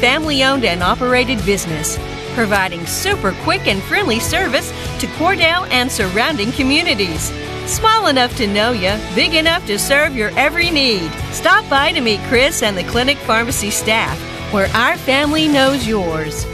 family-owned and operated business, providing super quick and friendly service to Cordell and surrounding communities. Small enough to know you, big enough to serve your every need. Stop by to meet Chris and the clinic pharmacy staff, where our family knows yours.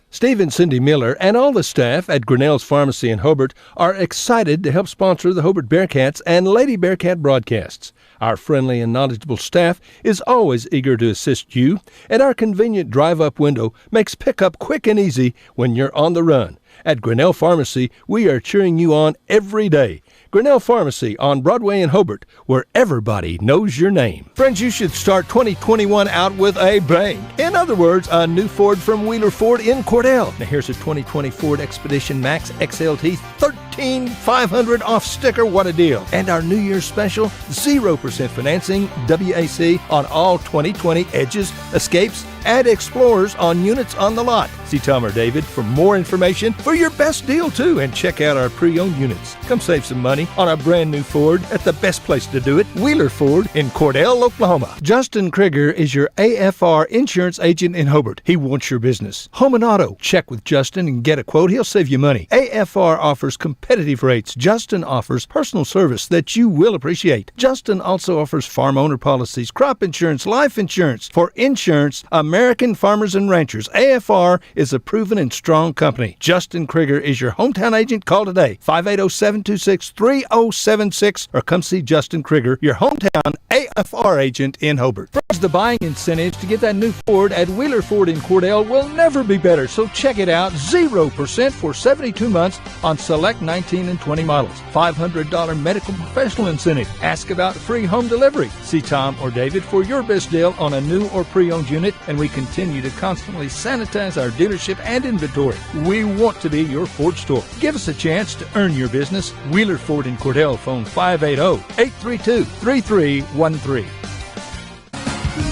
Steve and Cindy Miller and all the staff at Grinnell's Pharmacy in Hobart are excited to help sponsor the Hobart Bearcats and Lady Bearcat broadcasts. Our friendly and knowledgeable staff is always eager to assist you, and our convenient drive-up window makes pickup quick and easy when you're on the run. At Grinnell Pharmacy, we are cheering you on every day. Grinnell Pharmacy on Broadway in Hobart, where everybody knows your name. Friends, you should start 2021 out with a bang. In other words, a new Ford from Wheeler Ford in Cordell. Now here's a 2020 Ford Expedition Max XLT, $13,500 off sticker. What a deal. And our New Year's special, 0% financing, WAC on all 2020 Edges, Escapes, and Explorers on units on the lot. See Tom or David for more information for your best deal too, and check out our pre-owned units. Come save some money on a brand new Ford at the best place to do it, Wheeler Ford in Cordell, Oklahoma. Justin Krieger is your AFR insurance agent in Hobart. He wants your business. Home and auto. Check with Justin and get a quote. He'll save you money. AFR offers competitive rates. Justin offers personal service that you will appreciate. Justin also offers farm owner policies, crop insurance, life insurance. For insurance, American Farmers and Ranchers, AFR is a proven and strong company. Justin Krieger is your hometown agent. Call today, 580-726-3076, or come see Justin Krieger, your hometown AFR agent in Hobart. Friends, the buying incentives to get that new Ford at Wheeler Ford in Cordell will never be better, so check it out. 0% for 72 months on select 19 and 20 models. $500 medical professional incentive. Ask about free home delivery. See Tom or David for your best deal on a new or pre-owned unit, and we continue to constantly sanitize our dealership and inventory. We want to be your Ford store. Give us a chance to earn your business. Wheeler Ford in Cordell, phone 580-832-3313.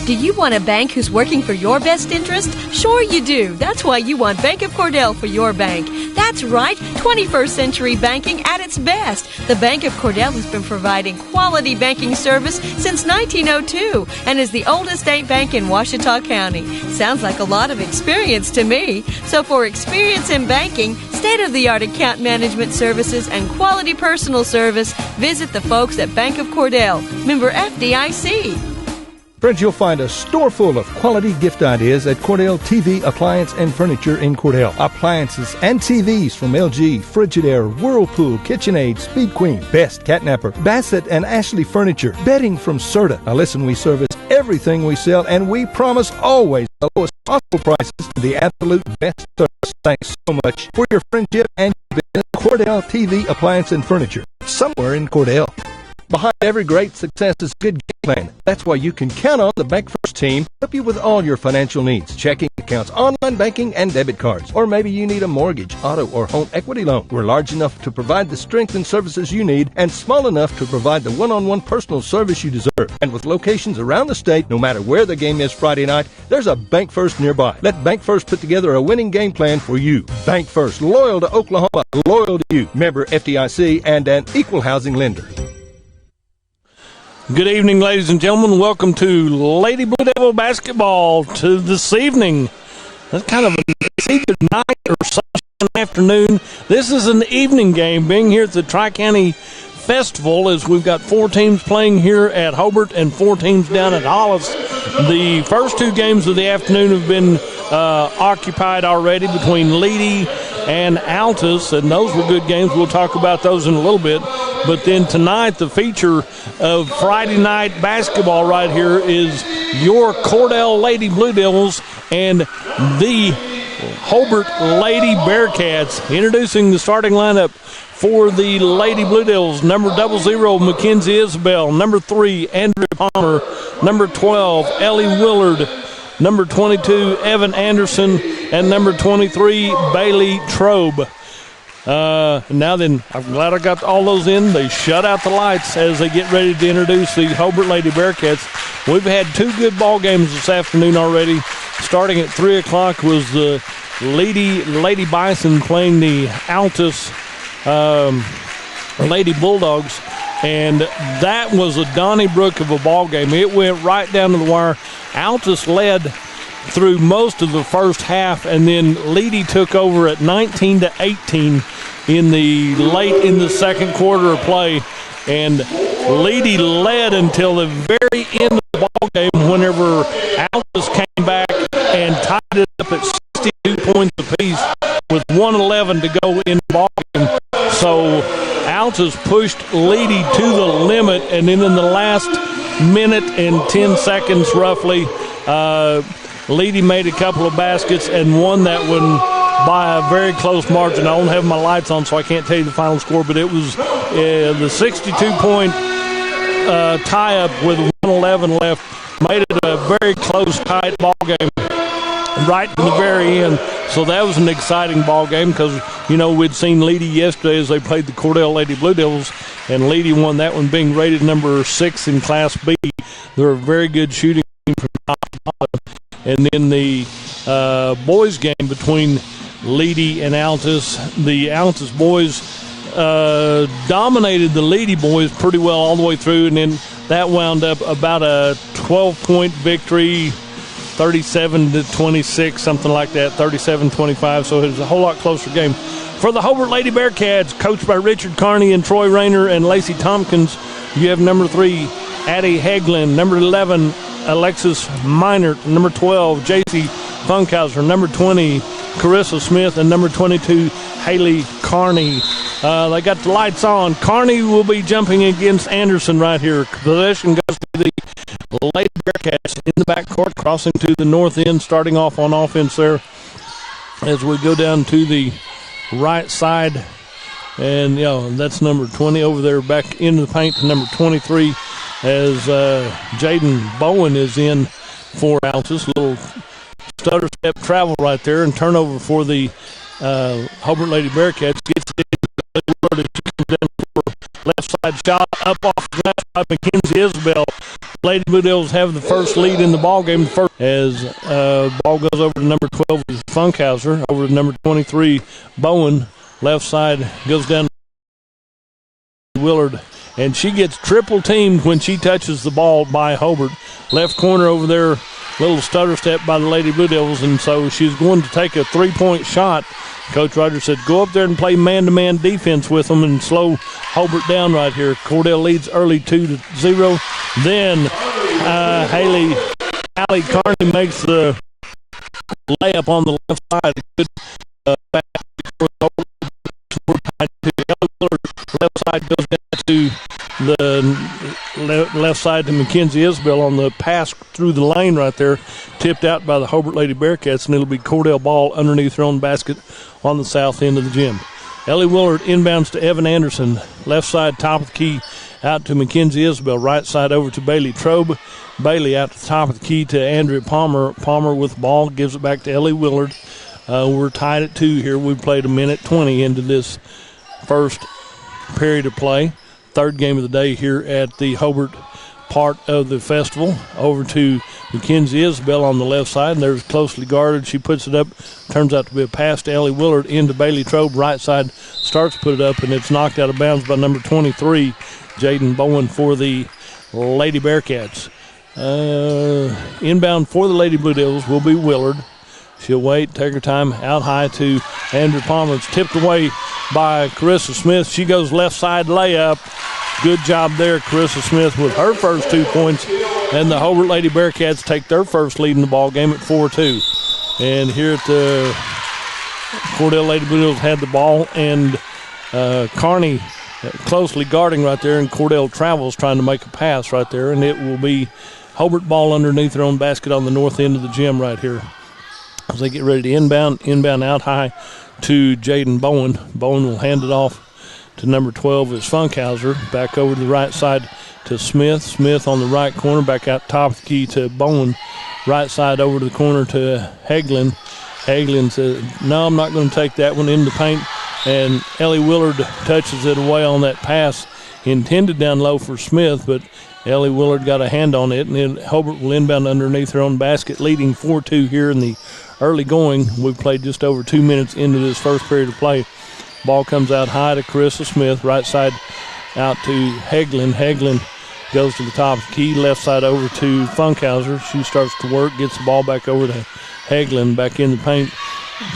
Do you want a bank who's working for your best interest? Sure you do. That's why you want Bank of Cordell for your bank. That's right, 21st century banking at its best. The Bank of Cordell has been providing quality banking service since 1902 and is the oldest state bank in Ouachita County. Sounds like a lot of experience to me. So for experience in banking, state-of-the-art account management services, and quality personal service, visit the folks at Bank of Cordell, member FDIC. Friends, you'll find a store full of quality gift ideas at Cordell TV Appliance and Furniture in Cordell. Appliances and TVs from LG, Frigidaire, Whirlpool, KitchenAid, Speed Queen, Best, Catnapper, Bassett, and Ashley Furniture. Bedding from Serta. Now listen, we service everything we sell, and we promise always the lowest possible prices and the absolute best service. Thanks so much for your friendship and your business. Cordell TV Appliance and Furniture, somewhere in Cordell. Behind every great success is a good game plan. That's why you can count on the Bank First team to help you with all your financial needs. Checking accounts, online banking, and debit cards. Or maybe you need a mortgage, auto, or home equity loan. We're large enough to provide the strength and services you need, and small enough to provide the one-on-one personal service you deserve. And with locations around the state, no matter where the game is Friday night, there's a Bank First nearby. Let Bank First put together a winning game plan for you. Bank First, loyal to Oklahoma, loyal to you. Member FDIC and an equal housing lender. Good evening, ladies and gentlemen. Welcome to Lady Blue Devil basketball to this evening. That's kind of it's either night or Sunday afternoon. This is an evening game being here at the Tri-County Festival, as we've got 4 teams playing here at Hobart and 4 teams down at Hollis. The first 2 games of the afternoon have been occupied already between Lady and Altus, and those were good games. We'll talk about those in a little bit. But then tonight, the feature of Friday night basketball right here is your Cordell Lady Blue Devils and the Hobart Lady Bearcats. Introducing the starting lineup for the Lady Blue Devils: number 00, Mackenzie Isabel; number 3, Andrew Palmer; number 12, Ellie Willard; number 22, Evan Anderson; and number 23, Bailey Trobe. Now then, I'm glad I got all those in. They shut out the lights as they get ready to introduce the Hobart Lady Bearcats. We've had 2 good ball games this afternoon already. Starting at 3 o'clock was the Lady Bison playing the Altus Lady Bulldogs, and that was a Donnybrook of a ball game. It went right down to the wire. Altus led through most of the first half, and then Leedy took over at 19-18 in the second quarter of play, and Leedy led until the very end of the ball game whenever Altus came back and tied it up at 62 points apiece with 1:11 to go in the ball game. So Altus pushed Leedy to the limit, and then in the last minute and 10 seconds roughly, Leedy made a couple of baskets and won that one by a very close margin. I don't have my lights on, so I can't tell you the final score, but it was the 62-point tie-up with 1:11 left made it a very close, tight ball game right to the very end. So that was an exciting ball game because, we'd seen Leedy yesterday as they played the Cordell Lady Blue Devils, and Leedy won that one, being rated number 6 in Class B. They're a very good shooting team from top to bottom. And then the boys game between Leedy and Altus. The Altus boys dominated the Leedy boys pretty well all the way through, and then that wound up about a 12-point victory, 37-26, something like that, 37-25, so it was a whole lot closer game. For the Hobart Lady Bearcats, coached by Richard Carney and Troy Rayner and Lacey Tompkins, you have number 3, Addie Hagelin, number 11, Alexis Minert, number 12, J.C. Funkhauser, number 20, Carissa Smith, and number 22, Haley Carney. They got the lights on. Carney will be jumping against Anderson right here. Possession goes to the Lady Bearcats in the backcourt, crossing to the north end, starting off on offense there as we go down to the right side. And, that's number 20 over there back into the paint to number 23 as Jaden Bowen is in for Altus. Little stutter step travel right there and turnover for the Hobart Lady Bearcats. Gets it into the left side shot up off the glass by Mackenzie Isabel. Lady Blue Devils have the first lead in the ball game. As ball goes over to number 12 is Funkhauser, over to number 23 Bowen. Left side goes down to Willard, and she gets triple teamed when she touches the ball by Hobart. Left corner over there, little stutter step by the Lady Blue Devils, and so she's going to take a 3-point shot. Coach Rogers said, go up there and play man-to-man defense with them and slow Hobart down right here. Cordell leads early 2-0. Then Allie Carney makes the layup on the left side. Good back left side goes down to the left side to Mackenzie Isbell on the pass through the lane right there, tipped out by the Hobart Lady Bearcats, and it'll be Cordell ball underneath her own basket on the south end of the gym. Ellie Willard inbounds to Evan Anderson, left side top of the key out to Mackenzie Isbell, right side over to Bailey Trobe. Bailey out to the top of the key to Andrea Palmer. Palmer with the ball, gives it back to Ellie Willard. We're tied at 2 here. We've played 1:20 into this first period of play. Third game of the day here at the Hobart part of the festival. Over to Mackenzie Isbell on the left side, and there's closely guarded. She puts it up. Turns out to be a pass to Ellie Willard into Bailey Trobe. Right side starts to put it up, and it's knocked out of bounds by number 23, Jaden Bowen for the Lady Bearcats. Inbound for the Lady Blue Devils will be Willard. She'll wait, take her time, out high to Andrew Palmer. It's tipped away by Carissa Smith. She goes left side layup. Good job there, Carissa Smith with her first 2 points. And the Hobart Lady Bearcats take their first lead in the ball game at 4-2. And here at the Cordell Lady Blue Devils had the ball, and Carney closely guarding right there, and Cordell travels trying to make a pass right there, and it will be Hobart ball underneath their own basket on the north end of the gym right here. As they get ready to inbound out high to Jaden Bowen. Bowen will hand it off to number 12 is Funkhauser. Back over to the right side to Smith. Smith on the right corner, back out top of the key to Bowen. Right side over to the corner to Hagelin. Hagelin says, no, I'm not going to take that one in the paint. And Ellie Willard touches it away on that pass intended down low for Smith, but Ellie Willard got a hand on it, and then Hobart will inbound underneath her own basket, leading 4-2 here in the early going. We've played just over 2 minutes into this first period of play. Ball comes out high to Carissa Smith, right side out to Hagelin. Hagelin goes to the top of the key, left side over to Funkhauser. She starts to work, gets the ball back over to Hagelin, back in the paint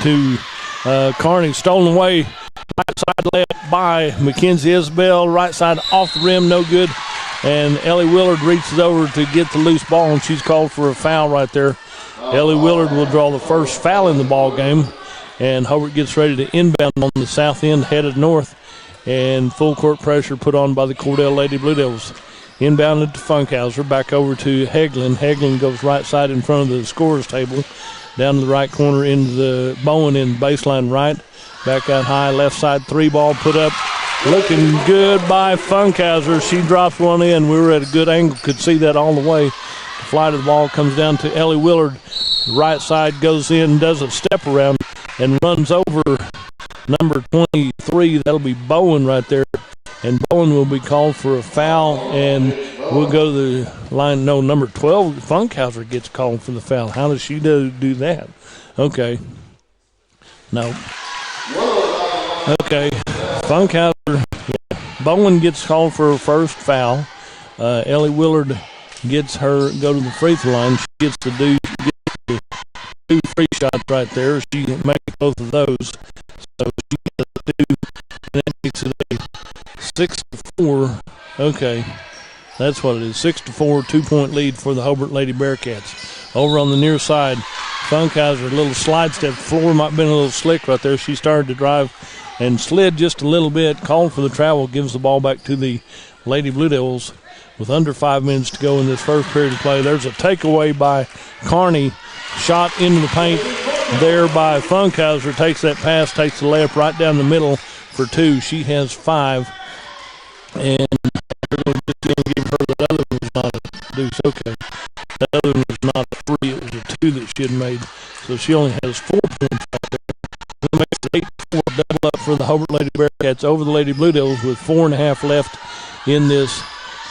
to Carney. Stolen away, right side left by Mackenzie Isbell, right side off the rim, no good. And Ellie Willard reaches over to get the loose ball, and she's called for a foul right there. Ellie Willard will draw the first foul in the ball game, and Hobart gets ready to inbound on the south end, headed north, and full court pressure put on by the Cordell Lady Blue Devils. Inbounded to Funkhauser, back over to Hagelin. Hagelin goes right side in front of the scorer's table, down to the right corner into the Bowen in baseline right. Back out high, left side three ball put up. Looking good by Funkhauser. She drops one in. We were at a good angle, could see that all the way. The flight of the ball comes down to Ellie Willard. Right side goes in, does a step around, and runs over number 23. That'll be Bowen right there. And Bowen will be called for a foul, and we'll go to the line. No, number 12, Funkhauser gets called for the foul. How does she do that? Okay. No. Okay. Funkhauser, yeah. Bowen gets called for her first foul. Ellie Willard gets her go to the free throw line. She gets to do two free shots right there. She makes both of those. So she has two, and that makes it a 6-4. Okay, that's what it is. 6-4, 2-point lead for the Hobart Lady Bearcats. Over on the near side, Funkhauser, a little slide step. The floor might have been a little slick right there. She started to drive and slid just a little bit, called for the travel, gives the ball back to the Lady Blue Devils with under 5 minutes to go in this first period of play. There's a takeaway by Carney, shot into the paint there by Funkhauser, takes that pass, takes the layup right down the middle for two. She has 5, and they're going to give her that other one was not a deuce. Okay, that other one was not a 3, it was a 2 that she had made, so she only has 4 points right there. It makes it 8-4 double up for the Hobart Lady Bearcats over the Lady Blue Devils with 4.5 left in this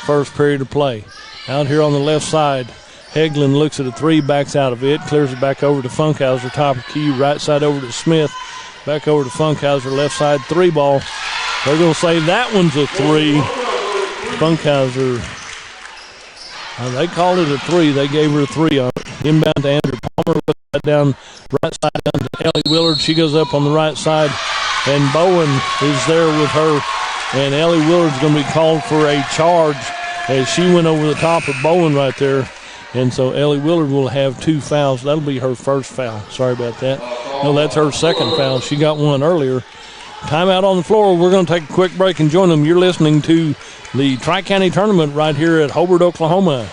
first period of play. Out here on the left side, Hagelin looks at a 3, backs out of it, clears it back over to Funkhauser, top of key, right side over to Smith, back over to Funkhauser, left side 3 ball. They're going to say that one's a 3. Funkhauser, they called it a 3. They gave her a 3 on it. Inbound to Andrew Palmer, down right side down to Ellie Willard. She goes up on the right side, and Bowen is there with her, and Ellie Willard's going to be called for a charge as she went over the top of Bowen right there, and so Ellie Willard will have 2 fouls. That'll be her first foul. Sorry about that. No, that's her second foul. She got one earlier. Timeout on the floor. We're going to take a quick break and join them. You're listening to the Tri-County Tournament right here at Hobart, Oklahoma.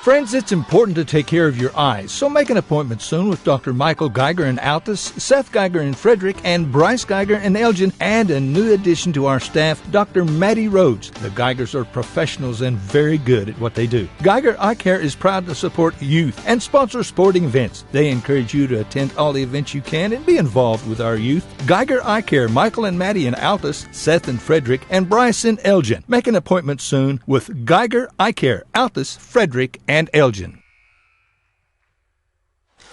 Friends, it's important to take care of your eyes, so make an appointment soon with Dr. Michael Geiger in Altus, Seth Geiger in Frederick, and Bryce Geiger in Elgin, and a new addition to our staff, Dr. Maddie Rhodes. The Geigers are professionals and very good at what they do. Geiger Eye Care is proud to support youth and sponsor sporting events. They encourage you to attend all the events you can and be involved with our youth. Geiger Eye Care, Michael and Maddie in Altus, Seth in Frederick, and Bryce in Elgin. Make an appointment soon with Geiger Eye Care, Altus, Frederick, and Elgin.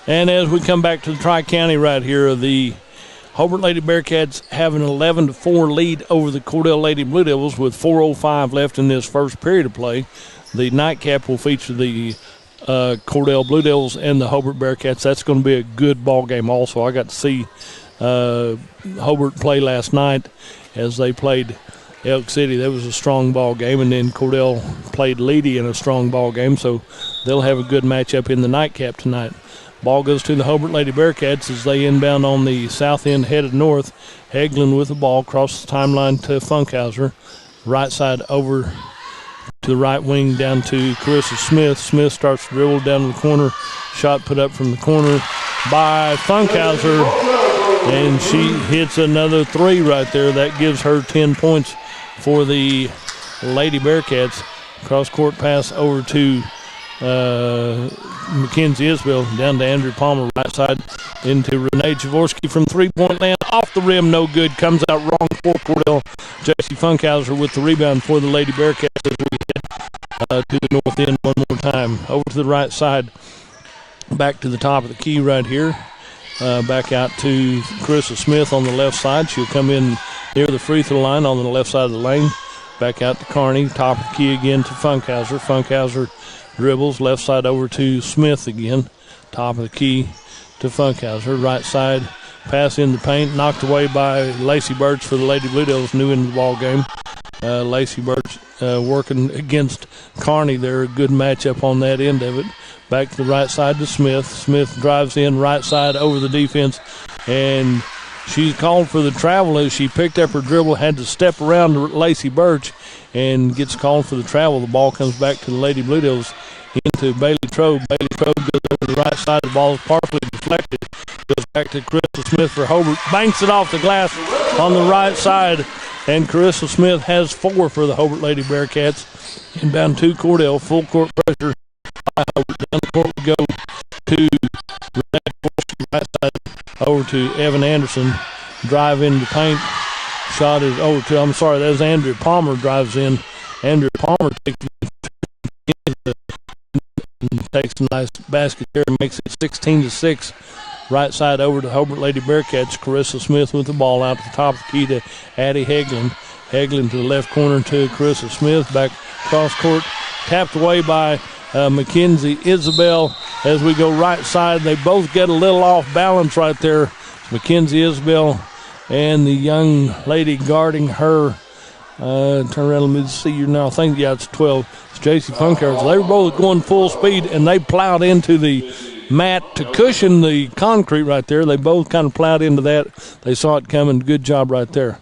And as we come back to the Tri-County right here, the Hobart Lady Bearcats have an 11-4 lead over the Cordell Lady Blue Devils with 4:05 left in this first period of play. The nightcap will feature the Cordell Blue Devils and the Hobart Bearcats. That's going to be a good ball game also. I got to see Hobart play last night as they played Elk City. That was a strong ball game, and then Cordell played Leedy in a strong ball game, so they'll have a good matchup in the nightcap tonight. Ball goes to the Hobart Lady Bearcats as they inbound on the south end, headed north. Hagelin with the ball, crosses the timeline to Funkhauser. Right side over to the right wing down to Carissa Smith. Smith starts to dribble down to the corner. Shot put up from the corner by Funkhauser, and she hits another 3 right there. That gives her 10 points for the Lady Bearcats. Cross-court pass over to Mackenzie Isbell, down to Andrew Palmer, right side into Renee Jaworski from three-point land. Off the rim, no good. Comes out wrong for Cordell. J.C. Funkhauser with the rebound for the Lady Bearcats as we head to the north end one more time. Over to the right side, back to the top of the key right here. Back out to Carissa Smith on the left side. She'll come in near the free throw line on the left side of the lane. Back out to Carney. Top of the key again to Funkhauser. Funkhauser dribbles. Left side over to Smith again. Top of the key to Funkhauser. Right side pass in the paint. Knocked away by Lacey Birch for the Lady Blue Devils. New into the ball game. Lacey Birch working against Carney there. A good matchup on that end of it. Back to the right side to Smith. Smith drives in right side over the defense. And she's called for the travel as she picked up her dribble, had to step around to Lacey Birch, and gets called for the travel. The ball comes back to the Lady Blue Devils into Bailey Trobe. Bailey Trobe goes over the right side. The ball is partially deflected. Goes back to Carissa Smith for Hobart. Banks it off the glass on the right side. And Carissa Smith has 4 for the Hobart Lady Bearcats. Inbound to Cordell. Full court pressure by Hobart. Down the court we go to right side over to Evan Anderson. Drive into the paint. Shot is over to, I'm sorry, that's Andrea Palmer drives in. Andrea Palmer takes a nice basket there and makes it 16-6. Right side over to Hobart Lady Bearcats. Carissa Smith with the ball out to the top of the key to Addie Heglin. Heglin to the left corner to Carissa Smith. Back cross court. Tapped away by Mackenzie Isabel. As we go right side, they both get a little off balance right there. Mackenzie Isabel and the young lady guarding her. Turn around, let me see you now. I think, it's 12. It's J.C. Funkhauser. They were both going full speed, and they plowed into the mat to cushion the concrete right there. They both kind of plowed into that. They saw it coming. Good job right there.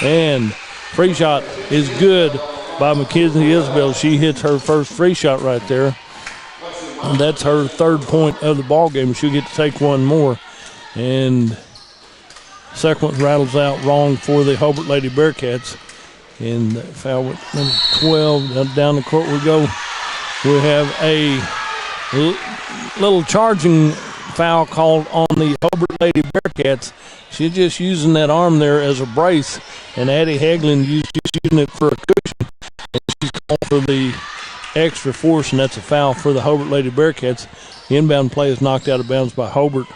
And free shot is good by Mackenzie Isabel. She hits her first free shot right there. And that's her 3rd point of the ball game. She'll get to take one more. And second one rattles out wrong for the Hobart Lady Bearcats. And foul with number 12. Down the court we go. We have a little charging foul called on the Hobart Lady Bearcats. She's just using that arm there as a brace. And Addie Heglin just using it for a cushion. And she's called for the extra force, and that's a foul for the Hobart Lady Bearcats. The inbound play is knocked out of bounds by Hobart.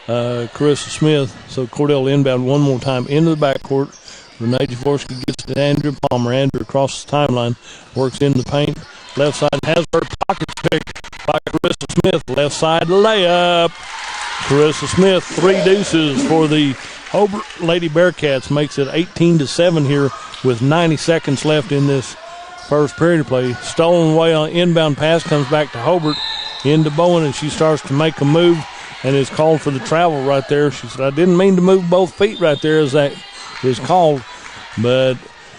Carissa Smith. So Cordell inbound one more time into the backcourt. Renee Jaworski gets to Andrew Palmer. Andrew across the timeline, works in the paint. Left side has her pockets picked by Carissa Smith. Left side layup. Carissa Smith, 3 deuces for the Hobart Lady Bearcats. Makes it 18-7 here with 90 seconds left in this first period of play. Stolen away on inbound pass, comes back to Hobart into Bowen, and she starts to make a move and is called for the travel right there. She said, I didn't mean to move both feet right there as that is called, but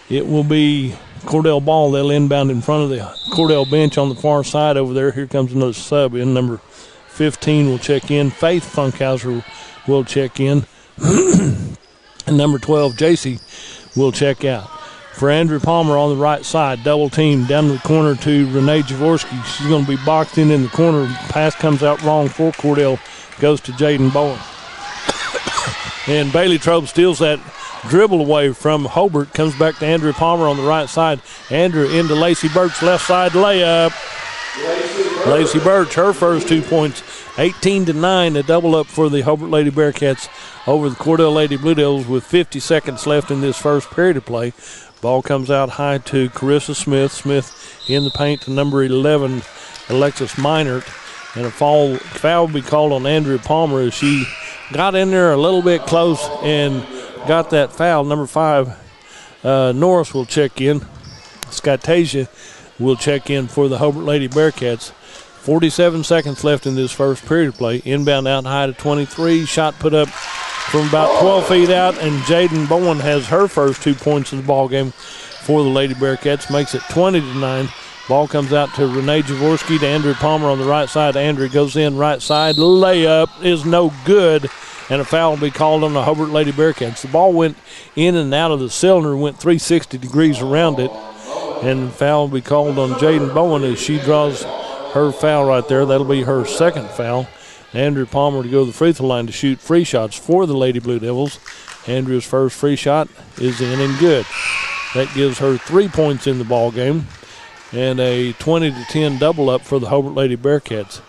it will be Cordell ball. They'll inbound in front of the Cordell bench on the far side over there. Here comes another sub in. Number 15 will check in. Faith Funkhauser will check in. And number 12, JC, will check out. For Andrew Palmer on the right side, double team down the corner to Renee Jaworski. She's going to be boxed in the corner. Pass comes out wrong for Cordell. Goes to Jaden Bowen. And Bailey Trobe steals that dribble away from Hobart. Comes back to Andrew Palmer on the right side. Andrew into Lacey Birch, left side layup. Lacey Birch, her first 2 points. 18-9, a double up for the Hobart Lady Bearcats over the Cordell Lady Blue Devils with 50 seconds left in this first period of play. Ball comes out high to Carissa Smith. Smith in the paint to number 11, Alexis Meinert. And a foul will be called on Andrea Palmer as she got in there a little bit close and got that foul. Number 5, Norris will check in. Scottasia will check in for the Hobart Lady Bearcats. 47 seconds left in this first period of play. Inbound out high to 23. Shot put up from about 12 feet out, and Jaden Bowen has her first 2 points of the ball game for the Lady Bearcats. Makes it 20-9. Ball comes out to Renee Jaworski to Andrew Palmer on the right side. Andrew goes in right side. Layup is no good, and a foul will be called on the Hobart Lady Bearcats. The ball went in and out of the cylinder, went 360 degrees around it, and the foul will be called on Jaden Bowen as she draws her foul right there. That'll be her second foul. Andrew Palmer to go to the free throw line to shoot free shots for the Lady Blue Devils. Andrew's first free shot is in and good. That gives her 3 points in the ball game and a 20-10 double up for the Hobart Lady Bearcats.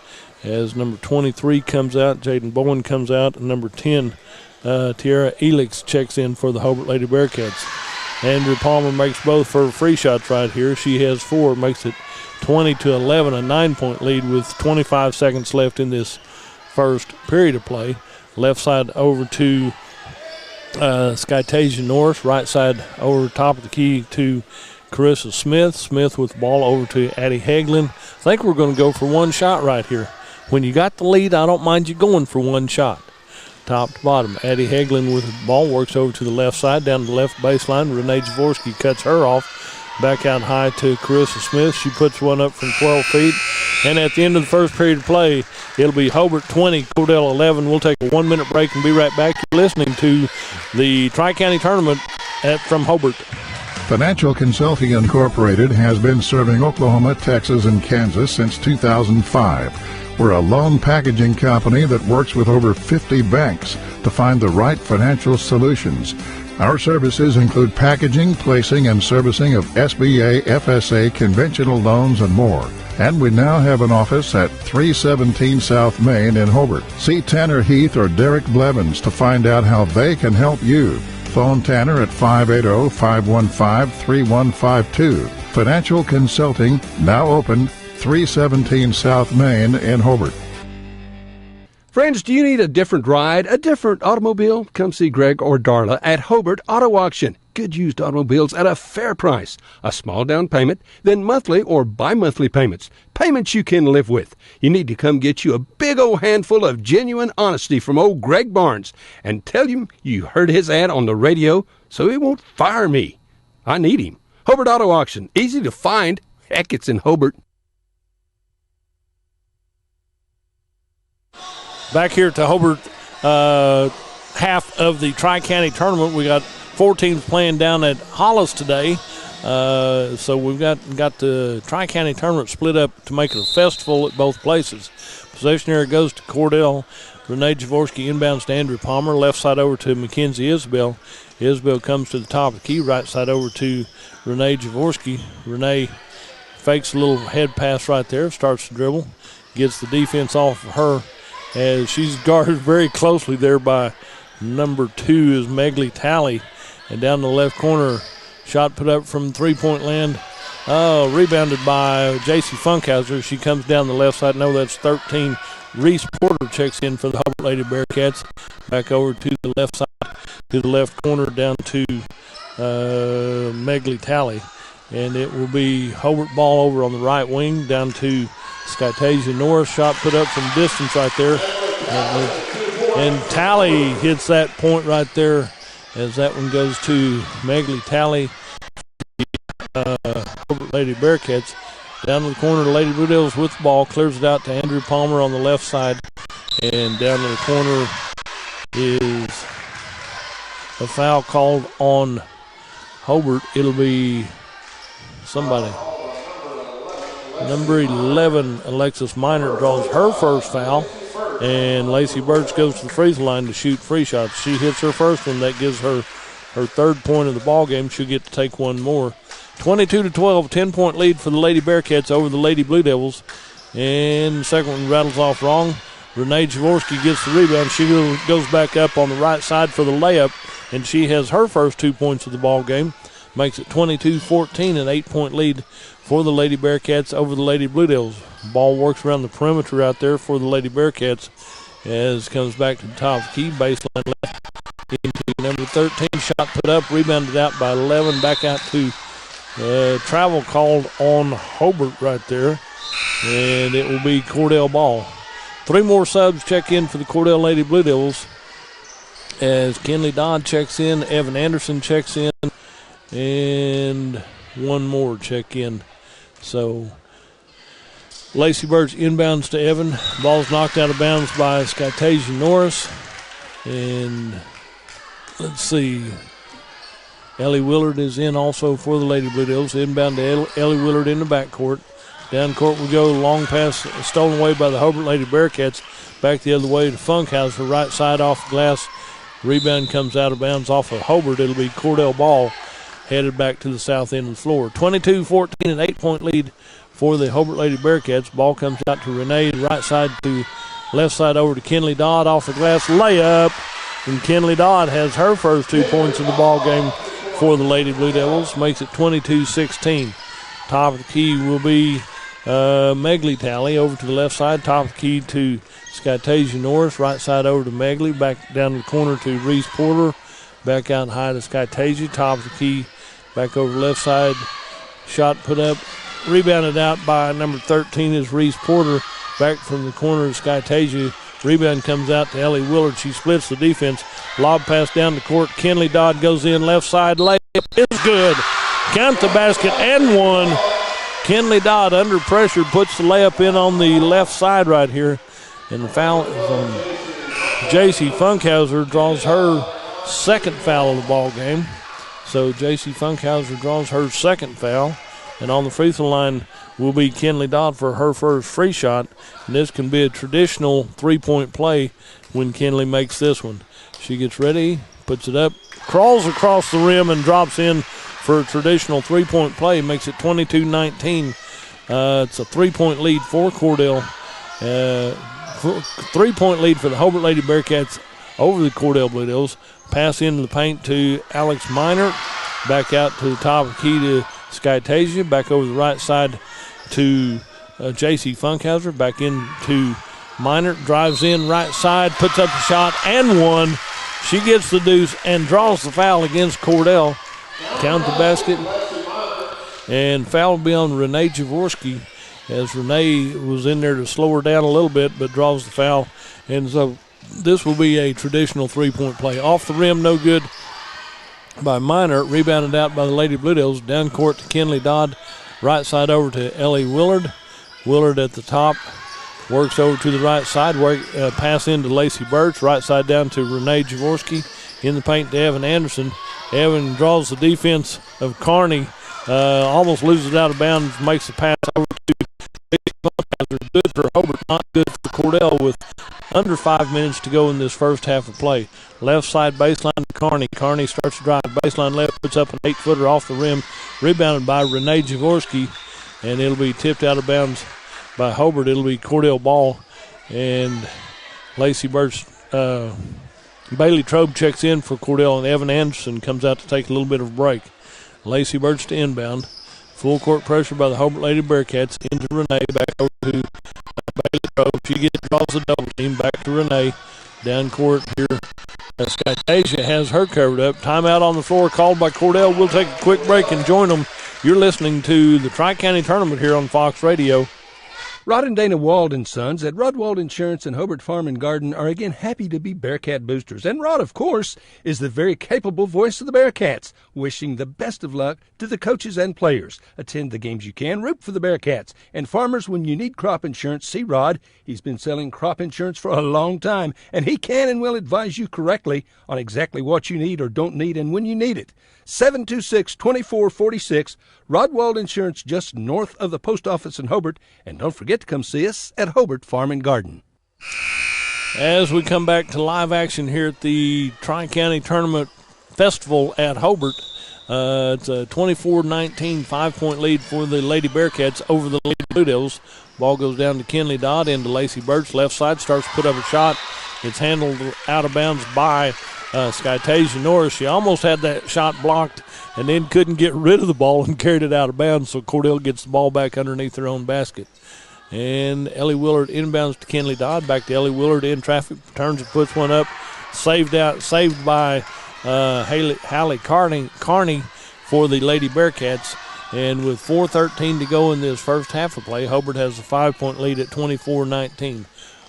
As number 23 comes out, Jaden Bowen comes out, and number 10, Tiara Elix checks in for the Hobart Lady Bearcats. Andrew Palmer makes both her free shots right here. She has 4, makes it 20-11, a 9-point lead with 25 seconds left in this first period of play. Left side over to Skytasia Norris. Right side over top of the key to Carissa Smith. Smith with the ball over to Addie Hagelin. I think we're going to go for one shot right here. When you got the lead, I don't mind you going for one shot. Top to bottom. Addie Hagelin with the ball works over to the left side, down to the left baseline. Renee Jaworski cuts her off. Back out high to Carissa Smith. She puts one up from 12 feet. And at the end of the first period of play, it'll be Hobart 20, Cordell 11. We'll take a 1-minute break and be right back. You're listening to the Tri-County Tournament from Hobart. Financial Consulting Incorporated has been serving Oklahoma, Texas, and Kansas since 2005. We're a loan packaging company that works with over 50 banks to find the right financial solutions. Our services include packaging, placing, and servicing of SBA, FSA, conventional loans, and more. And we now have an office at 317 South Main in Hobart. See Tanner Heath or Derek Blevins to find out how they can help you. Phone Tanner at 580-515-3152. Financial Consulting, now open, 317 South Main in Hobart. Friends, do you need a different ride, a different automobile? Come see Greg or Darla at Hobart Auto Auction. Good used automobiles at a fair price. A small down payment, then monthly or bi-monthly payments. Payments you can live with. You need to come get you a big old handful of genuine honesty from old Greg Barnes and tell him you heard his ad on the radio so he won't fire me. I need him. Hobart Auto Auction. Easy to find. Heck, it's in Hobart. Back here to Hobart, half of the Tri-County Tournament. We got 4 teams playing down at Hollis today. So we've got the Tri-County Tournament split up to make it a festival at both places. Possession area goes to Cordell. Renee Jaworski inbounds to Andrew Palmer. Left side over to Mackenzie Isbell. Isbell comes to the top of the key. Right side over to Renee Jaworski. Renee fakes a little head pass right there. Starts to dribble. Gets the defense off of her, as she's guarded very closely there by number 2 is Megley Talley. And down the left corner, shot put up from three-point land. Oh, rebounded by J.C. Funkhauser. She comes down the left side. No, that's 13. Reese Porter checks in for the Hobart Lady Bearcats. Back over to the left side, to the left corner, down to Megley Talley. And it will be Hobart ball over on the right wing, down to Skytasia Norris. Shot put up from distance right there. And Talley hits that point right there, as that one goes to Megley Talley. Hobart Lady Bearcats. Down to the corner, the Lady Blue Devils with the ball. Clears it out to Andrew Palmer on the left side. And down to the corner is a foul called on Hobart. It'll be somebody. Number 11, Alexis Minor, draws her first foul. And Lacey Birch goes to the free throw line to shoot free shots. She hits her first one. That gives her her third point of the ball game. She'll get to take one more. 22-12, 10-point lead for the Lady Bearcats over the Lady Blue Devils. And the second one rattles off wrong. Renee Jaworski gets the rebound. She goes back up on the right side for the layup, and she has her first 2 points of the ball game. Makes it 22-14, an 8-point lead for the Lady Bearcats over the Lady Blue Devils. Ball works around the perimeter out there for the Lady Bearcats as comes back to the top of the key. Baseline left into number 13. Shot put up, rebounded out by 11. Back out to travel called on Hobart right there. And it will be Cordell ball. 3 more subs check in for the Cordell Lady Blue Devils as Kenley Dodd checks in, Evan Anderson checks in, and one more check in. So Lacey Birch inbounds to Evan. Ball's knocked out of bounds by Skytasia Norris. And let's see, Ellie Willard is in also for the Lady Blue Devils. Inbound to Ellie Willard in the backcourt. Down court we go. Long pass stolen away by the Hobart Lady Bearcats. Back the other way to Funkhauser. Right side off the glass. Rebound comes out of bounds off of Hobart. It'll be Cordell ball headed back to the south end of the floor. 22-14, an 8-point lead for the Hobart Lady Bearcats. Ball comes out to Renee. Right side to left side over to Kenley Dodd off the glass. Layup. And Kenley Dodd has her first 2 points of the ball game for the Lady Blue Devils, makes it 22-16. Top of the key will be Megley Tally over to the left side. Top of the key to Skytasia Norris. Right side over to Megley. Back down the corner to Reese Porter. Back out high to Skytasia. Top of the key back over the left side. Shot put up. Rebounded out by number 13 is Reese Porter. Back from the corner of Skytasia. Rebound comes out to Ellie Willard. She splits the defense. Lob pass down the court. Kenley Dodd goes in left side. Layup is good. Count the basket and one. Kenley Dodd under pressure puts the layup in on the left side right here. And the foul from J.C. Funkhauser draws her second foul of the ball game. So J.C. Funkhauser draws her second foul. And on the free throw line will be Kenley Dodd for her first free shot. And this can be a traditional three-point play when Kenley makes this one. She gets ready, puts it up, crawls across the rim, and drops in for a traditional three-point play. Makes it 22-19. It's a three-point lead for Cordell. Three-point lead for the Hobart Lady Bearcats over the Cordell Blue Devils. Pass into the paint to Alex Minor. Back out to the top of the key to Skytasia. Back over the right side to J.C. Funkhauser. Back into Minor. Drives in right side. Puts up a shot and one. She gets the deuce and draws the foul against Cordell. Count the basket. And foul will be on Renee Jaworski, as Renee was in there to slow her down a little bit, but draws the foul. And so this will be a traditional three-point play. Off the rim, no good by Minor. Rebounded out by the Lady Blue Devils. Down court to Kenley Dodd. Right side over to Ellie Willard. Willard at the top. Works over to the right side. Pass into Lacey Birch. Right side down to Renee Jaworski. In the paint to Evan Anderson. Evan draws the defense of Kearney. Almost loses it out of bounds. Makes the pass over to good for Hobart, not good for Cordell, with under 5 minutes to go in this first half of play. Left side baseline to Kearney. Kearney starts to drive baseline left, puts up an 8-footer off the rim, rebounded by Renee Jaworski, and it'll be tipped out of bounds by Hobart. It'll be Cordell ball, and Lacey Birch, Bailey Trobe checks in for Cordell, and Evan Anderson comes out to take a little bit of a break. Lacey Birch to inbound. Full court pressure by the Hobart Lady Bearcats into Renee. Back over to Bailey Trobe. She draws a double team. Back to Renee. Down court here. Skytasia has her covered up. Timeout on the floor called by Cordell. We'll take a quick break and join them. You're listening to the Tri-County Tournament here on Fox Radio. Rod and Dana Wald and Sons at Rod Wald Insurance and Hobart Farm and Garden are again happy to be Bearcat boosters. And Rod, of course, is the very capable voice of the Bearcats, wishing the best of luck to the coaches and players. Attend the games you can, root for the Bearcats. And farmers, when you need crop insurance, see Rod. He's been selling crop insurance for a long time, and he can and will advise you correctly on exactly what you need or don't need and when you need it. 726-2446, Rod Wald Insurance, just north of the post office in Hobart. And don't forget to come see us at Hobart Farm and Garden. As we come back to live action here at the Tri-County Tournament Festival at Hobart, it's a 24-19 5-point lead for the Lady Bearcats over the Lady Blue Devils. Ball goes down to Kenley Dodd into Lacey Birch. Left side, starts to put up a shot. It's handled out of bounds by Skytasia Norris. She almost had that shot blocked and then couldn't get rid of the ball and carried it out of bounds, so Cordell gets the ball back underneath their own basket. And Ellie Willard inbounds to Kenley Dodd. Back to Ellie Willard in traffic. Turns and puts one up. Saved by Hallie Carney for the Lady Bearcats. And with 4:13 to go in this first half of play, Hobart has a 5-point lead at 24-19.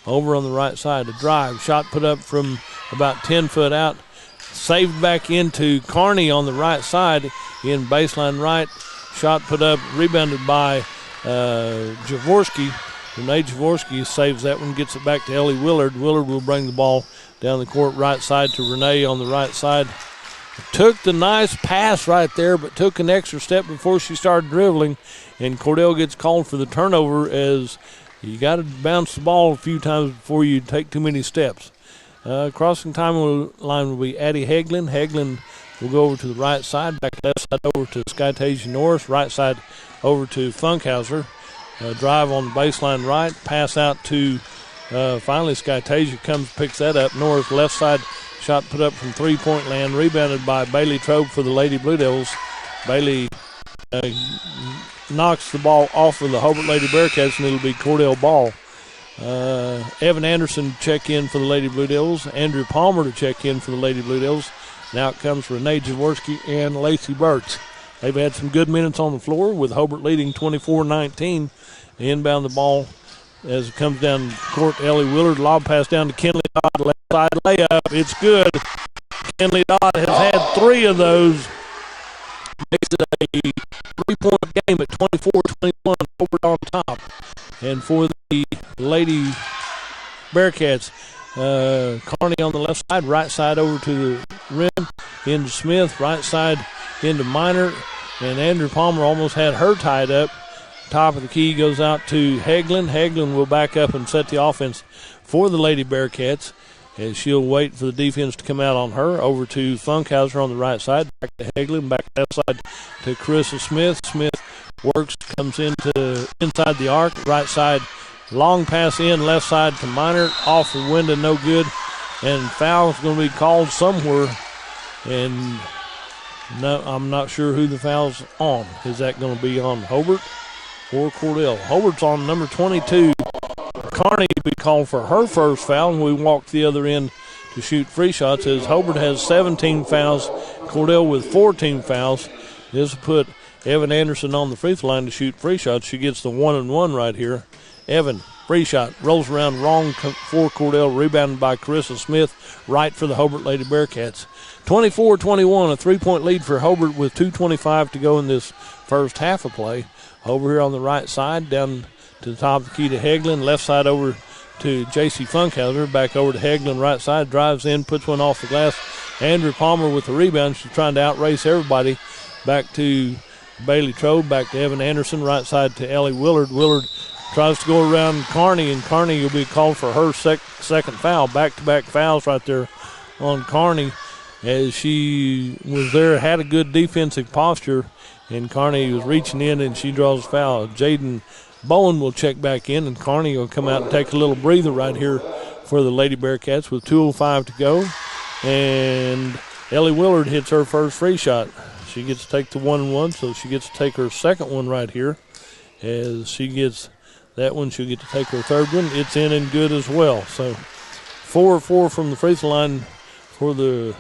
Over on the right side, a drive. Shot put up from about 10 foot out. Saved back into Kearney on the right side in baseline right. Shot put up, rebounded by Jaworski. Renee Jaworski saves that one, gets it back to Ellie Willard. Willard will bring the ball down the court right side to Renee on the right side. Took the nice pass right there, but took an extra step before she started dribbling. And Cordell gets called for the turnover, as you got to bounce the ball a few times before you take too many steps. Crossing time line will be Addie Hagelin. Hagelin will go over to the right side, back left side over to Skytasia Norris, right side over to Funkhauser. Drive on the baseline right, pass out to finally Skytasia picks that up. Norris left side Shot put up from three-point land, rebounded by Bailey Trobe for the Lady Blue Devils. Bailey knocks the ball off of the Hobart Lady Bearcats, and it'll be Cordell ball. Evan Anderson check in for the Lady Blue Devils. Andrew Palmer to check in for the Lady Blue Devils. Now it comes Renee Jaworski and Lacey Burks. They've had some good minutes on the floor with Hobart leading 24-19. They inbound the ball as it comes down court. Ellie Willard, lob pass down to Kenley Dodd, left side layup. It's good. Kenley Dodd has had 3 of those. Makes it a 3-point game at 24-21. Hobart on top. And for the Lady Bearcats, Carney on the left side, right side over to the rim, into Smith, right side into Minor, and Andrew Palmer almost had her tied up. Top of the key goes out to Hagelin. Hagelin will back up and set the offense for the Lady Bearcats, as she'll wait for the defense to come out on her. Over to Funkhauser on the right side, back to Hagelin, back left side to Carissa Smith. Smith works, comes into inside the arc, right side, long pass in, left side to Minor, off the window, no good, and foul's going to be called somewhere, and no, I'm not sure who the foul's on. Is that going to be on Hobart or Cordell? Hobart's on number 22. Carney will be called for her first foul, and we walk to the other end to shoot free shots, as Hobart has 17 fouls, Cordell with 14 fouls. This will put Evan Anderson on the free throw line to shoot free shots. She gets the 1-and-1 right here. Evan, free shot, rolls around wrong for Cordell, rebounded by Carissa Smith, right for the Hobart Lady Bearcats. 24-21, a 3-point lead for Hobart with 2:25 to go in this first half of play. Over here on the right side, down to the top of the key to Hagelin, left side over to J.C. Funkhauser, back over to Hagelin, right side, drives in, puts one off the glass. Andrew Palmer with the rebound. She's trying to outrace everybody. Back to Bailey Trobe, back to Evan Anderson, right side to Ellie Willard. Willard tries to go around Carney, and Carney will be called for her second foul. Back-to-back fouls right there on Carney, as she was there, had a good defensive posture, and Carney was reaching in, and she draws a foul. Jaden Bowen will check back in, and Carney will come out and take a little breather right here for the Lady Bearcats with 2:05 to go. And Ellie Willard hits her first free shot. She gets to take the 1-and-1, so she gets to take her second one right here. As she gets that one, she'll get to take her third one. It's in and good as well. So 4-4 from the free throw line for the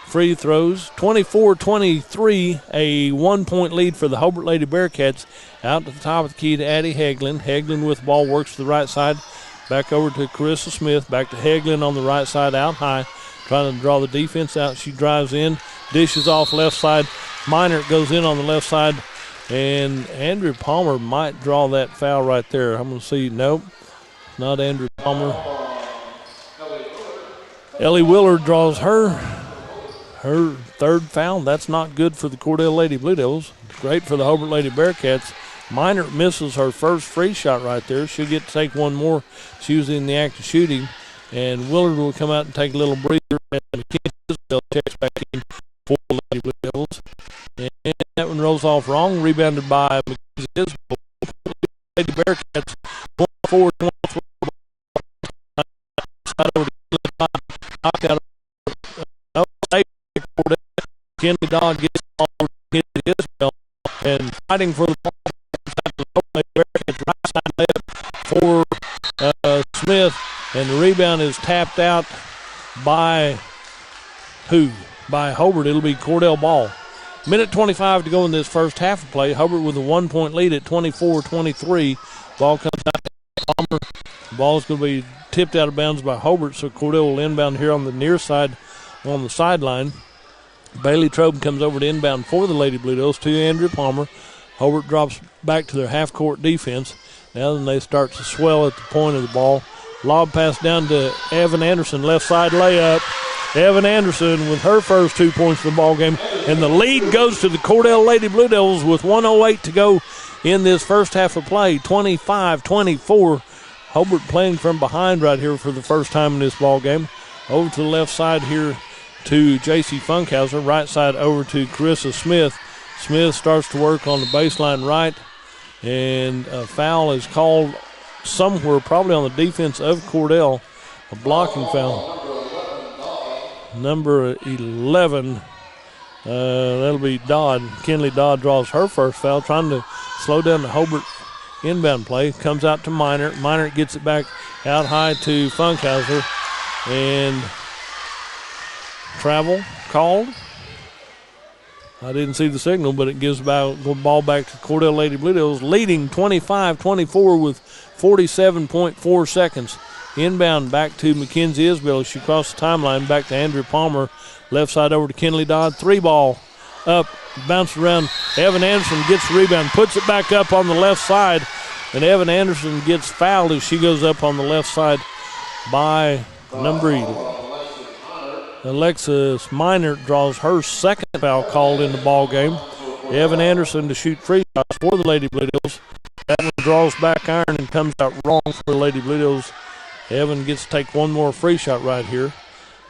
free throws. 24-23, a 1-point lead for the Hobart Lady Bearcats. Out to the top of the key to Addie Hagelin. Hagelin with the ball, works to the right side. Back over to Carissa Smith. Back to Hagelin on the right side, out high. Trying to draw the defense out. She drives in, dishes off left side. Minor goes in on the left side. And Andrew Palmer might draw that foul right there. I'm going to see. Nope, not Andrew Palmer. Ellie Willard draws her third foul. That's not good for the Cordell Lady Blue Devils. Great for the Hobart Lady Bearcats. Minor misses her first free shot right there. She'll get to take one more. She was in the act of shooting. And Willard will come out and take a little breather. And McKenzie Isbell checks back in for the Lady Blue Devils. And that one rolls off wrong. Rebounded by McKenzie Isbell. Lady Bearcats 24-23. Knocked out. Kenley Dodd gets the ball to Isbell. And fighting for the ball. Bearcats right side left for Smith. And the rebound is tapped out by who? By Hobart. It'll be Cordell ball. Minute 25 to go in this first half of play. Hobart with a 1-point lead at 24-23. Ball comes out to Palmer. The ball is going to be tipped out of bounds by Hobart, so Cordell will inbound here on the near side on the sideline. Bailey Trobe comes over to inbound for the Lady Blue Devils to Andrew Palmer. Hobart drops back to their half-court defense. Now then they start to swell at the point of the ball. Lob pass down to Evan Anderson, left side layup. Evan Anderson with her first 2 points of the ball game. And the lead goes to the Cordell Lady Blue Devils with 1:08 to go in this first half of play. 25-24. Hobart playing from behind right here for the first time in this ball game. Over to the left side here to J.C. Funkhauser. Right side over to Carissa Smith. Smith starts to work on the baseline right. And a foul is called somewhere, probably on the defense of Cordell. A blocking foul. number 11. That'll be Dodd. Kinley Dodd draws her first foul, trying to slow down the Hobart inbound play. Comes out to Minor. Minor gets it back out high to Funkhauser. And travel called. I didn't see the signal, but it gives the ball back to Cordell Lady Blue Devils, leading 25-24 with 47.4 seconds. Inbound back to Mackenzie Isbell. She crossed the timeline back to Andrew Palmer. Left side over to Kinley Dodd. 3-ball up, bounces around. Evan Anderson gets the rebound, puts it back up on the left side, and Evan Anderson gets fouled as she goes up on the left side by number 8. Alexis Minor draws her second foul called in the ball game. Evan Anderson to shoot free shots for the Lady Blue Devils. That one draws back iron and comes out wrong for the Lady Blue Devils. Evan gets to take one more free shot right here.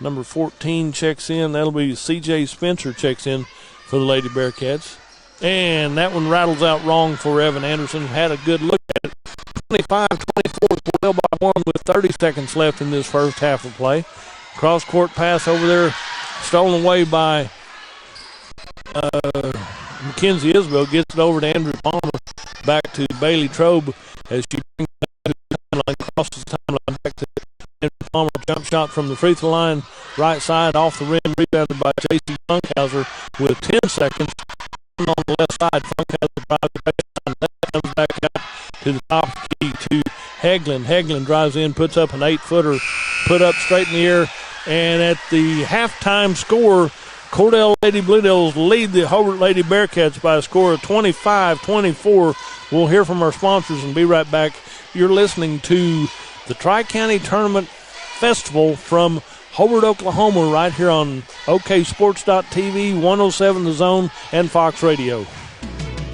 Number 14 checks in. That'll be C.J. Spencer checks in for the Lady Bearcats. And that one rattles out wrong for Evan Anderson. Had a good look at it. 25-24, Cordell by 1 with 30 seconds left in this first half of play. Cross-court pass over there, stolen away by Mackenzie Isbell. Gets it over to Andrew Palmer. Back to Bailey Trobe as she brings it to the timeline, crosses the timeline back to Andrew Palmer. Jump shot from the free throw line, right side, off the rim, rebounded by J.C. Funkhauser with 10 seconds. On the left side, Funkhauser drives the baseline. That comes back out to the top of the key to Hagelin. Hagelin drives in, puts up an 8-footer, put up straight in the air. And at the halftime score, Cordell Lady Blue Devils lead the Hobart Lady Bearcats by a score of 25-24. We'll hear from our sponsors and be right back. You're listening to the Tri-County Tournament Festival from Hobart, Oklahoma, right here on OKSports.tv, 107 The Zone, and Fox Radio.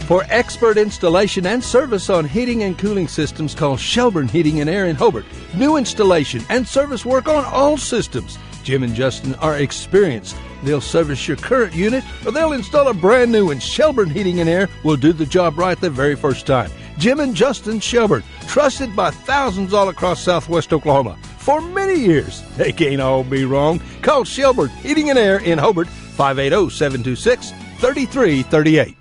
For expert installation and service on heating and cooling systems, call Shelburne Heating and Air in Hobart. New installation and service work on all systems. Jim and Justin are experienced. They'll service your current unit or they'll install a brand new one. Shelburne Heating and Air will do the job right the very first time. Jim and Justin Shelburne, trusted by thousands all across southwest Oklahoma. For many years, they can't all be wrong. Call Shelburne Heating and Air in Hobart, 580-726-3338.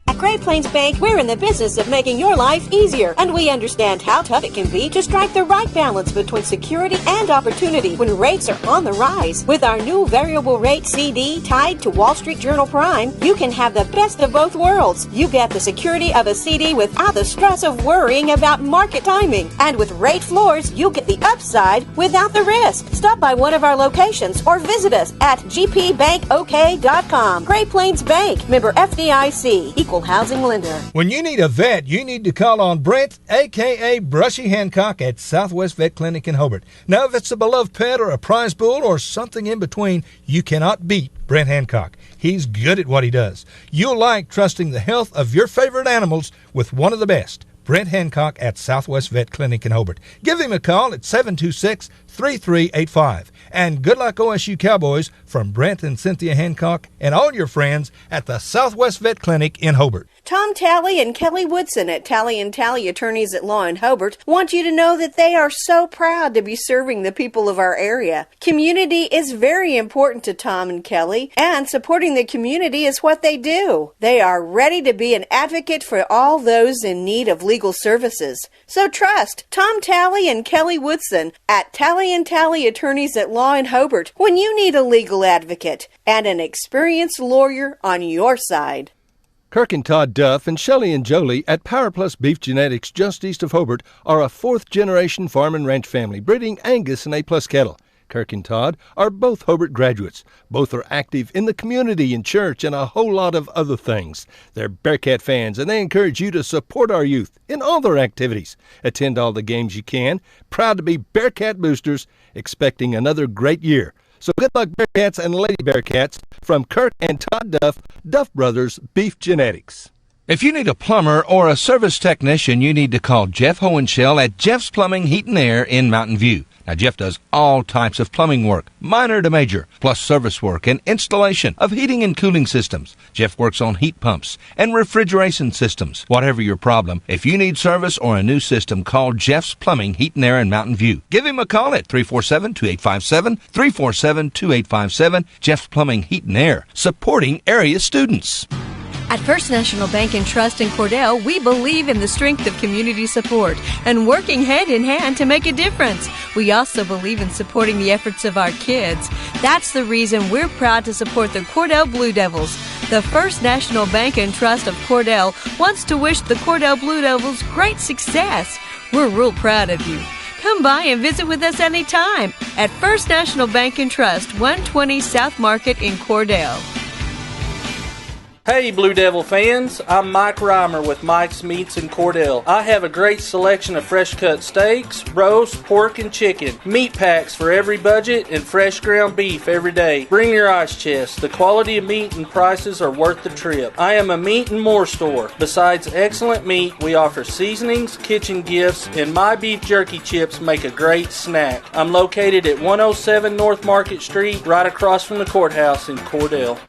At Great Plains Bank, we're in the business of making your life easier, and we understand how tough it can be to strike the right balance between security and opportunity when rates are on the rise. With our new variable rate CD tied to Wall Street Journal Prime, you can have the best of both worlds. You get the security of a CD without the stress of worrying about market timing. And with rate floors, you get the upside without the risk. Stop by one of our locations or visit us at gpbankok.com. Great Plains Bank, member FDIC, equal housing lender. When you need a vet, you need to call on Brent, a.k.a. Brushy Hancock at Southwest Vet Clinic in Hobart. Now, if it's a beloved pet or a prize bull or something in between, you cannot beat Brent Hancock. He's good at what he does. You'll like trusting the health of your favorite animals with one of the best. Brent Hancock at Southwest Vet Clinic in Hobart. Give him a call at 726-3385. And good luck, OSU Cowboys, from Brent and Cynthia Hancock and all your friends at the Southwest Vet Clinic in Hobart. Tom Talley and Kelly Woodson at Talley & Talley Attorneys at Law in Hobart want you to know that they are so proud to be serving the people of our area. Community is very important to Tom and Kelly, and supporting the community is what they do. They are ready to be an advocate for all those in need of legal services. So trust Tom Talley and Kelly Woodson at Talley & Talley Attorneys at Law in Hobart when you need a legal advocate and an experienced lawyer on your side. Kirk and Todd Duff and Shelley and Jolie at Power Plus Beef Genetics just east of Hobart are a fourth-generation farm and ranch family breeding Angus and A-plus cattle. Kirk and Todd are both Hobart graduates. Both are active in the community, in church, and a whole lot of other things. They're Bearcat fans, and they encourage you to support our youth in all their activities. Attend all the games you can. Proud to be Bearcat boosters, expecting another great year. So good luck, Bearcats and Lady Bearcats, from Kirk and Todd Duff, Duff Brothers Beef Genetics. If you need a plumber or a service technician, you need to call Jeff Hohenschel at Jeff's Plumbing, Heat and Air in Mountain View. Now, Jeff does all types of plumbing work, minor to major, plus service work and installation of heating and cooling systems. Jeff works on heat pumps and refrigeration systems. Whatever your problem, if you need service or a new system, call Jeff's Plumbing, Heat and Air in Mountain View. Give him a call at 347-2857, 347-2857. Jeff's Plumbing, Heat and Air, supporting area students. At First National Bank and Trust in Cordell, we believe in the strength of community support and working hand in hand to make a difference. We also believe in supporting the efforts of our kids. That's the reason we're proud to support the Cordell Blue Devils. The First National Bank and Trust of Cordell wants to wish the Cordell Blue Devils great success. We're real proud of you. Come by and visit with us anytime at First National Bank and Trust, 120 South Market in Cordell. Hey Blue Devil fans, I'm Mike Reimer with Mike's Meats in Cordell. I have a great selection of fresh cut steaks, roast, pork, and chicken. Meat packs for every budget and fresh ground beef every day. Bring your ice chest. The quality of meat and prices are worth the trip. I am a meat and more store. Besides excellent meat, we offer seasonings, kitchen gifts, and my beef jerky chips make a great snack. I'm located at 107 North Market Street, right across from the courthouse in Cordell.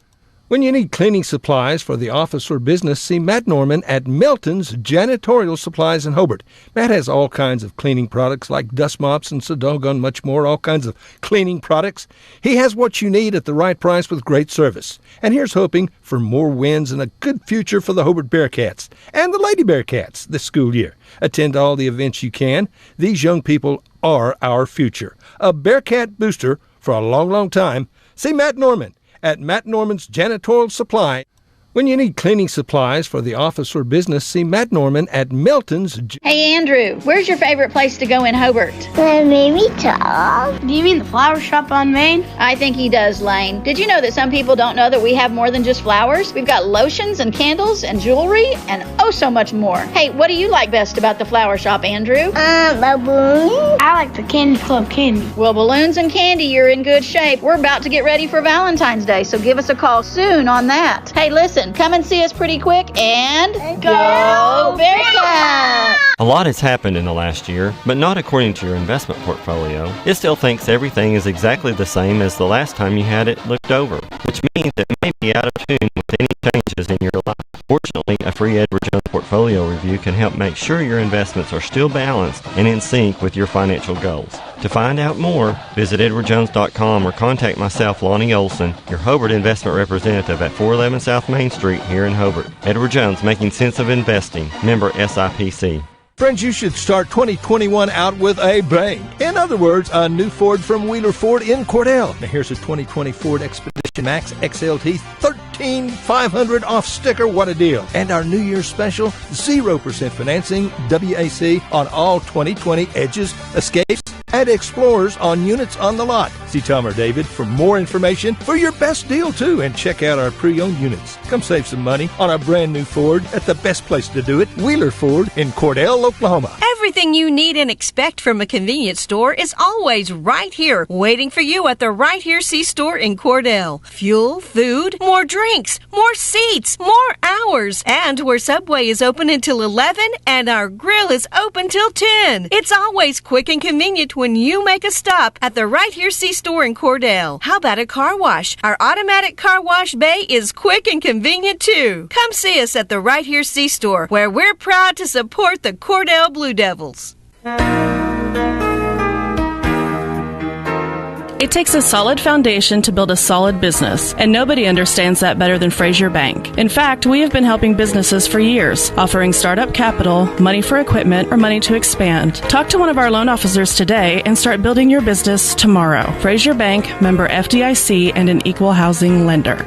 When you need cleaning supplies for the office or business, see Matt Norman at Melton's Janitorial Supplies in Hobart. Matt has all kinds of cleaning products like dust mops and so doggone much more, all kinds of cleaning products. He has what you need at the right price with great service. And here's hoping for more wins and a good future for the Hobart Bearcats and the Lady Bearcats this school year. Attend all the events you can. These young people are our future. A Bearcat booster for a long, long time. See Matt Norman at Matt Norman's Janitorial Supply. When you need cleaning supplies for the office or business, see Matt Norman at Melton's. Hey, Andrew, where's your favorite place to go in Hobart? The movie talk. Do you mean the flower shop on Main? I think he does, Lane. Did you know that some people don't know that we have more than just flowers? We've got lotions and candles and jewelry and oh so much more. Hey, what do you like best about the flower shop, Andrew? Balloons. I like the Candy Club candy. Well, balloons and candy, you're in good shape. We're about to get ready for Valentine's Day, so give us a call soon on that. Hey, listen. Come and see us pretty quick and go Bearcats! A lot has happened in the last year, but not according to your investment portfolio. It still thinks everything is exactly the same as the last time you had it looked over, which means it may be out of tune with any changes in your life. Fortunately, a free Edward Jones portfolio review can help make sure your investments are still balanced and in sync with your financial goals. To find out more, visit edwardjones.com or contact myself, Lonnie Olson, your Hobart investment representative at 411 South Main Street here in Hobart. Edward Jones, making sense of investing. Member SIPC. Friends, you should start 2021 out with a bang. In other words, a new Ford from Wheeler Ford in Cordell. Now here's a 2020 Ford Expedition Max XLT, $13,500 off sticker. What a deal. And our New Year's special, 0% financing, WAC on all 2020 Edges, Escapes, and Explorers on units on the lot. See Tom or David for more information for your best deal, too. And check out our pre-owned units. Come save some money on a brand new Ford at the best place to do it, Wheeler Ford in Cordell, Oklahoma. Everything you need and expect from a convenience store is always right here, waiting for you at the Right Here C-Store in Cordell. Fuel, food, more drinks, more seats, more hours, and where Subway is open until 11 and our grill is open till 10. It's always quick and convenient when you make a stop at the Right Here C-Store in Cordell. How about a car wash? Our automatic car wash bay is quick and convenient too. Come see us at the Right Here C-Store, where we're proud to support the Cordell Blue Devils. It takes a solid foundation to build a solid business, and nobody understands that better than Frazier Bank. In fact, we have been helping businesses for years, offering startup capital, money for equipment, or money to expand. Talk to one of our loan officers today and start building your business tomorrow. Frazier Bank, member FDIC, and an equal housing lender.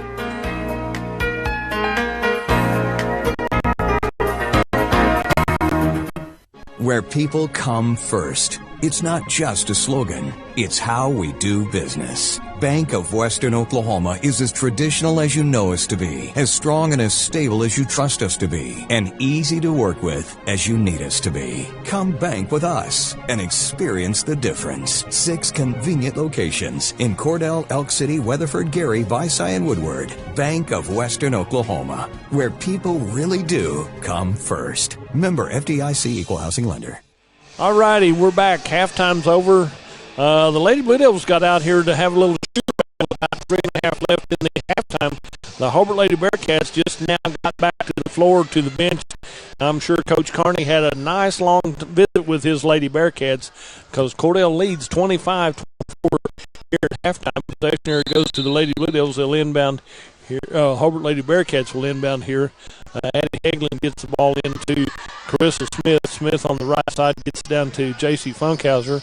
Where people come first. It's not just a slogan, it's how we do business. Bank of Western Oklahoma is as traditional as you know us to be, as strong and as stable as you trust us to be, and easy to work with as you need us to be. Come bank with us and experience the difference. 6 convenient locations in Cordell, Elk City, Weatherford, Gary, Visay, and Woodward. Bank of Western Oklahoma, where people really do come first. Member FDIC Equal Housing Lender. All righty, we're back. Halftime's over. The Lady Blue Devils got out here to have a little shootout with about 3.5 left in the halftime. The Hobart Lady Bearcats just now got back to the floor, to the bench. I'm sure Coach Carney had a nice long visit with his Lady Bearcats, because Cordell leads 25-24 here at halftime. Possession here goes to the Lady Blue Devils. They'll inbound here. Hobart Lady Bearcats will inbound here. Addie Hagelin gets the ball into Carissa Smith. Smith on the right side gets down to J.C. Funkhauser.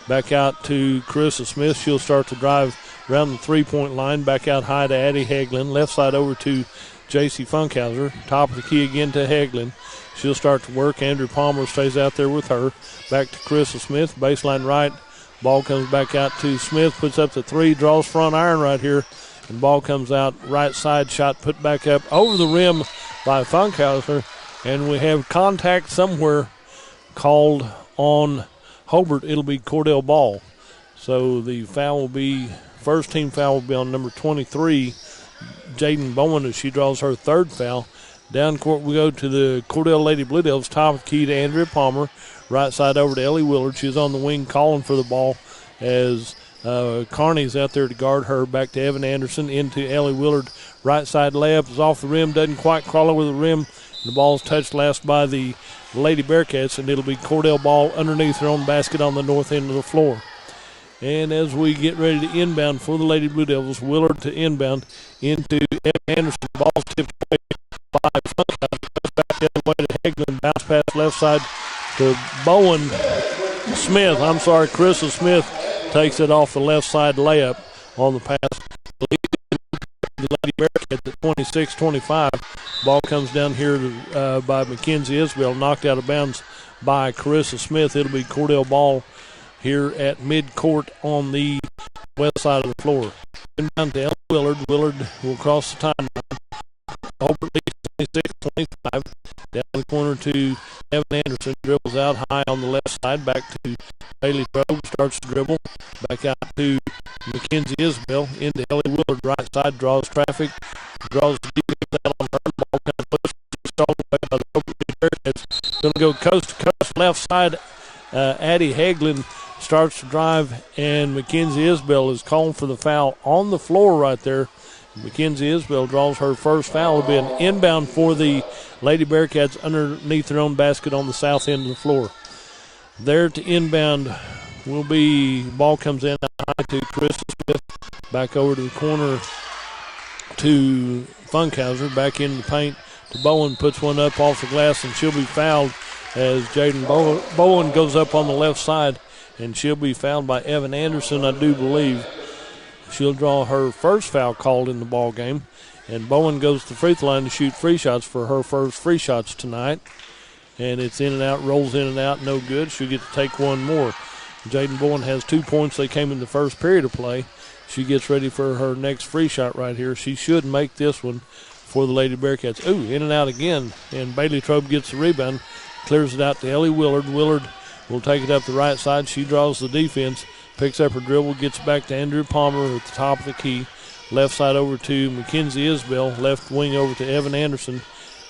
Back out to Carissa Smith. She'll start to drive around the three-point line. Back out high to Addie Hagelin. Left side over to J.C. Funkhauser. Top of the key again to Hagelin. She'll start to work. Andrew Palmer stays out there with her. Back to Carissa Smith. Baseline right. Ball comes back out to Smith. Puts up the three. Draws front iron right here. And ball comes out right side. Shot put back up over the rim by Funkhauser. And we have contact somewhere called on Hobart. It'll be Cordell ball. So the foul will be, first team foul will be on number 23, Jaden Bowen, as she draws her third foul. Down court we go to the Cordell Lady Blue Devils. Top of the key to Andrea Palmer. Right side over to Ellie Willard. She's on the wing calling for the ball as Carney's out there to guard her. Back to Evan Anderson into Ellie Willard. Right side layup is off the rim. Doesn't quite crawl over the rim. The ball's touched last by the Lady Bearcats, and it'll be Cordell ball underneath her own basket on the north end of the floor. And as we get ready to inbound for the Lady Blue Devils, Willard to inbound into Evan Anderson. Ball's tipped away by Funkhauser. Back the other way to Hagelin. Bounce pass left side to Bowen Smith. Carissa Smith takes it off the left side layup on the pass. The Lady Bearcats at 26-25. Ball comes down here by Mackenzie Isbell, knocked out of bounds by Carissa Smith. It'll be Cordell ball here at midcourt on the west side of the floor. Inbound to Ellen Willard. Willard will cross the timeline. Hobart leads 26-25. Down the corner to Evan Anderson. Dribbles out high on the left side. Back to Bailey Trobe. Starts to dribble. Back out to Mackenzie Isbell. Into Ellie Willard. Right side. Draws traffic. Draws the defense out on her. Ball kind of pushes stolen away by the Hobart Bearcats. Going to go coast to coast. Left side. Addie Hagelin starts to drive. And Mackenzie Isbell is calling for the foul on the floor right there. Mackenzie Isbell draws her first foul. It'll be an inbound for the Lady Bearcats underneath their own basket on the south end of the floor. There to inbound will be, ball comes in high to Carissa Smith. Back over to the corner to Funkhauser. Back in the paint to Bowen. Puts one up off the glass, and she'll be fouled as Jaden Bowen goes up on the left side, and she'll be fouled by Evan Anderson, I do believe. She'll draw her first foul called in the ball game, and Bowen goes to the free throw line to shoot free shots for her first free shots tonight. And it's in and out, rolls in and out, no good. She'll get to take one more. Jaden Bowen has 2 points. They came in the first period of play. She gets ready for her next free shot right here. She should make this one for the Lady Bearcats. Ooh, in and out again, and Bailey Trobe gets the rebound, clears it out to Ellie Willard. Willard will take it up the right side. She draws the defense. Picks up her dribble, gets back to Andrew Palmer at the top of the key. Left side over to Mackenzie Isbell. Left wing over to Evan Anderson.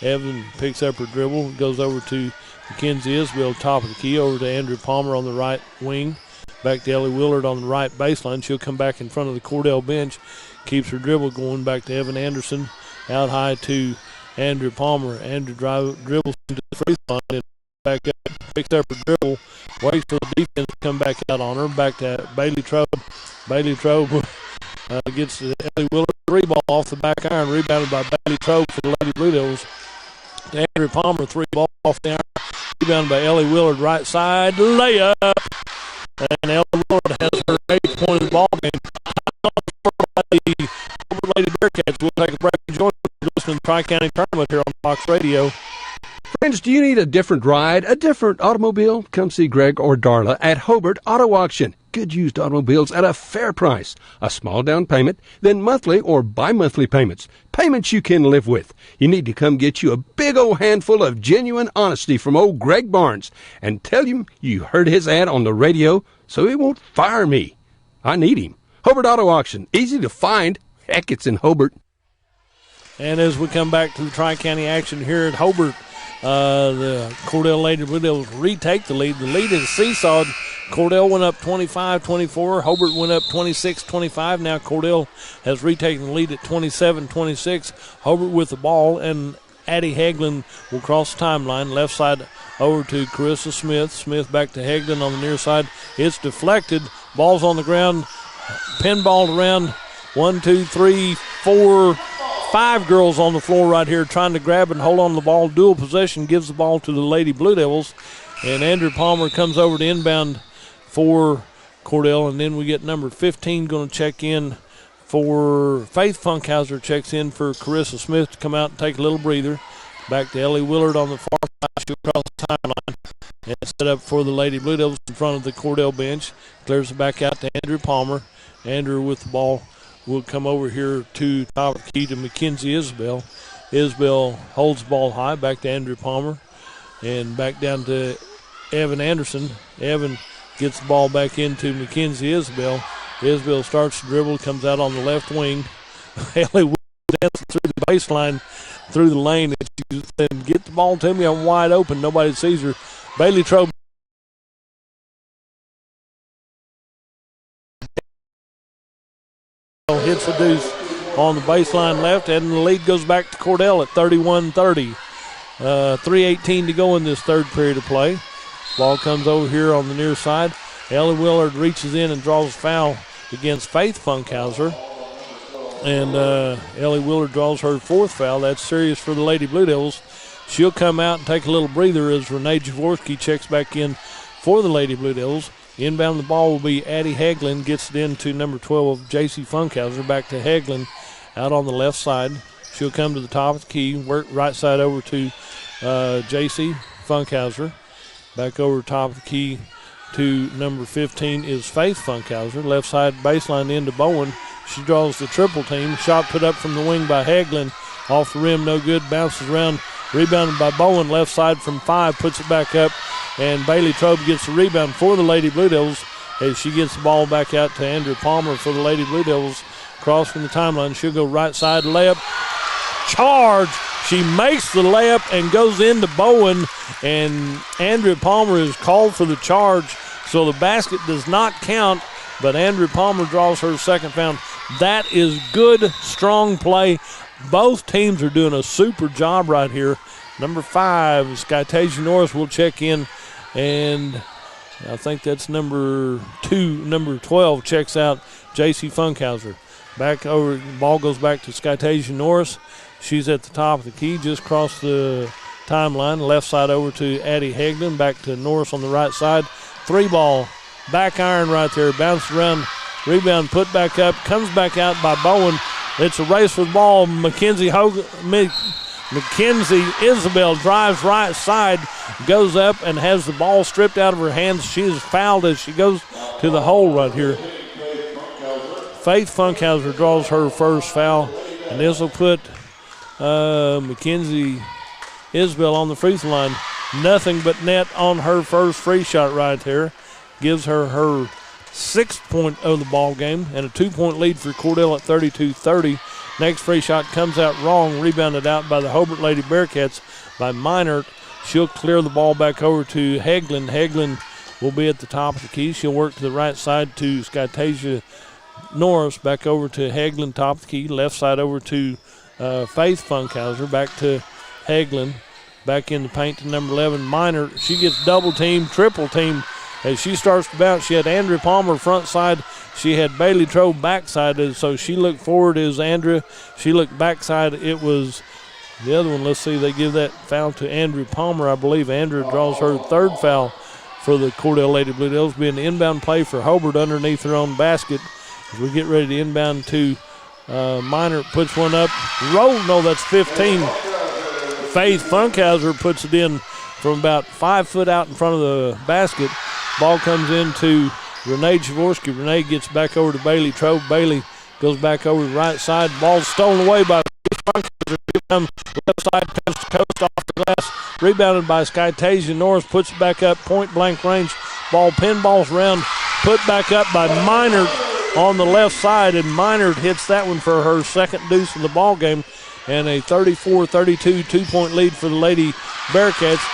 Evan picks up her dribble, goes over to Mackenzie Isbell, top of the key, over to Andrew Palmer on the right wing. Back to Ellie Willard on the right baseline. She'll come back in front of the Cordell bench. Keeps her dribble going back to Evan Anderson. Out high to Andrew Palmer. Andrew dribbles into the free throw line. Back up, picks up her dribble, waits for the defense to come back out on her. Back to Bailey Trobe. Bailey Trobe gets the Ellie Willard three ball off the back iron, rebounded by Bailey Trobe for the Lady Blue Devils. To Andrew Palmer, three ball off the iron, rebounded by Ellie Willard, right side layup. And Ellie Willard has her 8th point of the ball game. The Lady Bearcats will take a break and join us in the Tri-County Tournament here on Fox Radio. Friends, do you need a different ride, a different automobile? Come see Greg or Darla at Hobart Auto Auction. good used automobiles at a fair price. A small down payment, then monthly or bi-monthly payments. Payments you can live with. You need to come get you a big old handful of genuine honesty from old Greg Barnes and tell him you heard his ad on the radio so he won't fire me. I need him. Hobart Auto Auction. Easy to find. Heck, it's in Hobart. And as we come back to the Tri-County action here at Hobart, the Cordell Lady Blue Devils retake the lead. The lead is seesawed. Cordell went up 25-24. Hobart went up 26-25. Now Cordell has retaken the lead at 27-26. Hobart with the ball, and Addie Hagelin will cross the timeline. Left side over to Carissa Smith. Smith back to Hagelin on the near side. It's deflected. Ball's on the ground. Pinballed around. 1, 2, 3, 4, 5 girls on the floor right here trying to grab and hold on to the ball. Dual possession gives the ball to the Lady Blue Devils. And Andrew Palmer comes over to inbound for Cordell. And then we get number 15 going to check in for Faith Funkhauser. Checks in for Carissa Smith to come out and take a little breather. Back to Ellie Willard on the far side. She'll cross the timeline and set up for the Lady Blue Devils in front of the Cordell bench. Clears it back out to Andrew Palmer. Andrew with the ball will come over here to top of the key to Mackenzie Isbell. Isbell holds the ball high, back to Andrew Palmer, and back down to Evan Anderson. Evan gets the ball back into Mackenzie Isbell. Isbell starts to dribble, comes out on the left wing. Ellie Williams dancing through the baseline, through the lane, and she said, "Get the ball to me, I'm wide open." Nobody sees her. Bailey Trobe hits the deuce on the baseline left, and the lead goes back to Cordell at 31-30. 3:18 to go in this third period of play. Ball comes over here on the near side. Ellie Willard reaches in and draws a foul against Faith Funkhauser. And Ellie Willard draws her fourth foul. That's serious for the Lady Blue Devils. She'll come out and take a little breather as Renee Jaworski checks back in for the Lady Blue Devils. Inbound the ball will be Addie Hagelin. Gets it into number 12, J.C. Funkhauser. Back to Hagelin out on the left side. She'll come to the top of the key. Work right side over to J.C. Funkhauser. Back over top of the key to number 15 is Faith Funkhauser. Left side baseline into Bowen. She draws the triple team. Shot put up from the wing by Hagelin. Off the rim, no good. Bounces around. Rebounded by Bowen. Left side from 5. Puts it back up. And Bailey Trobe gets the rebound for the Lady Blue Devils as she gets the ball back out to Andrew Palmer for the Lady Blue Devils. Cross from the timeline. She'll go right side layup. Charge. She makes the layup and goes into Bowen. And Andrew Palmer is called for the charge. So the basket does not count. But Andrew Palmer draws her second foul. That is good, strong play. Both teams are doing a super job right here. Number 5, Skytasia Norris will check in. And I think that's number 2. Number 12 checks out J.C. Funkhauser. Back over, the ball goes back to Skytasia Norris. She's at the top of the key, just across the timeline. Left side over to Addie Hagelin. Back to Norris on the right side. 3-ball, back iron right there. Bounces around, rebound put back up. Comes back out by Bowen. It's a race for the ball. Mackenzie Isabel drives right side, goes up and has the ball stripped out of her hands. She is fouled as she goes to the hole right here. Faith Funkhauser draws her first foul, and this will put Mackenzie Isabel on the free throw line. Nothing but net on her first free shot right there. Gives her her 6th point of the ball game and a 2-point lead for Cordell at 32-30. Next free shot comes out wrong, rebounded out by the Hobart Lady Bearcats by Minert. She'll clear the ball back over to Hagelin. Hagelin will be at the top of the key. She'll work to the right side to Skytasia Norris. Back over to Hagelin, top of the key. Left side over to Faith Funkhauser. Back to Hagelin. Back in the paint to number 11, Minert. She gets double team, triple team. As she starts to bounce, she had Andrew Palmer front side. She had Bailey Trobe backside. So she looked forward as Andrew. She looked backside. It was the other one. Let's see. They give that foul to Andrew Palmer, I believe. Andrew draws her 3rd foul for the Cordell Lady Blue Devils. Be an inbound play for Hobart underneath her own basket. As we get ready to inbound to Minert. Puts one up. Roll. No, that's 15. Faith Funkhauser puts it in from about 5 foot out in front of the basket. Ball comes into Renee Jaworski. Renee gets back over to Bailey Trove. Bailey goes back over to the right side. Ball stolen away by left side, coast to coast off the glass. Rebounded by Skytasia Norris. Puts it back up, point blank range. Ball pinballs around. Put back up by Minard on the left side, and Minard hits that one for her second deuce of the ball game, and a 34-32 two-point lead for the Lady Bearcats.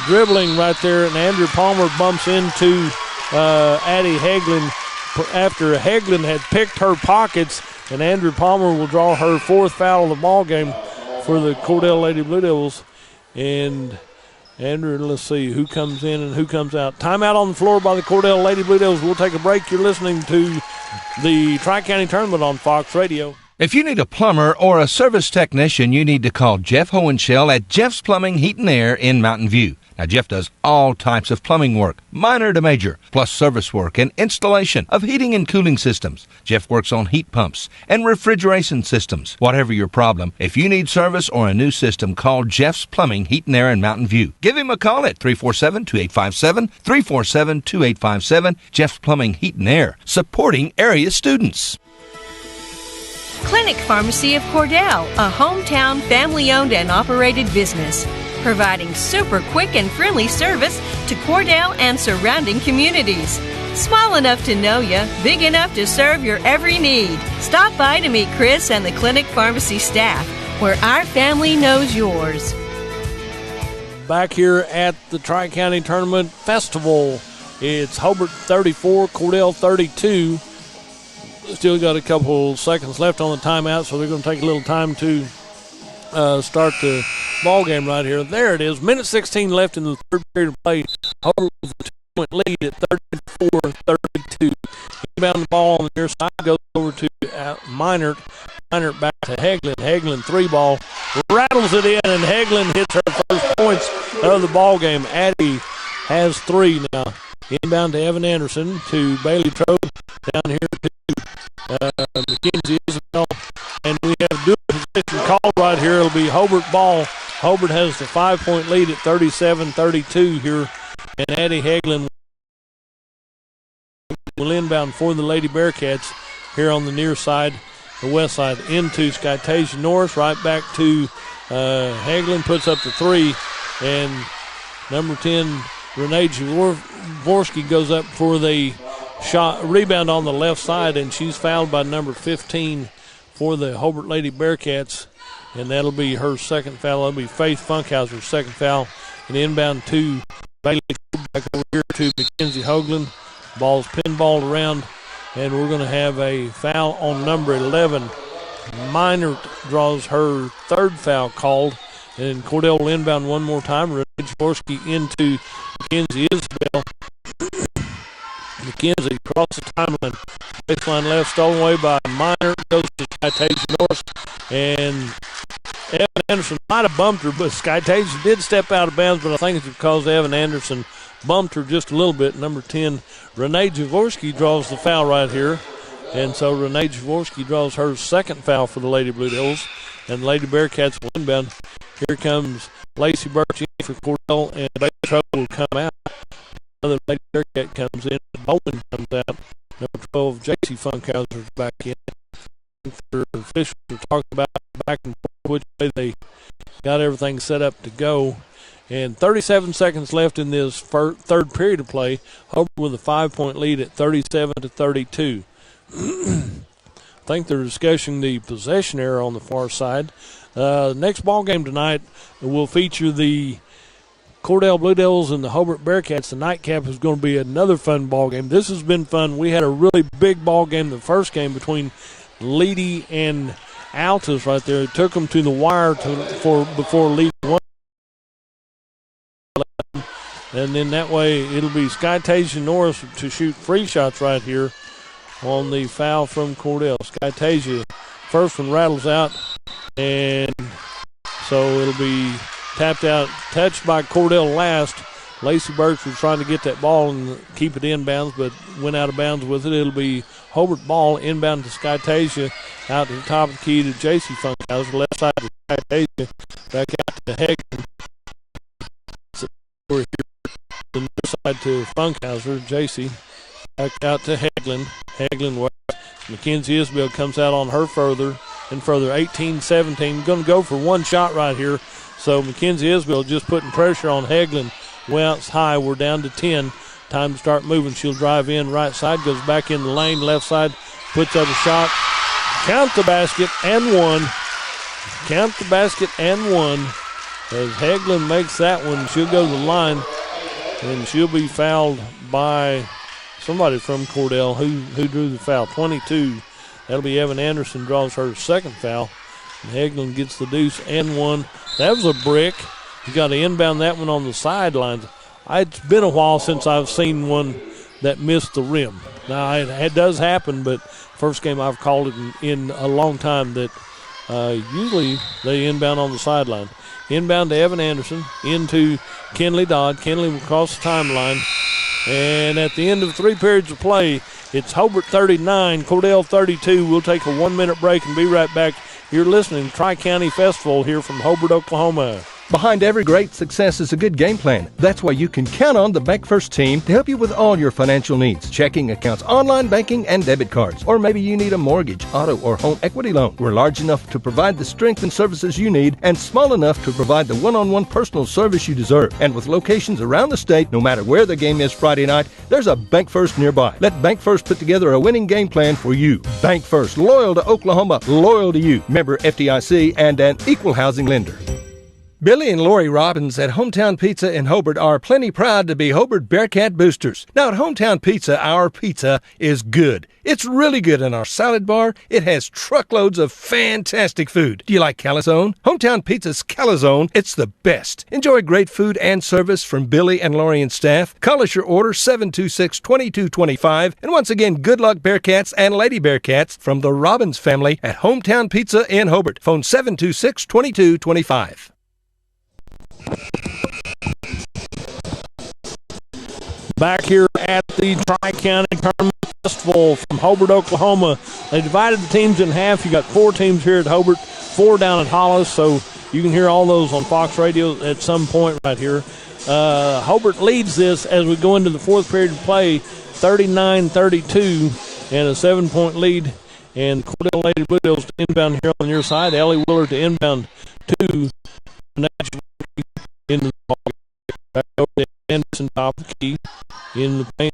Dribbling right there, and Andrew Palmer bumps into Addie Hagelin after Hagelin had picked her pockets, and Andrew Palmer will draw her fourth foul of the ball game for the Cordell Lady Blue Devils. And Andrew, let's see who comes in and who comes out. Timeout on the floor by the Cordell Lady Blue Devils. We'll take a break. You're listening to the Tri-County Tournament on Fox Radio. If you need a plumber or a service technician, you need to call Jeff Hohenschel at Jeff's Plumbing, Heat and Air in Mountain View. Now, Jeff does all types of plumbing work, minor to major, plus service work and installation of heating and cooling systems. Jeff works on heat pumps and refrigeration systems. Whatever your problem, if you need service or a new system, call Jeff's Plumbing, Heat and Air in Mountain View. Give him a call at 347-2857, 347-2857. Jeff's Plumbing, Heat and Air, supporting area students. Clinic Pharmacy of Cordell, a hometown family-owned and operated business, providing super quick and friendly service to Cordell and surrounding communities. Small enough to know you, big enough to serve your every need. Stop by to meet Chris and the Clinic Pharmacy staff, where our family knows yours. Back here at the Tri-County Tournament Festival, it's Hobart 34, Cordell 32. Still got a couple seconds left on the timeout, so they're going to take a little time to start the ball game right here. There it is. Minute 16 left in the third period of play. Hobart with a 2-point lead at 34-32. Inbound the ball on the near side, goes over to Minert. Minert back to Hagelin. Hagelin three ball, rattles it in, and Hagelin hits her first points of the ball game. Addie has three now. Inbound to Evan Anderson, to Bailey Trove, down here to Mackenzie Isabel, and we have dual position call right here. It'll be Hobart ball. Hobart has the 5-point lead at 37-32 here, and Addie Hagelin will inbound for the Lady Bearcats here on the near side, the west side, into Skytasia Norris, right back to Hagelin, puts up the three, and number 10, Renee Jaworski goes up for the shot rebound on the left side, and she's fouled by number 15 for the Hobart Lady Bearcats, and that'll be her second foul. That'll be Faith Funkhauser's second foul. And inbound to Bailey, back over here to Mackenzie Hoagland. Ball's pinballed around, and we're going to have a foul on number 11. Minor draws her third foul called, and Cordell will inbound one more time. Renee Jaworski into Mackenzie Isabel. McKenzie across the timeline. Baseline left, stolen away by Minor. Goes to Skytasia Norris. And Evan Anderson might have bumped her, but Skytasia did step out of bounds, but I think it's because Evan Anderson bumped her just a little bit. Number 10, Renee Jaworski draws the foul right here. And so Renee Jaworski draws her second foul for the Lady Blue Devils. And the Lady Bearcats will inbound. Here comes Lacey Birch in for Cordell, and Bailey Trove will come out. Another Lady Bearcat comes in. Bowling comes out. Number 12, J.C. Funkhauser is back in. The officials are talking about back and forth which way they got everything set up to go. And 37 seconds left in this third period of play. Hobart with a 5-point lead at 37-32. I think they're discussing the possession error on the far side. Next ball game tonight will feature the Cordell Blue Devils and the Hobart Bearcats. The nightcap is going to be another fun ball game. This has been fun. We had a really big ball game the first game between Leedy and Altus right there. It took them to the wire before Leedy won. And then that way it'll be Skytasia Norris to shoot free shots right here on the foul from Cordell. Skytasia, first one rattles out, and so it'll be tapped out, touched by Cordell last. Lacey Birch was trying to get that ball and keep it inbounds, but went out of bounds with it. It'll be Hobart ball inbound to Skytasia, out to the top of the key to J.C. Funkhauser, left side to Skytasia, back out to Hagelin. Over here, the near side to Funkhauser, J.C. Back out to Hagelin. Hagelin waits. Mackenzie Isbell comes out on her further and further. 18-17. Going to go for one shot right here. So Mackenzie Isbell just putting pressure on Hagelin. Way out high. We're down to 10. Time to start moving. She'll drive in right side. Goes back in the lane. Left side. Puts up a shot. Count the basket and one. Count the basket and one. As Hagelin makes that one, she'll go to the line. And she'll be fouled by somebody from Cordell. Who drew the foul? 22. That'll be Evan Anderson, draws her second foul. And Hagelin gets the deuce and one. That was a brick. You got to inbound that one on the sidelines. It's been a while since I've seen one that missed the rim. Now, it does happen, but first game I've called it in a long time that usually they inbound on the sideline. Inbound to Evan Anderson, into Kenley Dodd. Kenley will cross the timeline. And at the end of 3 periods of play, it's Hobart 39, Cordell 32. We'll take a 1-minute break and be right back. You're listening to Tri-County Festival here from Hobart, Oklahoma. Behind every great success is a good game plan. That's why you can count on the Bank First team to help you with all your financial needs. Checking accounts, online banking, and debit cards. Or maybe you need a mortgage, auto, or home equity loan. We're large enough to provide the strength and services you need and small enough to provide the one-on-one personal service you deserve. And with locations around the state, no matter where the game is Friday night, there's a Bank First nearby. Let Bank First put together a winning game plan for you. Bank First, loyal to Oklahoma, loyal to you. Member FDIC and an equal housing lender. Billy and Lori Robbins at Hometown Pizza in Hobart are plenty proud to be Hobart Bearcat boosters. Now at Hometown Pizza, our pizza is good. It's really good in our salad bar. It has truckloads of fantastic food. Do you like calzone? Hometown Pizza's calzone, it's the best. Enjoy great food and service from Billy and Lori and staff. Call us your order 726-2225. And once again, good luck Bearcats and Lady Bearcats from the Robbins family at Hometown Pizza in Hobart. Phone 726-2225. Back here at the Tri-County Tournament Festival from Hobart, Oklahoma. They divided the teams in half. You got 4 teams here at Hobart, 4 down at Hollis, so you can hear all those on Fox Radio at some point right here. Hobart leads this as we go into the 4th period of play, 39-32, and a 7-point lead. And Cordell Lady Blue Devils to inbound here on your side. Ellie Willard to inbound to in the ball. Back over to Anderson, top of the key. In the paint.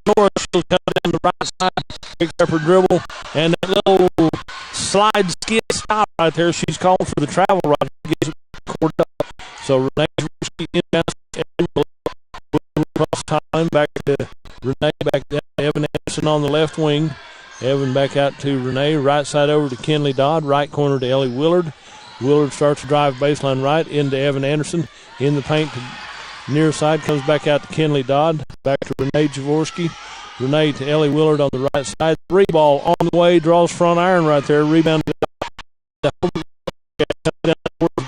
Norris, she'll come down the right side, picks up her dribble, and that little slide skid stop right there, she's called for the travel right. Gives it Cordell. So Renee inbounds across time, back to Renee, back to Evan Anderson on the left wing. Evan back out to Renee, right side over to Kenley Dodd, right corner to Ellie Willard. Willard starts to drive baseline right into Evan Anderson. In the paint to near side, comes back out to Kenley Dodd. Back to Renee Jaworski. Renee to Ellie Willard on the right side. 3 ball on the way, draws front iron right there. Rebound to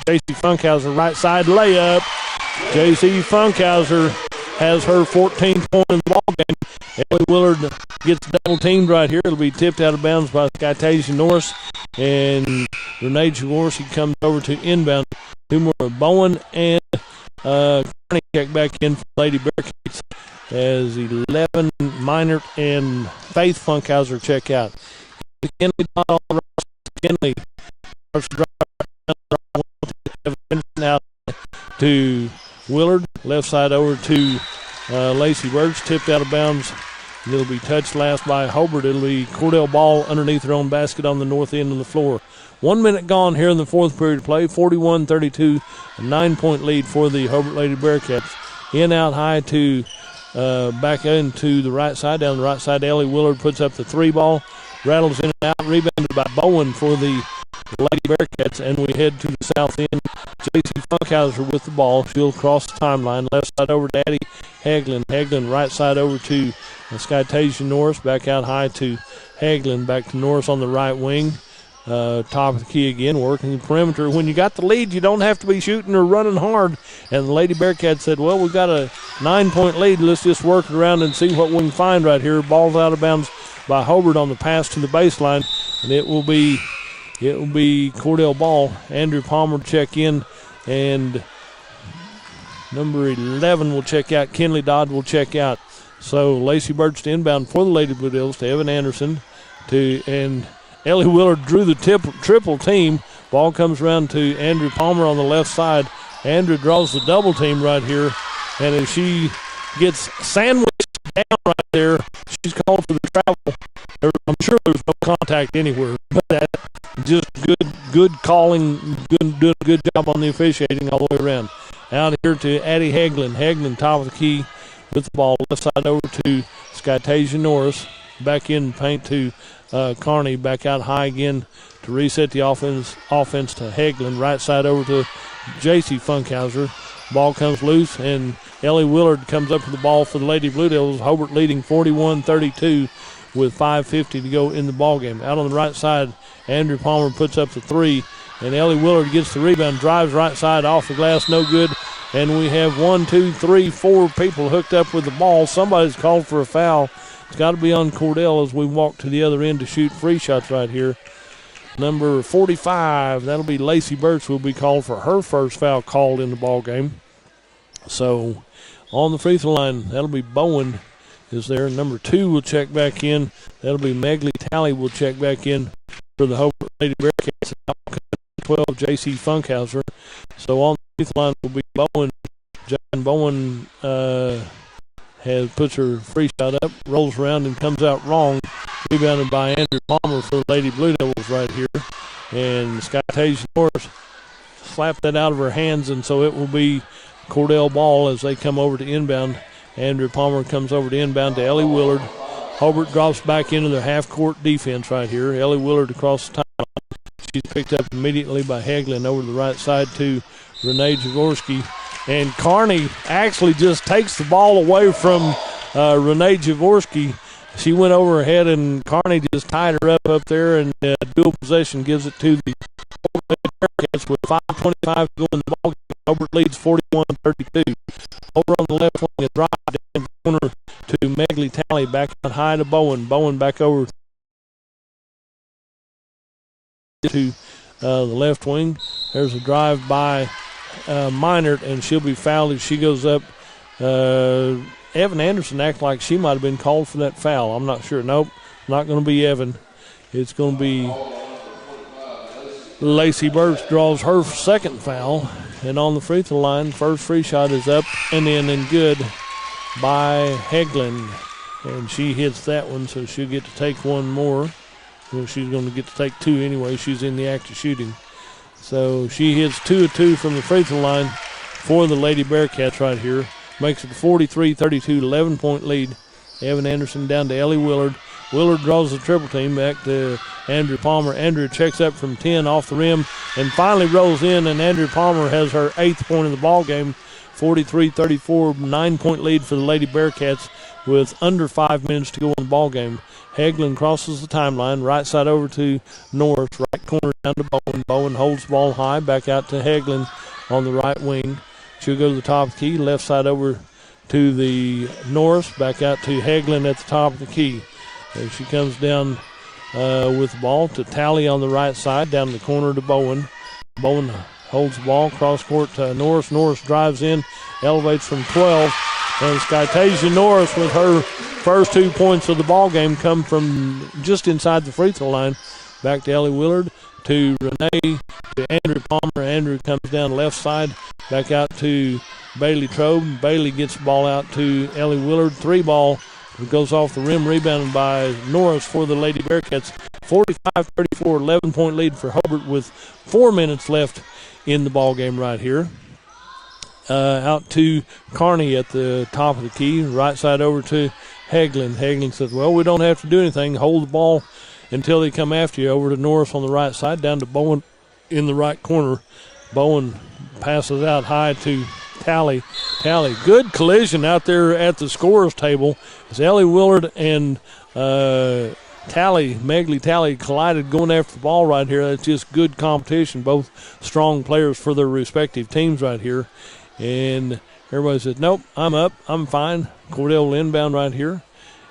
J.C. Funkhauser, right side layup. J.C. Funkhauser has her 14th point in the ball game. Ellie Willard gets double teamed right here. It'll be tipped out of bounds by Skytasia Norris. And Renee Jaworski comes over to inbound. 2 more Bowen and Carney check back in for Lady Bearcats as 11 Minert and Faith Funkhauser check out. Kenley starts to drive out to Willard, left side over to Lacey Birch, tipped out of bounds. It'll be touched last by Hobart. It'll be Cordell ball underneath her own basket on the north end of the floor. 1 minute gone here in the 4th period of play. 41-32, a 9-point lead for the Hobart Lady Bearcats. In out high to back into the right side. Down the right side, Ellie Willard puts up the 3 ball. Rattles in and out. Rebounded by Bowen for the Lady Bearcats. And we head to the south end. J.C. Funkhauser with the ball. She'll cross the timeline. Left side over to Addie Hagelin. Hagelin right side over to Skytasia Norris. Back out high to Hagelin. Back to Norris on the right wing. Top of the key again, working the perimeter. When you got the lead, you don't have to be shooting or running hard. And the Lady Bearcats said, well, we've got a 9-point lead. Let's just work it around and see what we can find right here. Ball's out of bounds by Hobart on the pass to the baseline. And it will be Cordell ball. Andrew Palmer check in. And number 11 will check out. Kenley Dodd will check out. So Lacey Birch to inbound for the Lady Blue Devils to Evan Anderson. And Ellie Willard drew the triple team. Ball comes around to Andrew Palmer on the left side. Andrew draws the double team right here. And as she gets sandwiched down right there, she's called for the travel. I'm sure there's no contact anywhere, but just good calling, doing a good job on the officiating all the way around. Out here to Addie Hagelin. Hagelin top of the key with the ball. Left side over to Skytasia Norris. Back in paint to Carney. Back out high again to reset the offense to Hagelin. Right side over to J.C. Funkhauser. Ball comes loose, and Ellie Willard comes up with the ball for the Lady Blue Devils. Hobart leading 41-32 with 5:50 to go in the ball game. Out on the right side, Andrew Palmer puts up the three, and Ellie Willard gets the rebound, drives right side off the glass, no good. And we have 4 people hooked up with the ball. Somebody's called for a foul. It's got to be on Cordell as we walk to the other end to shoot free shots right here. Number 45, that'll be Lacey Birch, will be called for her first foul called in the ball game. So on the free throw line, that'll be Bowen is there. Number 2 will check back in. That'll be Megley Talley will check back in for the Hobart Lady Bearcats. 12, J.C. Funkhauser. So on the free throw line will be Bowen. John Bowen puts her free shot up, rolls around and comes out wrong. Rebounded by Andrew Palmer for the Lady Blue Devils right here. And Skytasia Norris slapped that out of her hands, and so it will be Cordell ball as they come over to inbound. Andrew Palmer comes over to inbound to Ellie Willard. Hobart drops back into their half-court defense right here. Ellie Willard across the timeline. She's picked up immediately by Hagelin over the right side to Renee Jaworski. And Carney actually just takes the ball away from Renee Jaworski. She went over her head, and Carney just tied her up there, and dual possession gives it to the Bearcats with 5:25 to go in the ball game. Hobart leads 41-32. Over on the left wing, a drive down the corner to Megley Talley, back out high to Bowen. Bowen back over to the left wing. There's a drive by Minert, and she'll be fouled as she goes up. Evan Anderson acts like she might have been called for that foul. I'm not sure. Nope, not going to be Evan. It's going to be Lacey Birch draws her second foul. And on the free throw line, first free shot is up and in and good by Hagelin. And she hits that one, so she'll get to take one more. Well, she's going to get to take 2 anyway. She's in the act of shooting. So she hits 2 of 2 from the free throw line for the Lady Bearcats right here. Makes it 43-32, 11-point lead. Evan Anderson down to Ellie Willard. Willard draws the triple team back to Andrew Palmer. Andrew checks up from 10 off the rim and finally rolls in, and Andrew Palmer has her 8th point of the ball game. 43-34, 9-point lead for the Lady Bearcats with under 5 minutes to go in the ball game. Hagelin crosses the timeline, right side over to Norris, right corner down to Bowen. Bowen holds the ball high, back out to Hagelin on the right wing. She'll go to the top of the key, left side over to the Norris, back out to Hagelin at the top of the key. As she comes down with the ball to Talley on the right side, down the corner to Bowen. Bowen holds the ball, cross court to Norris. Norris drives in, elevates from 12. And Skytasia Norris with her first 2 points of the ball game come from just inside the free throw line. Back to Ellie Willard, to Renee, to Andrew Palmer. Andrew comes down left side, back out to Bailey Trobe. Bailey gets the ball out to Ellie Willard. 3 ball goes off the rim, rebounded by Norris for the Lady Bearcats. 45-34, 11-point lead for Hobart with 4 minutes left in the ball game right here. Out to Carney at the top of the key, right side over to Hagelin. Hagelin says, well, we don't have to do anything. Hold the ball until they come after you. Over to Norris on the right side, down to Bowen in the right corner. Bowen passes out high to Talley. Talley, good collision out there at the scorer's table as Ellie Willard and Megley Talley collided going after the ball right here. That's just good competition, both strong players for their respective teams right here. And everybody says, nope, I'm up, I'm fine. Cordell will inbound right here.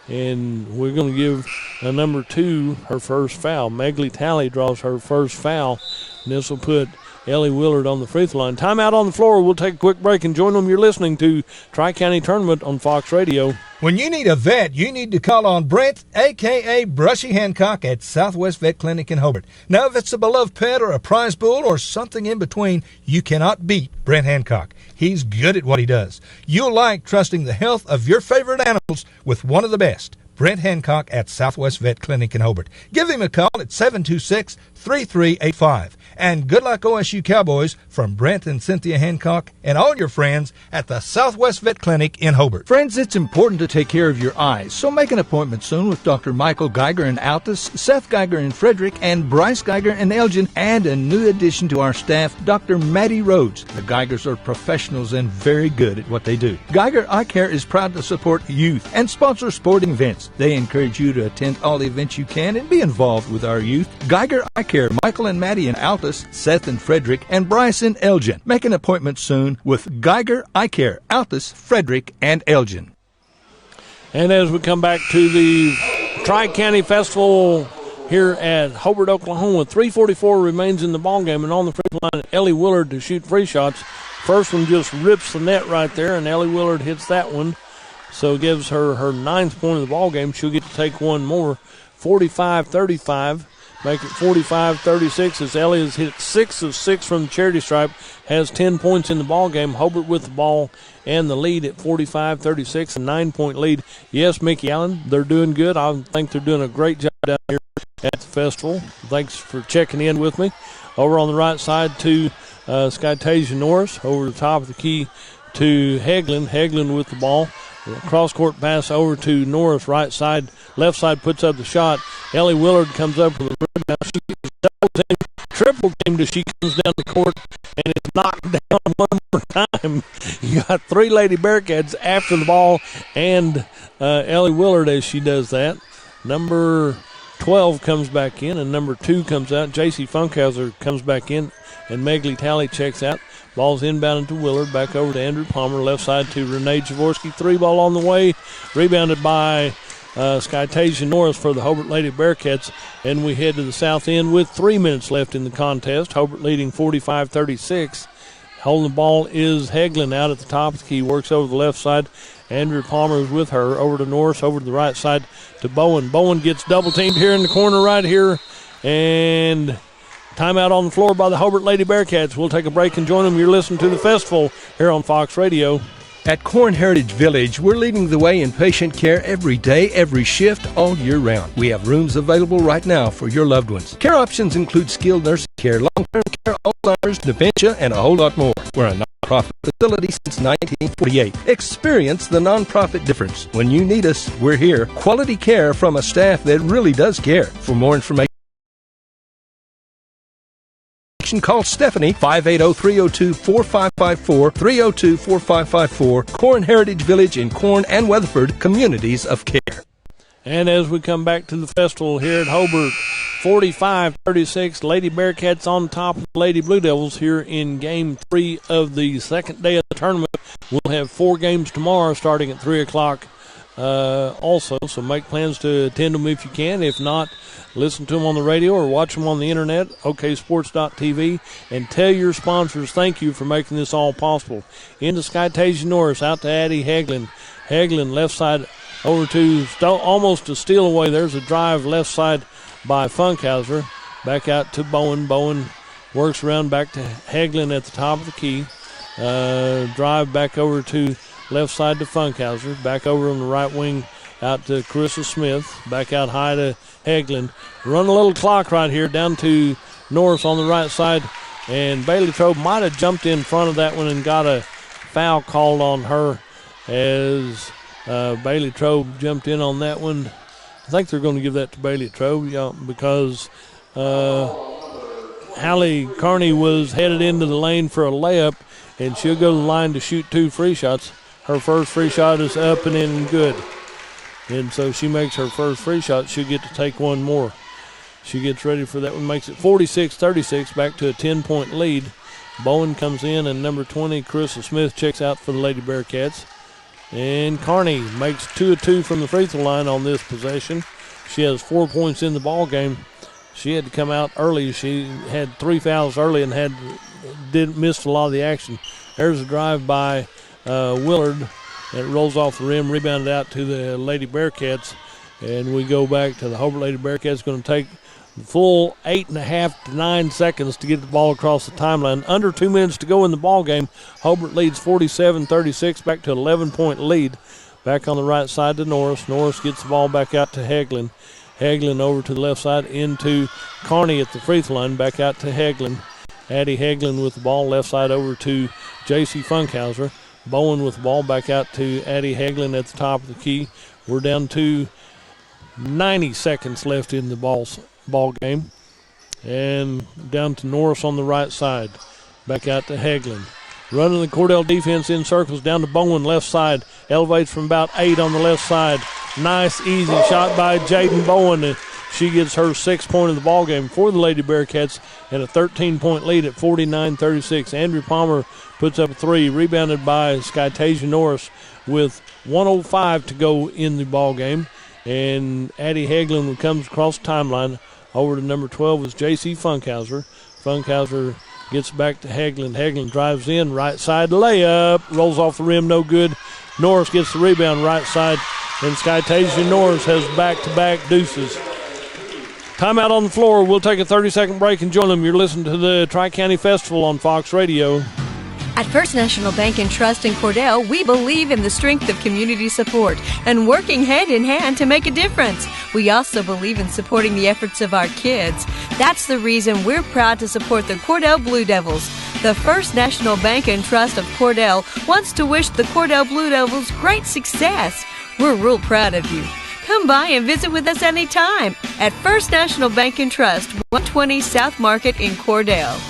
And we're going to give number 2 her first foul. Megley Talley draws her first foul. And this will put Ellie Willard on the free throw line. Timeout on the floor. We'll take a quick break and join them. You're listening to Tri-County Tournament on Fox Radio. When you need a vet, you need to call on Brent, a.k.a. Brushy Hancock, at Southwest Vet Clinic in Hobart. Now, if it's a beloved pet or a prize bull or something in between, you cannot beat Brent Hancock. He's good at what he does. You'll like trusting the health of your favorite animals with one of the best. Brent Hancock at Southwest Vet Clinic in Hobart. Give him a call at 726-3385. And good luck, OSU Cowboys, from Brent and Cynthia Hancock and all your friends at the Southwest Vet Clinic in Hobart. Friends, it's important to take care of your eyes, so make an appointment soon with Dr. Michael Geiger in Altus, Seth Geiger in Frederick, and Bryce Geiger in Elgin, and a new addition to our staff, Dr. Maddie Rhodes. The Geigers are professionals and very good at what they do. Geiger Eye Care is proud to support youth and sponsor sporting events. They encourage you to attend all the events you can and be involved with our youth. Geiger Eye Care, Michael and Maddie in Altus, Seth and Frederick, and Bryce in Elgin. Make an appointment soon with Geiger Eye Care, Altus, Frederick, and Elgin. And as we come back to the Tri-County Festival here at Hobart, Oklahoma, 3:44 remains in the ballgame, and on the free throw line, Ellie Willard to shoot free shots. First one just rips the net right there, and Ellie Willard hits that one. So gives her her 9th point of the ball game. She'll get to take one more. 45-35. Make it 45-36 as Ellie has hit 6 of 6 from the charity stripe. Has 10 points in the ball game. Hobart with the ball and the lead at 45-36, a 9-point lead. Yes, Mickey Allen, they're doing good. I think they're doing a great job down here at the festival. Thanks for checking in with me. Over on the right side to Skytasia Norris. Over the top of the key to Heglin. Heglin with the ball. Cross-court pass over to Norris, right side. Left side puts up the shot. Ellie Willard comes up with a rebound. She gets double-teamed, triple-teamed as she comes down the court and is knocked down one more time. You got 3 Lady Bearcats after the ball and Ellie Willard as she does that. Number 12 comes back in and number 2 comes out. J.C. Funkhauser comes back in and Megley Talley checks out. Ball's inbounded to Willard, back over to Andrew Palmer, left side to Renee Jaworski. 3 ball on the way, rebounded by Skytasia Norris for the Hobart Lady Bearcats. And we head to the south end with 3 minutes left in the contest. Hobart leading 45-36. Holding the ball is Heglin out at the top of the key, works over the left side. Andrew Palmer is with her, over to Norris, over to the right side to Bowen. Bowen gets double-teamed here in the corner right here, and timeout on the floor by the Hobart Lady Bearcats. We'll take a break and join them. You're listening to the festival here on Fox Radio. At Corn Heritage Village, we're leading the way in patient care every day, every shift, all year round. We have rooms available right now for your loved ones. Care options include skilled nursing care, long-term care, Alzheimer's, dementia, and a whole lot more. We're a nonprofit facility since 1948. Experience the nonprofit difference. When you need us, we're here. Quality care from a staff that really does care. For more information, call Stephanie, 580-302-4554, 302-4554, Corn Heritage Village in Corn and Weatherford, communities of care. And as we come back to the festival here at Hobart, 45-36, Lady Bearcats on top of the Lady Blue Devils here in Game 3 of the second day of the tournament. We'll have 4 games tomorrow starting at 3 o'clock also, so make plans to attend them if you can. If not, listen to them on the radio or watch them on the internet, oksports.tv, and tell your sponsors thank you for making this all possible. Into Skytasia Norris, out to Addie Heglin. Heglin left side over to almost a steal away. There's a drive left side by Funkhauser. Back out to Bowen. Bowen works around back to Heglin at the top of the key. Drive back over to left side to Funkhauser. Back over on the right wing out to Carissa Smith. Back out high to Heglin. Run a little clock right here down to Norris on the right side. And Bailey Trobe might have jumped in front of that one and got a foul called on her as Bailey Trobe jumped in on that one. I think they're going to give that to Bailey Trobe because Hallie Carney was headed into the lane for a layup, and she'll go to the line to shoot 2 free shots. Her first free shot is up and in and good. And so she makes her first free shot. She'll get to take one more. She gets ready for that one, makes it 46-36, back to a 10-point lead. Bowen comes in, and number 20, Carissa Smith, checks out for the Lady Bearcats. And Carney makes 2 of 2 from the free throw line on this possession. She has 4 points in the ball game. she had to come out early. She had 3 fouls early and missed a lot of the action. There's a drive by Willard. It rolls off the rim, rebounded out to the Lady Bearcats. And we go back to the Hobart Lady Bearcats. Going to take the full 8.5 to 9 seconds to get the ball across the timeline. Under 2 minutes to go in the ball game. Hobart leads 47-36, back to an 11-point lead. Back on the right side to Norris. Norris gets the ball back out to Hagelin. Hagelin over to the left side into Carney at the free throw line. Back out to Hagelin. Addie Hagelin with the ball left side over to J.C. Funkhauser. Bowen with the ball back out to Addie Hagelin at the top of the key. We're down to 90 seconds left in the ball game. And down to Norris on the right side. Back out to Hagelin. Running the Cordell defense in circles down to Bowen left side. Elevates from about 8 on the left side. Nice, easy shot by Jaden Bowen. She gets her 6th point of the ball game for the Lady Bearcats and a 13-point lead at 49-36. Andrew Palmer puts up a 3, rebounded by Skytasia Norris with 1:05 to go in the ball game. And Addie Hagelin comes across the timeline. Over to number 12 is J.C. Funkhauser. Funkhauser gets back to Hagelin. Hagelin drives in, right side layup. Rolls off the rim, no good. Norris gets the rebound right side. And Skytasia Norris has back-to-back deuces. Timeout on the floor. We'll take a 30-second break and join them. You're listening to the Tri-County Festival on Fox Radio. At First National Bank and Trust in Cordell, we believe in the strength of community support and working hand in hand to make a difference. We also believe in supporting the efforts of our kids. That's the reason we're proud to support the Cordell Blue Devils. The First National Bank and Trust of Cordell wants to wish the Cordell Blue Devils great success. We're real proud of you. Come by and visit with us anytime at First National Bank and Trust, 120 South Market in Cordell.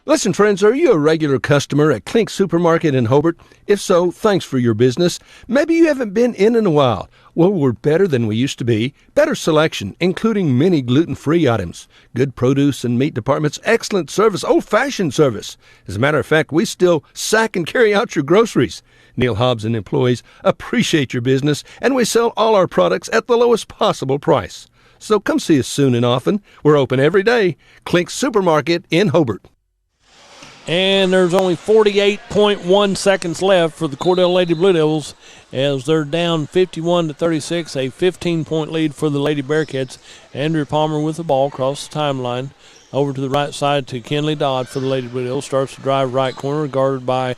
Listen, friends, are you a regular customer at Clink Supermarket in Hobart? If so, thanks for your business. Maybe you haven't been in a while. Well, we're better than we used to be. Better selection, including many gluten-free items. Good produce and meat departments, excellent service, old-fashioned service. As a matter of fact, we still sack and carry out your groceries. Neil Hobbs and employees appreciate your business, and we sell all our products at the lowest possible price. So come see us soon and often. We're open every day. Clink Supermarket in Hobart. And there's only 48.1 seconds left for the Cordell Lady Blue Devils as they're down 51-36, a 15-point lead for the Lady Bearcats. Andrew Palmer with the ball across the timeline. Over to the right side to Kenley Dodd for the Lady Blue Devils. Starts to drive right corner, guarded by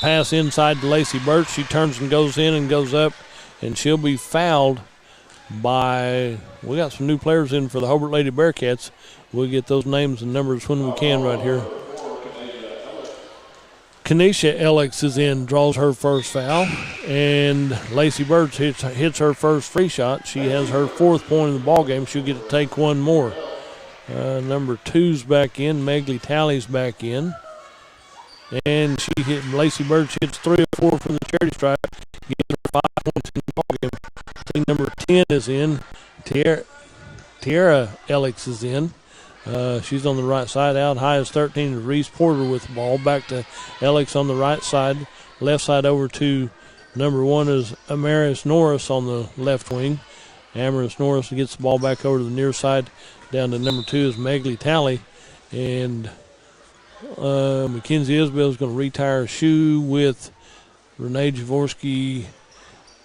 pass inside to Lacey Birch. She turns and goes in and goes up, and she'll be fouled by, we got some new players in for the Hobart Lady Bearcats. We'll get those names and numbers when we can right here. Kenesha Alex is in, draws her first foul, and Lacey Birch hits her first free shot. She has her 4th point in the ball game. She'll get to take one more. Number 2's back in. Megley Talley's back in. And Lacey Birch hits 3 or 4 from the charity stripe. Gets her 5 points in the ball game. Team number 10 is in. Tiara Alex is in. She's on the right side. Out high is 13 is Reese Porter with the ball. Back to Alex on the right side. Left side over to number 1 is Amaris Norris on the left wing. Amaris Norris gets the ball back over to the near side. Down to number 2 is Megley Talley. And Mackenzie Isbell is going to retire a shoe with Renee Jaworski,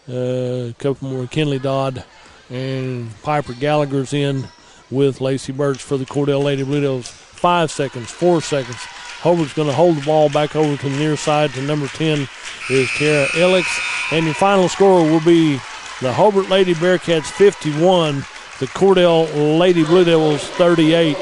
a couple more, Kenley Dodd, and Piper Gallagher's in with Lacey Birch for the Cordell Lady Blue Devils. 5 seconds, 4 seconds. Hobart's going to hold the ball back over to the near side to number 10 is Tara Alex. And your final score will be the Hobart Lady Bearcats 51, the Cordell Lady Blue Devils 38.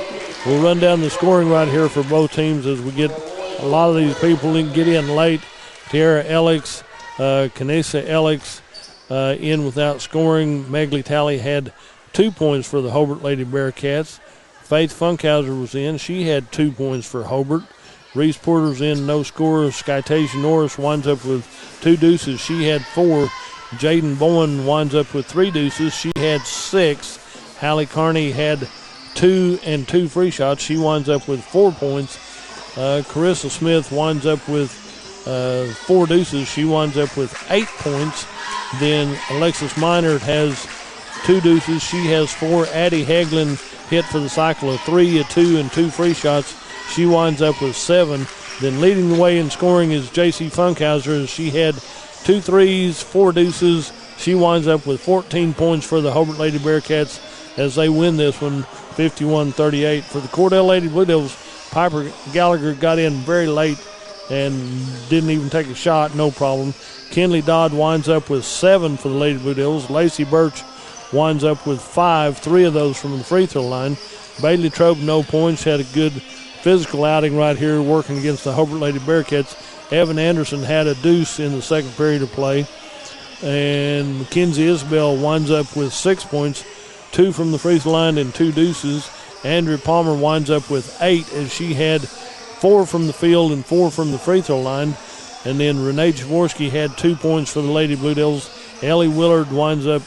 We'll run down the scoring right here for both teams as we get a lot of these people in, get in late. Tara Alex, Kanesa Alex in without scoring. Megley Talley had 2 points for the Hobart Lady Bearcats. Faith Funkhauser was in. She had 2 points for Hobart. Reese Porter's in, no score. Skytasia Norris winds up with 2 deuces. She had 4. Jaden Bowen winds up with 3 deuces. She had 6. Hallie Carney had 2 and 2 free shots. She winds up with 4 points. Carissa Smith winds up with 4 deuces. She winds up with 8 points. Then Alexis Minard has 2 deuces. She has 4. Addie Hagelin hit for the cycle of 3, a 2, and 2 free shots. She winds up with 7. Then leading the way in scoring is J.C. Funkhauser. She had 2 threes, 4 deuces. She winds up with 14 points for the Hobart Lady Bearcats as they win this one 51-38. For the Cordell Lady Blue Devils, Piper Gallagher got in very late and didn't even take a shot, no problem. Kenley Dodd winds up with 7 for the Lady Blue Devils. Lacey Birch winds up with 5, 3 of those from the free throw line. Bailey Trobe, no points, had a good physical outing right here working against the Hobart Lady Bearcats. Evan Anderson had a deuce in the second period of play. And Mackenzie Isbell winds up with 6 points, 2 from the free throw line and 2 deuces. Andrea Palmer winds up with 8 as she had 4 from the field and 4 from the free throw line. And then Renee Jaworski had 2 points for the Lady Blue Devils. Ellie Willard winds up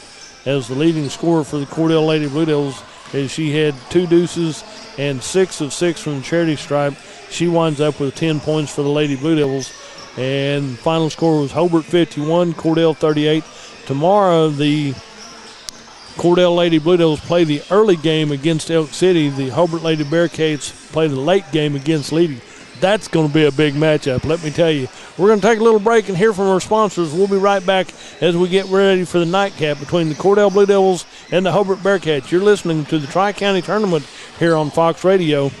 as the leading scorer for the Cordell Lady Blue Devils as she had 2 deuces and 6 of 6 from the charity stripe. She winds up with 10 points for the Lady Blue Devils. And the final score was Hobart 51, Cordell 38. Tomorrow, the Cordell Lady Blue Devils play the early game against Elk City. The Hobart Lady Bearcats play the late game against Leedy. That's going to be a big matchup, let me tell you. We're going to take a little break and hear from our sponsors. We'll be right back as we get ready for the nightcap between the Cordell Blue Devils and the Hobart Bearcats. You're listening to the Tri-County Tournament here on Fox Radio.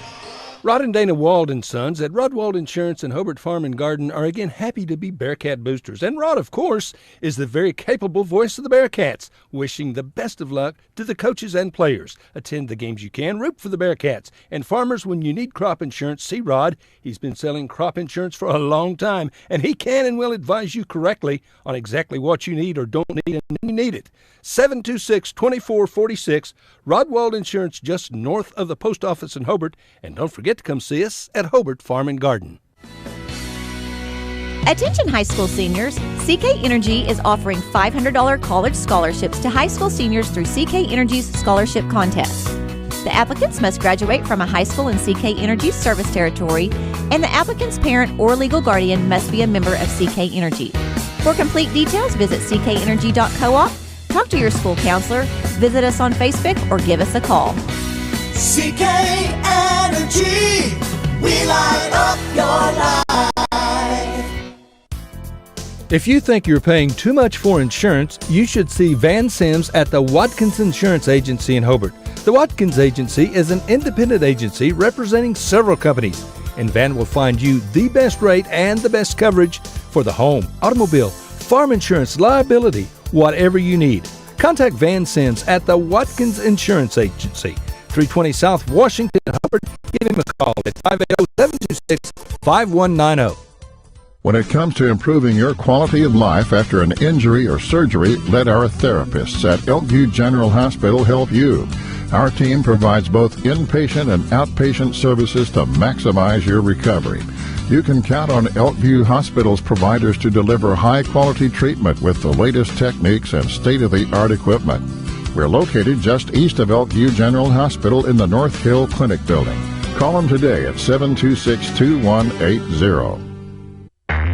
Rod and Dana Wald and Sons at Rod Wald Insurance and Hobart Farm and Garden are again happy to be Bearcat boosters. And Rod, of course, is the very capable voice of the Bearcats, wishing the best of luck to the coaches and players. Attend the games you can, root for the Bearcats. And farmers, when you need crop insurance, see Rod. He's been selling crop insurance for a long time, and he can and will advise you correctly on exactly what you need or don't need and when you need it. 726-2446, Rod Wald Insurance, just north of the post office in Hobart. And don't forget to come see us at Hobart Farm and Garden. Attention high school seniors, CK Energy is offering $500 college scholarships to high school seniors through CK Energy's scholarship contest. The applicants must graduate from a high school in CK Energy's service territory, and the applicant's parent or legal guardian must be a member of CK Energy. For complete details, visit ckenergy.coop, talk to your school counselor, visit us on Facebook, or give us a call. CK Energy, we light up your life. If you think you're paying too much for insurance, you should see Van Sims at the Watkins Insurance Agency in Hobart. The Watkins Agency is an independent agency representing several companies, and Van will find you the best rate and the best coverage for the home, automobile, farm insurance, liability, whatever you need. Contact Van Sims at the Watkins Insurance Agency, 320 South Washington, Hobart. Give him a call at 580-726-5190. When it comes to improving your quality of life after an injury or surgery, let our therapists at Elkview General Hospital help you. Our team provides both inpatient and outpatient services to maximize your recovery. You can count on Elkview Hospital's providers to deliver high-quality treatment with the latest techniques and state-of-the-art equipment. We're located just east of Elkview General Hospital in the North Hill Clinic Building. Call them today at 726-2180.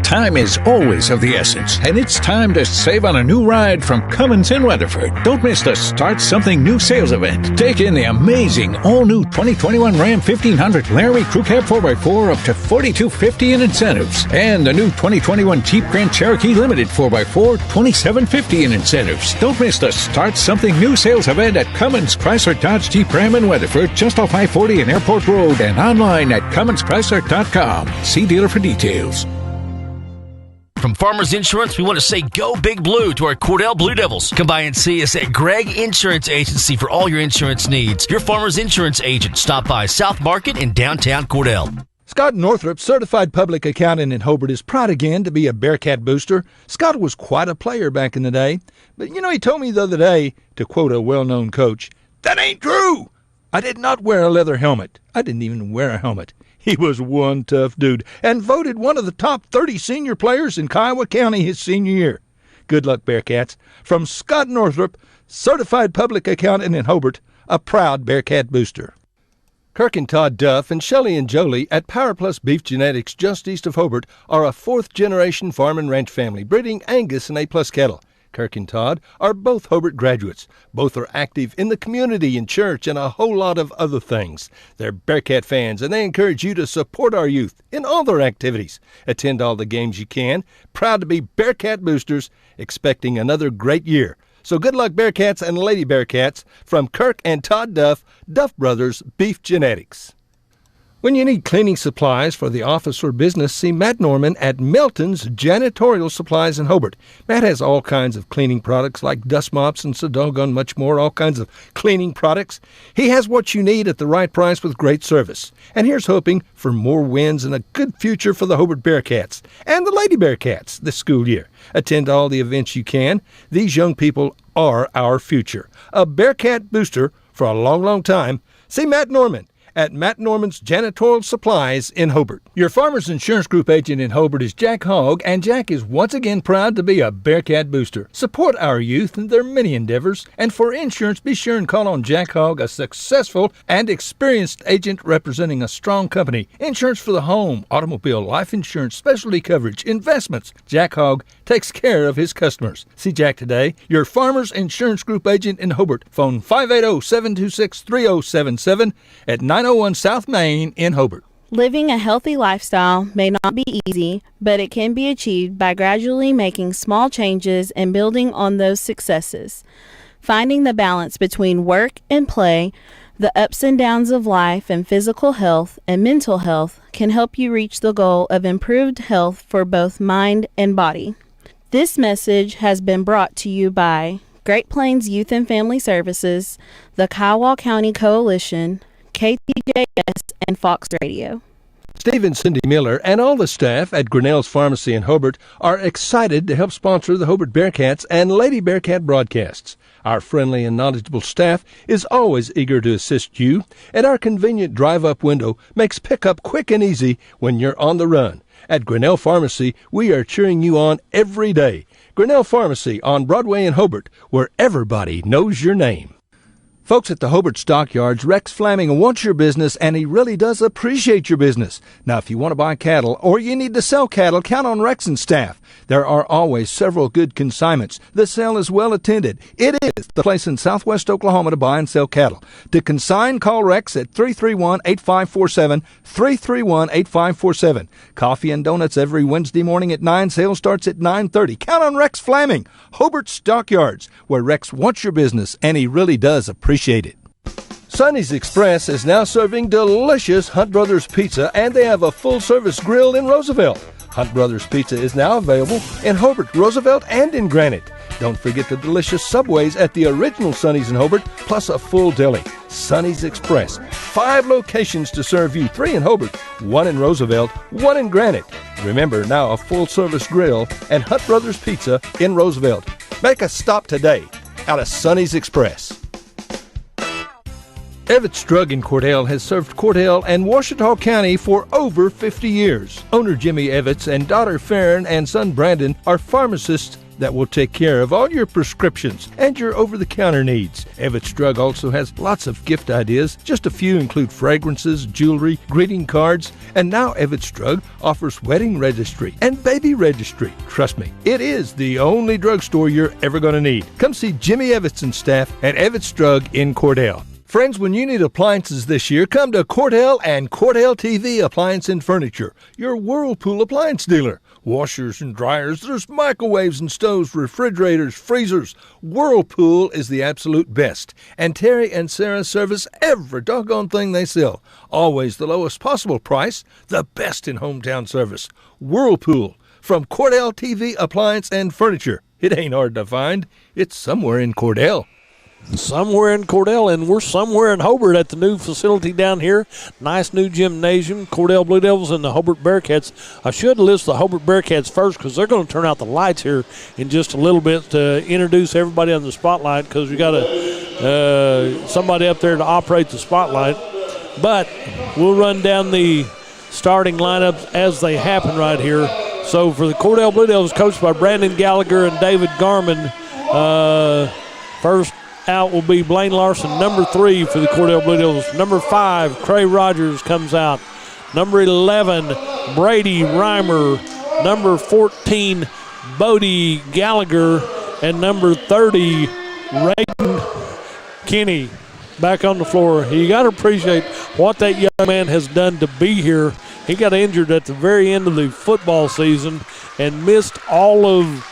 Time is always of the essence, and it's time to save on a new ride from Cummins in Weatherford. Don't miss the Start Something New sales event. Take in the amazing all-new 2021 Ram 1500 Laramie Crew Cab 4x4 up to $4,250 in incentives. And the new 2021 Jeep Grand Cherokee Limited 4x4, $2,750 in incentives. Don't miss the Start Something New sales event at Cummins Chrysler Dodge Jeep Ram in Weatherford, just off I-40 and Airport Road, and online at CumminsChrysler.com. See dealer for details. From Farmers Insurance, we want to say go Big Blue to our Cordell Blue Devils. Come by and see us at Gregg Insurance Agency for all your insurance needs. Your Farmers Insurance agent. Stop by South Market in downtown Cordell. Scott Northrup, certified public accountant in Hobart, is proud again to be a Bearcat booster. Scott was quite a player back in the day. But, he told me the other day, to quote a well-known coach, "That ain't true. I did not wear a leather helmet. I didn't even wear a helmet." He was one tough dude and voted one of the top 30 senior players in Kiowa County his senior year. Good luck, Bearcats. From Scott Northrup, certified public accountant in Hobart, a proud Bearcat booster. Kirk and Todd Duff and Shelley and Jolie at Power Plus Beef Genetics just east of Hobart are a fourth-generation farm and ranch family breeding Angus and A-plus cattle. Kirk and Todd are both Hobart graduates. Both are active in the community, in church, and a whole lot of other things. They're Bearcat fans, and they encourage you to support our youth in all their activities. Attend all the games you can. Proud to be Bearcat boosters, expecting another great year. So good luck, Bearcats and Lady Bearcats, from Kirk and Todd Duff, Duff Brothers Beef Genetics. When you need cleaning supplies for the office or business, see Matt Norman at Melton's Janitorial Supplies in Hobart. Matt has all kinds of cleaning products like dust mops and so doggone much more, all kinds of cleaning products. He has what you need at the right price with great service. And here's hoping for more wins and a good future for the Hobart Bearcats and the Lady Bearcats this school year. Attend all the events you can. These young people are our future. A Bearcat booster for a long, long time. See Matt Norman at Matt Norman's Janitorial Supplies in Hobart. Your Farmers Insurance Group agent in Hobart is Jack Hogg, and Jack is once again proud to be a Bearcat booster. Support our youth in their many endeavors, and for insurance, be sure and call on Jack Hogg, a successful and experienced agent representing a strong company. Insurance for the home, automobile, life insurance, specialty coverage, investments. Jack Hogg takes care of his customers. See Jack today, your Farmers Insurance Group agent in Hobart. Phone 580-726-3077 at 901 South Main in Hobart. Living a healthy lifestyle may not be easy, but it can be achieved by gradually making small changes and building on those successes. Finding the balance between work and play, the ups and downs of life, and physical health and mental health can help you reach the goal of improved health for both mind and body. This message has been brought to you by Great Plains Youth and Family Services, the Kiowa County Coalition, KTJS, and Fox Radio. Steve and Cindy Miller and all the staff at Grinnell's Pharmacy in Hobart are excited to help sponsor the Hobart Bearcats and Lady Bearcat broadcasts. Our friendly and knowledgeable staff is always eager to assist you, and our convenient drive-up window makes pickup quick and easy when you're on the run. At Grinnell Pharmacy, we are cheering you on every day. Grinnell Pharmacy on Broadway in Hobart, where everybody knows your name. Folks at the Hobart Stockyards, Rex Flaming wants your business, and he really does appreciate your business. Now, if you want to buy cattle or you need to sell cattle, count on Rex and staff. There are always several good consignments. The sale is well attended. It is the place in southwest Oklahoma to buy and sell cattle. To consign, call Rex at 331-8547, 331-8547. Coffee and donuts every Wednesday morning at 9. Sale starts at 9:30. Count on Rex Flaming, Hobart Stockyards, where Rex wants your business, and he really does appreciate it. Sonny's Express is now serving delicious Hunt Brothers Pizza, and they have a full-service grill in Roosevelt. Hunt Brothers Pizza is now available in Hobart, Roosevelt, and in Granite. Don't forget the delicious Subways at the original Sonny's in Hobart, plus a full deli. Sonny's Express. 5 locations to serve you. 3 in Hobart, 1 in Roosevelt, 1 in Granite. Remember, now a full-service grill and Hunt Brothers Pizza in Roosevelt. Make a stop today out of Sonny's Express. Evetts Drug in Cordell has served Cordell and Washita County for over 50 years. Owner Jimmy Evetts and daughter Farron and son Brandon are pharmacists that will take care of all your prescriptions and your over-the-counter needs. Evetts Drug also has lots of gift ideas. Just a few include fragrances, jewelry, greeting cards, and now Evetts Drug offers wedding registry and baby registry. Trust me, it is the only drugstore you're ever going to need. Come see Jimmy Evetts and staff at Evetts Drug in Cordell. Friends, when you need appliances this year, come to Cordell and Cordell TV Appliance and Furniture, your Whirlpool appliance dealer. Washers and dryers, there's microwaves and stoves, refrigerators, freezers. Whirlpool is the absolute best. And Terry and Sarah service every doggone thing they sell. Always the lowest possible price, the best in hometown service. Whirlpool from Cordell TV Appliance and Furniture. It ain't hard to find. It's somewhere in Cordell. Somewhere in Cordell, and we're somewhere in Hobart at the new facility down here. Nice new gymnasium, Cordell Blue Devils and the Hobart Bearcats. I should list the Hobart Bearcats first because they're going to turn out the lights here in just a little bit to introduce everybody on the spotlight, because we got somebody up there to operate the spotlight. But we'll run down the starting lineups as they happen right here. So for the Cordell Blue Devils, coached by Brandon Gallagher and David Garman, first out will be Blaine Larson, number 3 for the Cordell Blue Devils. Number 5, Cray Rogers comes out. Number 11, Brady Reimer. Number 14, Bodie Gallagher. and number 30, Rayden Kinney, back on the floor. You got to appreciate what that young man has done to be here. He got injured at the very end of the football season and missed all of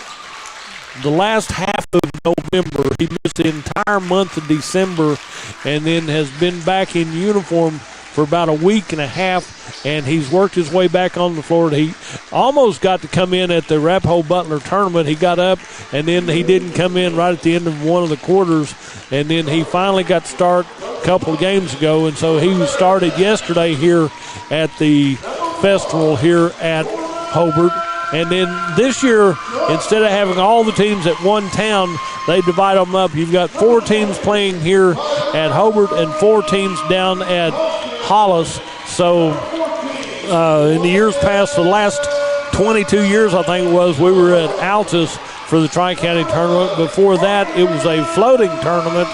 the last half of November. He missed the entire month of December and then has been back in uniform for about a week and a half, and he's worked his way back on the floor. He almost got to come in at the Arapahoe Butler tournament. He got up, and then he didn't come in right at the end of one of the quarters, and then he finally got to start a couple of games ago, and so he started yesterday here at the festival here at Hobart. And then this year, instead of having all the teams at one town, they divide them up. You've got 4 teams playing here at Hobart and 4 teams down at Hollis. So in the years past, the last 22 years, I think it was, we were at Altus for the Tri-County tournament. Before that, it was a floating tournament.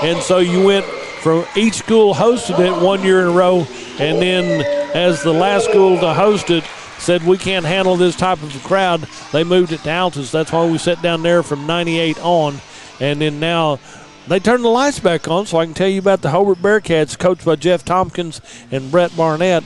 And so you went from each school hosted it 1 year in a row. And then as the last school to host it said we can't handle this type of a crowd, they moved it to Altus. That's why we sat down there from 98 on. And then now they turned the lights back on, so I can tell you about the Hobart Bearcats, coached by Jeff Tompkins and Brett Barnett.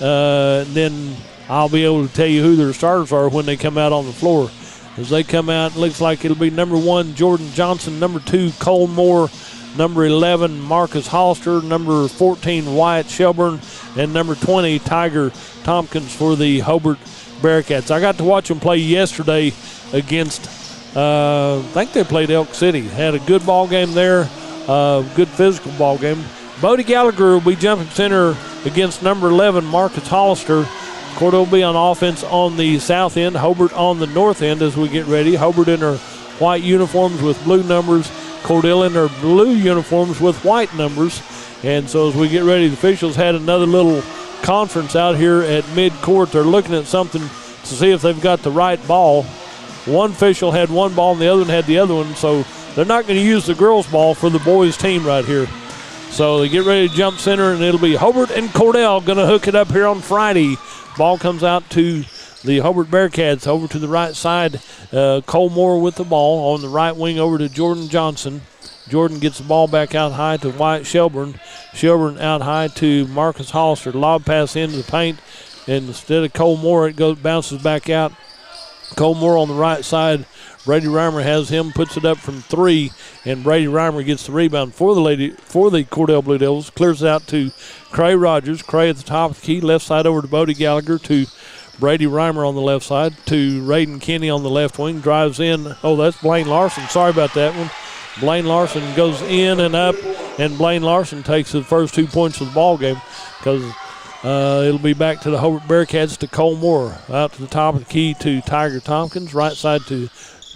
Then I'll be able to tell you who their starters are when they come out on the floor. As they come out, it looks like it'll be number 1, Jordan Johnson, number 2, Cole Moore, number 11, Marcus Hollister, number 14, Wyatt Shelburne, and number 20, Tiger Tompkins for the Hobart Bearcats. I got to watch them play yesterday against, I think they played Elk City. Had a good ball game there, good physical ball game. Bodie Gallagher will be jumping center against number 11, Marcus Hollister. Cordell will be on offense on the south end, Hobart on the north end as we get ready. Hobart in their white uniforms with blue numbers, Cordell in their blue uniforms with white numbers. And so as we get ready, the officials had another little conference out here at mid-court. They're looking at something to see if they've got the right ball. One official had one ball and the other one had the other one, so they're not going to use the girls' ball for the boys' team right here. So they get ready to jump center, and it'll be Hobart and Cordell going to hook it up here on Friday. Ball comes out to the Hobart Bearcats over to the right side. Cole Moore with the ball on the right wing over to Jordan Johnson. Jordan gets the ball back out high to Wyatt Shelburne. Shelburne out high to Marcus Hollister. Lob pass into the paint, and instead of Cole Moore, it bounces back out. Cole Moore on the right side. Brady Reimer has him, puts it up from 3, and Brady Reimer gets the rebound for the Cordell Blue Devils. Clears it out to Cray Rogers. Cray at the top of the key, left side over to Bodie Gallagher, to Brady Reimer on the left side, to Rayden Kinney on the left wing. Drives in. Oh, that's Blaine Larson. Sorry about that one. Blaine Larson goes in and up, and Blaine Larson takes the first 2 points of the ball game because it'll be back to the Hobart Bearcats to Cole Moore. Out to the top of the key to Tiger Tompkins. Right side to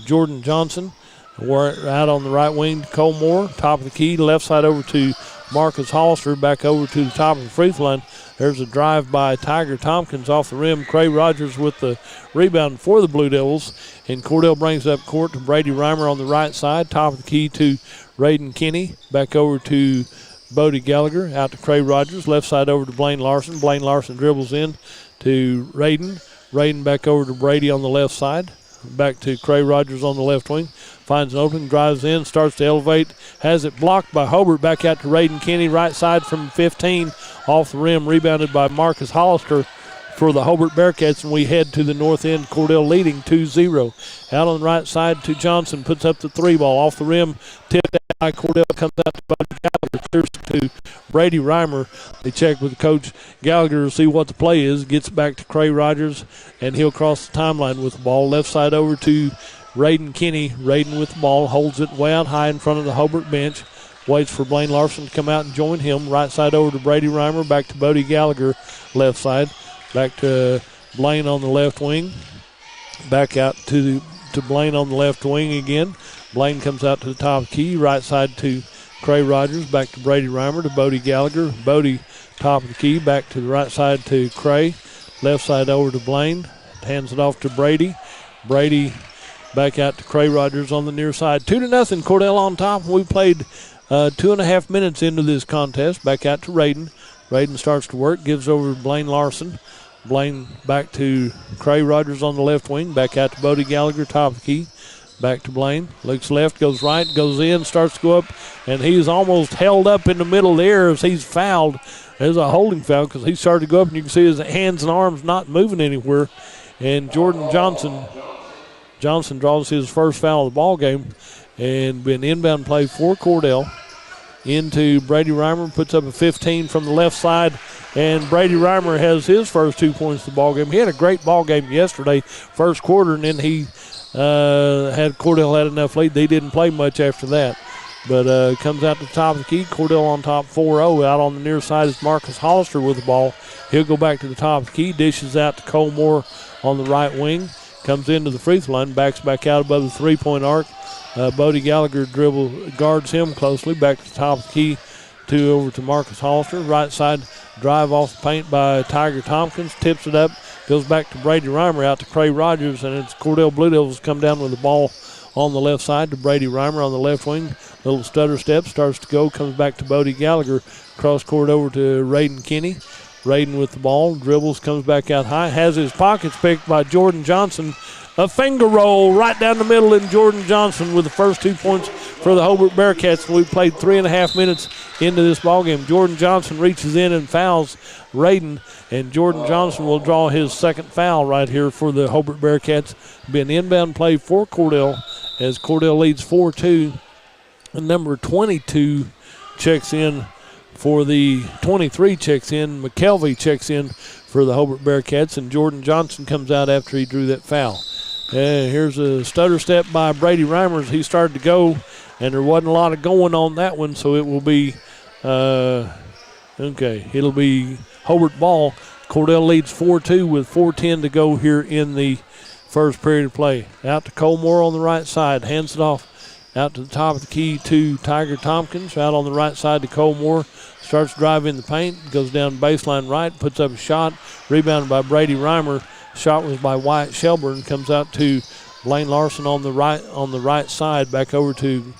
Jordan Johnson. Out on the right wing to Cole Moore. Top of the key. Left side over to Marcus Hollister. Back over to the top of the free throw line. There's a drive by Tiger Tompkins off the rim. Cray Rogers with the rebound for the Blue Devils. And Cordell brings up court to Brady Reimer on the right side. Top of the key to Rayden Kinney. Back over to Bodie Gallagher. Out to Cray Rogers. Left side over to Blaine Larson. Blaine Larson dribbles in to Rayden. Rayden back over to Brady on the left side. Back to Cray Rogers on the left wing. Finds an opening, drives in, starts to elevate. Has it blocked by Hobart. Back out to Rayden Kinney. Right side from 15. Off the rim, rebounded by Marcus Hollister for the Hobart Bearcats, and we head to the north end. Cordell leading 2-0. Out on the right side to Johnson, puts up the 3 ball. Off the rim, tipped by Cordell, comes out to Buddy Gallagher, clears to Brady Reimer. They check with Coach Gallagher to see what the play is. Gets back to Cray Rogers, and he'll cross the timeline with the ball. Left side over to Rayden Kinney. Rayden with the ball, holds it way out high in front of the Hobart bench. Waits for Blaine Larson to come out and join him. Right side over to Brady Reimer. Back to Bodie Gallagher, left side. Back to Blaine on the left wing. Back out to Blaine on the left wing again. Blaine comes out to the top of the key. Right side to Cray Rogers. Back to Brady Reimer to Bodie Gallagher. Bodie top of the key. Back to the right side to Cray. Left side over to Blaine. Hands it off to Brady. Brady back out to Cray Rogers on the near side. 2-0. Cordell on top. We played 2.5 minutes into this contest. Back out to Rayden. Rayden starts to work, gives over to Blaine Larson. Blaine back to Cray Rogers on the left wing. Back out to Bodie Gallagher, top of the key. Back to Blaine. Looks left, goes right, goes in, starts to go up, and he's almost held up in the middle of the air as he's fouled. There's a holding foul because he started to go up, and you can see his hands and arms not moving anywhere. And Jordan Johnson draws his first foul of the ball game, and been inbound play for Cordell. Into Brady Reimer, puts up a 15 from the left side, and Brady Reimer has his first 2 points of the ball game. He had a great ball game yesterday, first quarter, and then he Cordell had enough lead. They didn't play much after that. But comes out to the top of the key. Cordell on top 4-0. Out on the near side is Marcus Hollister with the ball. He'll go back to the top of the key. Dishes out to Cole Moore on the right wing. Comes into the free throw line. Backs back out above the three-point arc. Bodie Gallagher guards him closely. Back to the top of the key. Over to Marcus Hollister. Right side drive off the paint by Tiger Tompkins. Tips it up. Goes back to Brady Reimer, out to Cray Rogers, and it's Cordell Blue Devils come down with the ball on the left side to Brady Reimer on the left wing. Little stutter step, starts to go, comes back to Bodie Gallagher. Cross court over to Raiden Kinney. Raiden with the ball, dribbles, comes back out high, has his pockets picked by Jordan Johnson. A finger roll right down the middle, and Jordan Johnson with the first 2 points for the Hobart Bearcats. We played 3.5 minutes into this ballgame. Jordan Johnson reaches in and fouls Raiden, and Jordan Johnson will draw his second foul right here for the Hobart Bearcats. Been inbound play for Cordell as Cordell leads 4-2. And number 22 checks in for the 23 checks in. McKelvey checks in for the Hobart Bearcats, and Jordan Johnson comes out after he drew that foul. Here's a stutter step by Brady Reimer as he started to go, and there wasn't a lot of going on that one, so it will be it'll be Hobart ball. Cordell leads 4-2 with 4:10 to go here in the first period of play. Out to Cole Moore on the right side, hands it off out to the top of the key to Tiger Tompkins. Out on the right side to Cole Moore, starts driving the paint, goes down baseline right, puts up a shot, rebounded by Brady Reimer. Shot was by Wyatt Shelburne. Comes out to Blaine Larson on the right side. Back over to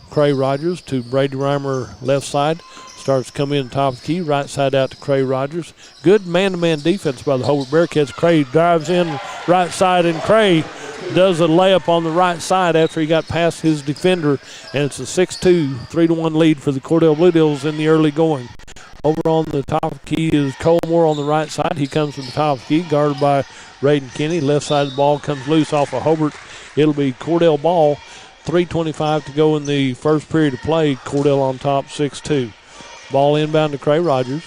Cray Rogers to Brady Reimer left side. Starts to come in top of the key. Right side out to Cray Rogers. Good man-to-man defense by the Hobart Bearcats. Cray drives in right side, and Cray does a layup on the right side after he got past his defender. And it's a 6-2, 3-1 lead for the Cordell Blue Devils in the early going. Over on the top of the key is Cole Moore on the right side. He comes to the top of the key, guarded by Raiden Kinney. Left side of the ball comes loose off of Hobart. It'll be Cordell ball. 3:25 to go in the first period of play. Cordell on top, 6-2. Ball inbound to Cray Rogers.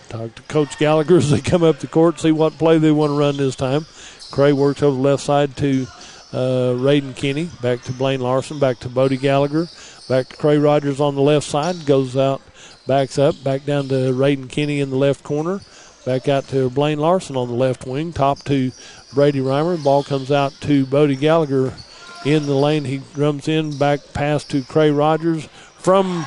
Talk to Coach Gallagher as they come up the court, see what play they want to run this time. Cray works over the left side to Raiden Kinney. Back to Blaine Larson. Back to Bodie Gallagher. Back to Cray Rogers on the left side. Goes out. Backs up, back down to Raiden Kinney in the left corner. Back out to Blaine Larson on the left wing. Top to Brady Reimer. Ball comes out to Bodie Gallagher in the lane. He drums in, back pass to Cray Rogers. From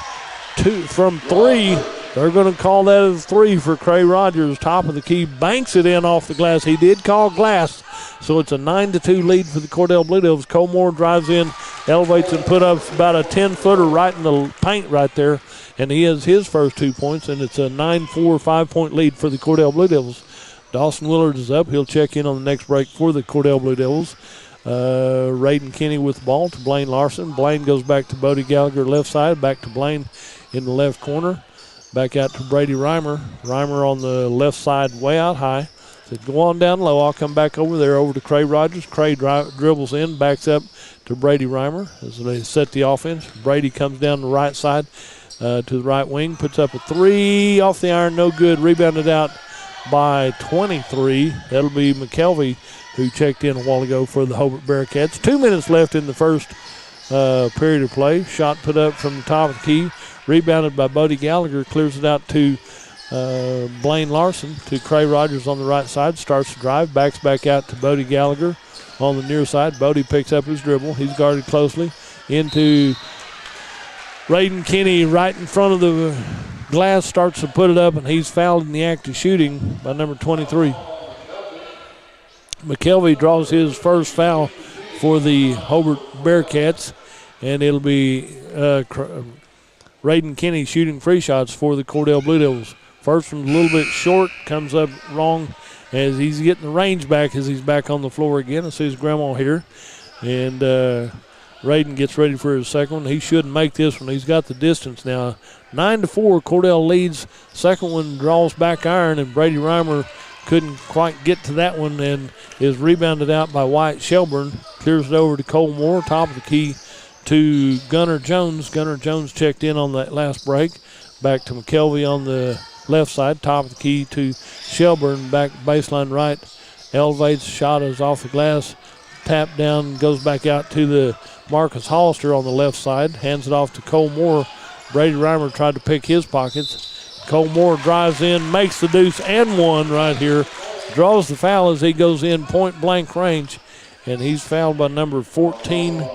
three, they're going to call that a three for Cray Rogers. Top of the key, banks it in off the glass. He did call glass, so it's a 9-2 lead for the Cordell Blue Devils. Cole Moore drives in, elevates and put up about a 10-footer right in the paint right there. And he has his first 2 points, and it's a 9-4, 5-point lead for the Cordell Blue Devils. Dawson Willard is up. He'll check in on the next break for the Cordell Blue Devils. Raiden Kinney with the ball to Blaine Larson. Blaine goes back to Bodie Gallagher left side, back to Blaine in the left corner. Back out to Brady Reimer. Reimer on the left side way out high. Said, go on down low. I'll come back over there over to Cray Rogers. Cray dribbles in, backs up to Brady Reimer as they set the offense. Brady comes down the right side. To the right wing, puts up a three off the iron, no good. Rebounded out by 23. That'll be McKelvey, who checked in a while ago for the Hobart Bearcats. 2 minutes left in the first period of play. Shot put up from the top of the key. Rebounded by Bodie Gallagher. Clears it out to Blaine Larson to Cray Rogers on the right side. Starts to drive. Backs back out to Bodie Gallagher on the near side. Bodie picks up his dribble. He's guarded closely into Raiden Kinney right in front of the glass, starts to put it up, and he's fouled in the act of shooting by number 23. McKelvey draws his first foul for the Hobart Bearcats, and it'll be Raiden Kinney shooting free shots for the Cordell Blue Devils. First one's a little bit short, comes up wrong as he's getting the range back as he's back on the floor again. I see his grandma here. And Radin gets ready for his second one. He shouldn't make this one. He's got the distance now. 9-4, Cordell leads. Second one draws back iron, and Brady Reimer couldn't quite get to that one and is rebounded out by Wyatt Shelburne. Clears it over to Cole Moore, top of the key to Gunnar Jones. Gunnar Jones checked in on that last break. Back to McKelvey on the left side, top of the key to Shelburne, back baseline right. Elevates, shot is off the glass. Tap down, goes back out to the Marcus Hollister on the left side. Hands it off to Cole Moore. Brady Reimer tried to pick his pockets. Cole Moore drives in, makes the deuce and one right here. Draws the foul as he goes in point blank range. And he's fouled by number 14.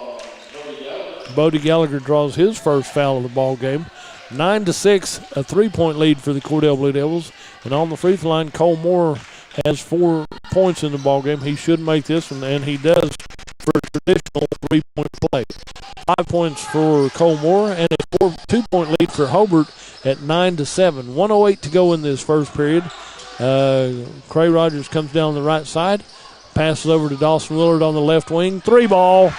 Bodie Gallagher draws his first foul of the ball game. 9-6, a 3-point lead for the Cordell Blue Devils. And on the free throw line, Cole Moore has 4 points in the ball game. He should make this one, and he does for a traditional 3-point play. 5 points for Cole Moore and a 2-point lead for Hobart at 9-7. 1:08 to go in this first period. Cray Rogers comes down the right side, passes over to Dawson Willard on the left wing. 3 ball.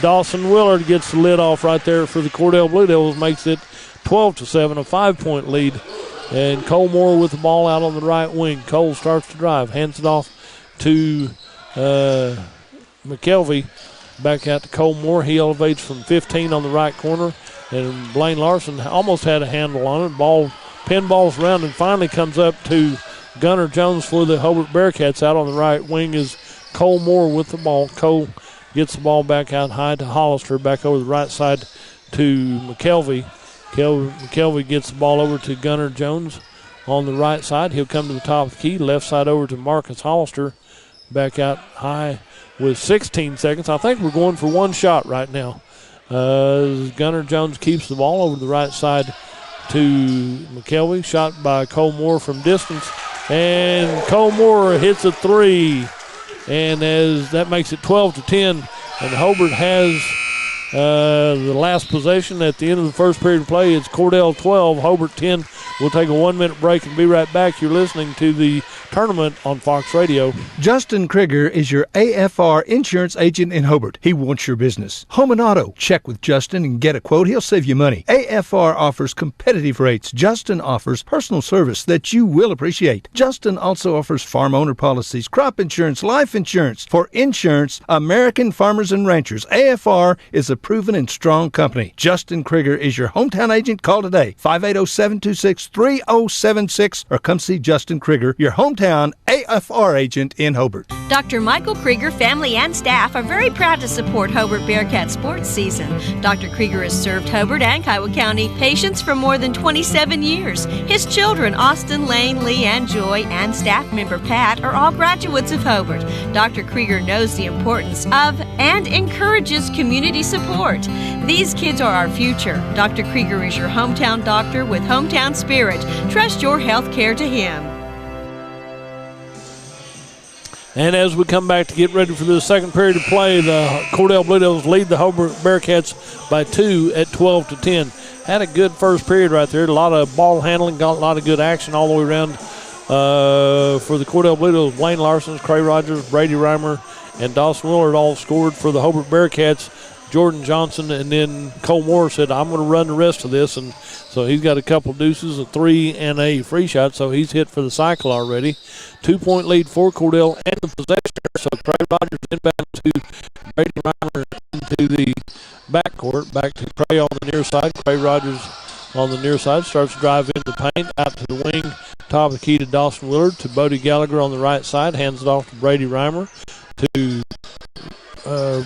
Dawson Willard gets the lid off right there for the Cordell Blue Devils, makes it 12-7, a 5-point lead. And Cole Moore with the ball out on the right wing. Cole starts to drive, hands it off to McKelvey. Back out to Cole Moore. He elevates from 15 on the right corner. And Blaine Larson almost had a handle on it. Pinballs around and finally comes up to Gunnar Jones for the Hobart Bearcats. Out on the right wing is Cole Moore with the ball. Cole gets the ball back out high to Hollister. Back over the right side to McKelvey. McKelvey gets the ball over to Gunnar Jones on the right side. He'll come to the top of the key. Left side over to Marcus Hollister. Back out high with 16 seconds. I think we're going for one shot right now. Gunnar Jones keeps the ball over the right side to McKelvey. Shot by Cole Moore from distance. And Cole Moore hits a 3. And as that makes it 12-10. And Hobart has the last possession at the end of the first period of play. It's Cordell 12, Hobart 10. We'll take a 1-minute break and be right back. You're listening to the tournament on Fox Radio. Justin Krieger is your AFR insurance agent in Hobart. He wants your business. Home and auto. Check with Justin and get a quote. He'll save you money. AFR offers competitive rates. Justin offers personal service that you will appreciate. Justin also offers farm owner policies, crop insurance, life insurance. For insurance, American Farmers and Ranchers. AFR is a proven and strong company. Justin Krieger is your hometown agent. Call today, 580-726-3076, or come see Justin Krieger, your hometown AFR agent in Hobart. Dr. Michael Krieger, family and staff are very proud to support Hobart Bearcat sports season. Dr. Krieger has served Hobart and Kiowa County patients for more than 27 years. His children, Austin, Lane, Lee, and Joy, and staff member Pat, are all graduates of Hobart. Dr. Krieger knows the importance of and encourages community support. These kids are our future. Dr. Krieger is your hometown doctor with hometown spirit. Trust your health care to him. And as we come back to get ready for the second period of play, the Cordell Blue Devils lead the Hobart Bearcats by 2 at 12-10. Had a good first period right there. A lot of ball handling, got a lot of good action all the way around for the Cordell Blue Devils. Blaine Larson, Cray Rogers, Brady Reimer, and Dawson Willard all scored for the Hobart Bearcats. Jordan Johnson and then Cole Moore said, I'm going to run the rest of this. And so he's got a couple deuces, a 3 and a free shot. So he's hit for the cycle already. 2-point lead for Cordell and the possession. So Cray Rogers inbound to Brady Reimer into the backcourt. Back to Cray on the near side. Cray Rogers on the near side starts to drive into the paint. Out to the wing. Top of the key to Dawson Willard. To Bodie Gallagher on the right side. Hands it off to Brady Reimer. To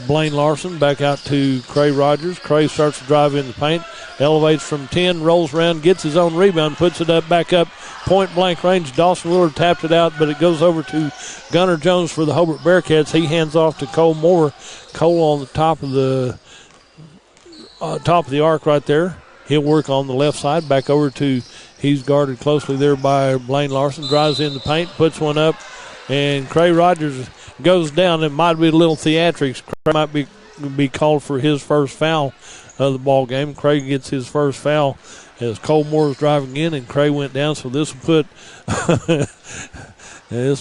Blaine Larson, back out to Cray Rogers. Cray starts to drive in the paint, elevates from 10, rolls around, gets his own rebound, puts it back up, point blank range. Dawson Willard tapped it out, but it goes over to Gunnar Jones for the Hobart Bearcats. He hands off to Cole Moore. Cole on the top of the arc right there. He'll work on the left side, back over to, he's guarded closely there by Blaine Larson, drives in the paint, puts one up, and Cray Rogers goes down. It might be a little theatrics. Cray might be called for his first foul of the ball game. Cray gets his first foul as Cole Moore is driving in, and Cray went down. So this will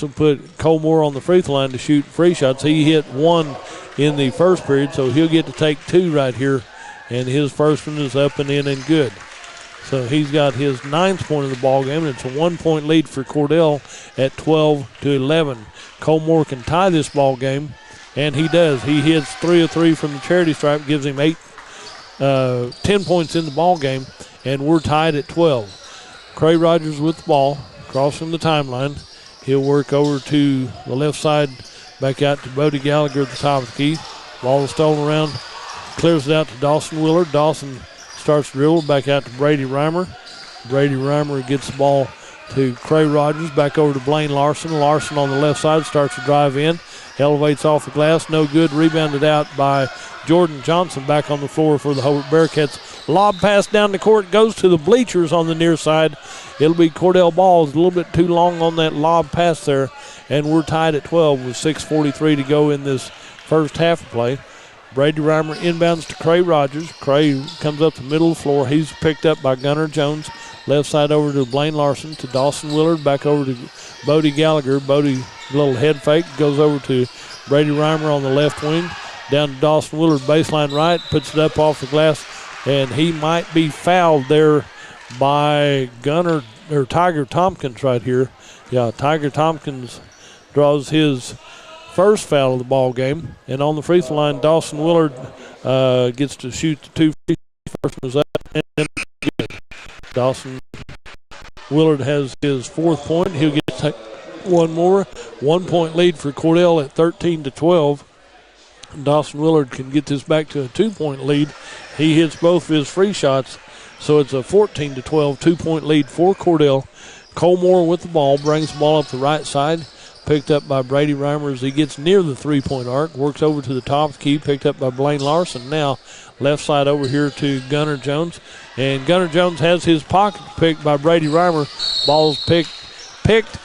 put Cole Moore on the free throw line to shoot free shots. He hit one in the first period, so he'll get to take 2 right here, and his first one is up and in and good. So he's got his 9th point of the ball game, and it's a 1-point lead for Cordell at 12-11. Cole Moore can tie this ball game, and he does. He hits 3 of 3 from the charity stripe, gives him 10 points in the ball game, and we're tied at 12. Cray Rogers with the ball, crossing the timeline. He'll work over to the left side, back out to Bodie Gallagher at the top of the key. Ball is stolen around, clears it out to Dawson Willard. Dawson starts to dribble back out to Brady Reimer. Brady Reimer gets the ball to Cray Rogers, back over to Blaine Larson. Larson on the left side starts to drive in, elevates off the glass, no good, rebounded out by Jordan Johnson back on the floor for the Hobart Bearcats. Lob pass down the court, goes to the bleachers on the near side. It'll be Cordell ball. It's a little bit too long on that lob pass there, and we're tied at 12 with 6:43 to go in this first half of play. Brady Reimer inbounds to Cray Rogers. Cray comes up the middle of the floor. He's picked up by Gunnar Jones. Left side over to Blaine Larson, to Dawson Willard, back over to Bodie Gallagher. Bodie, little head fake, goes over to Brady Reimer on the left wing. Down to Dawson Willard, baseline right, puts it up off the glass, and he might be fouled there by Tiger Tompkins right here. Yeah, Tiger Tompkins draws his first foul of the ball game, and on the free throw line, Dawson Willard gets to shoot the 2 free throws. First one's up and good. Dawson Willard has his 4th point. He'll get to take one more. 1-point lead for Cordell at 13-12. Dawson Willard can get this back to a 2-point lead. He hits both of his free shots, so it's a 14-12 2-point lead for Cordell. Cole Moore with the ball, brings the ball up the right side, picked up by Brady Reimer as he gets near the 3-point arc, works over to the top of the key, picked up by Blaine Larson. Now left side over here to Gunnar Jones, and Gunnar Jones has his pocket picked by Brady Reimer. Ball's picked,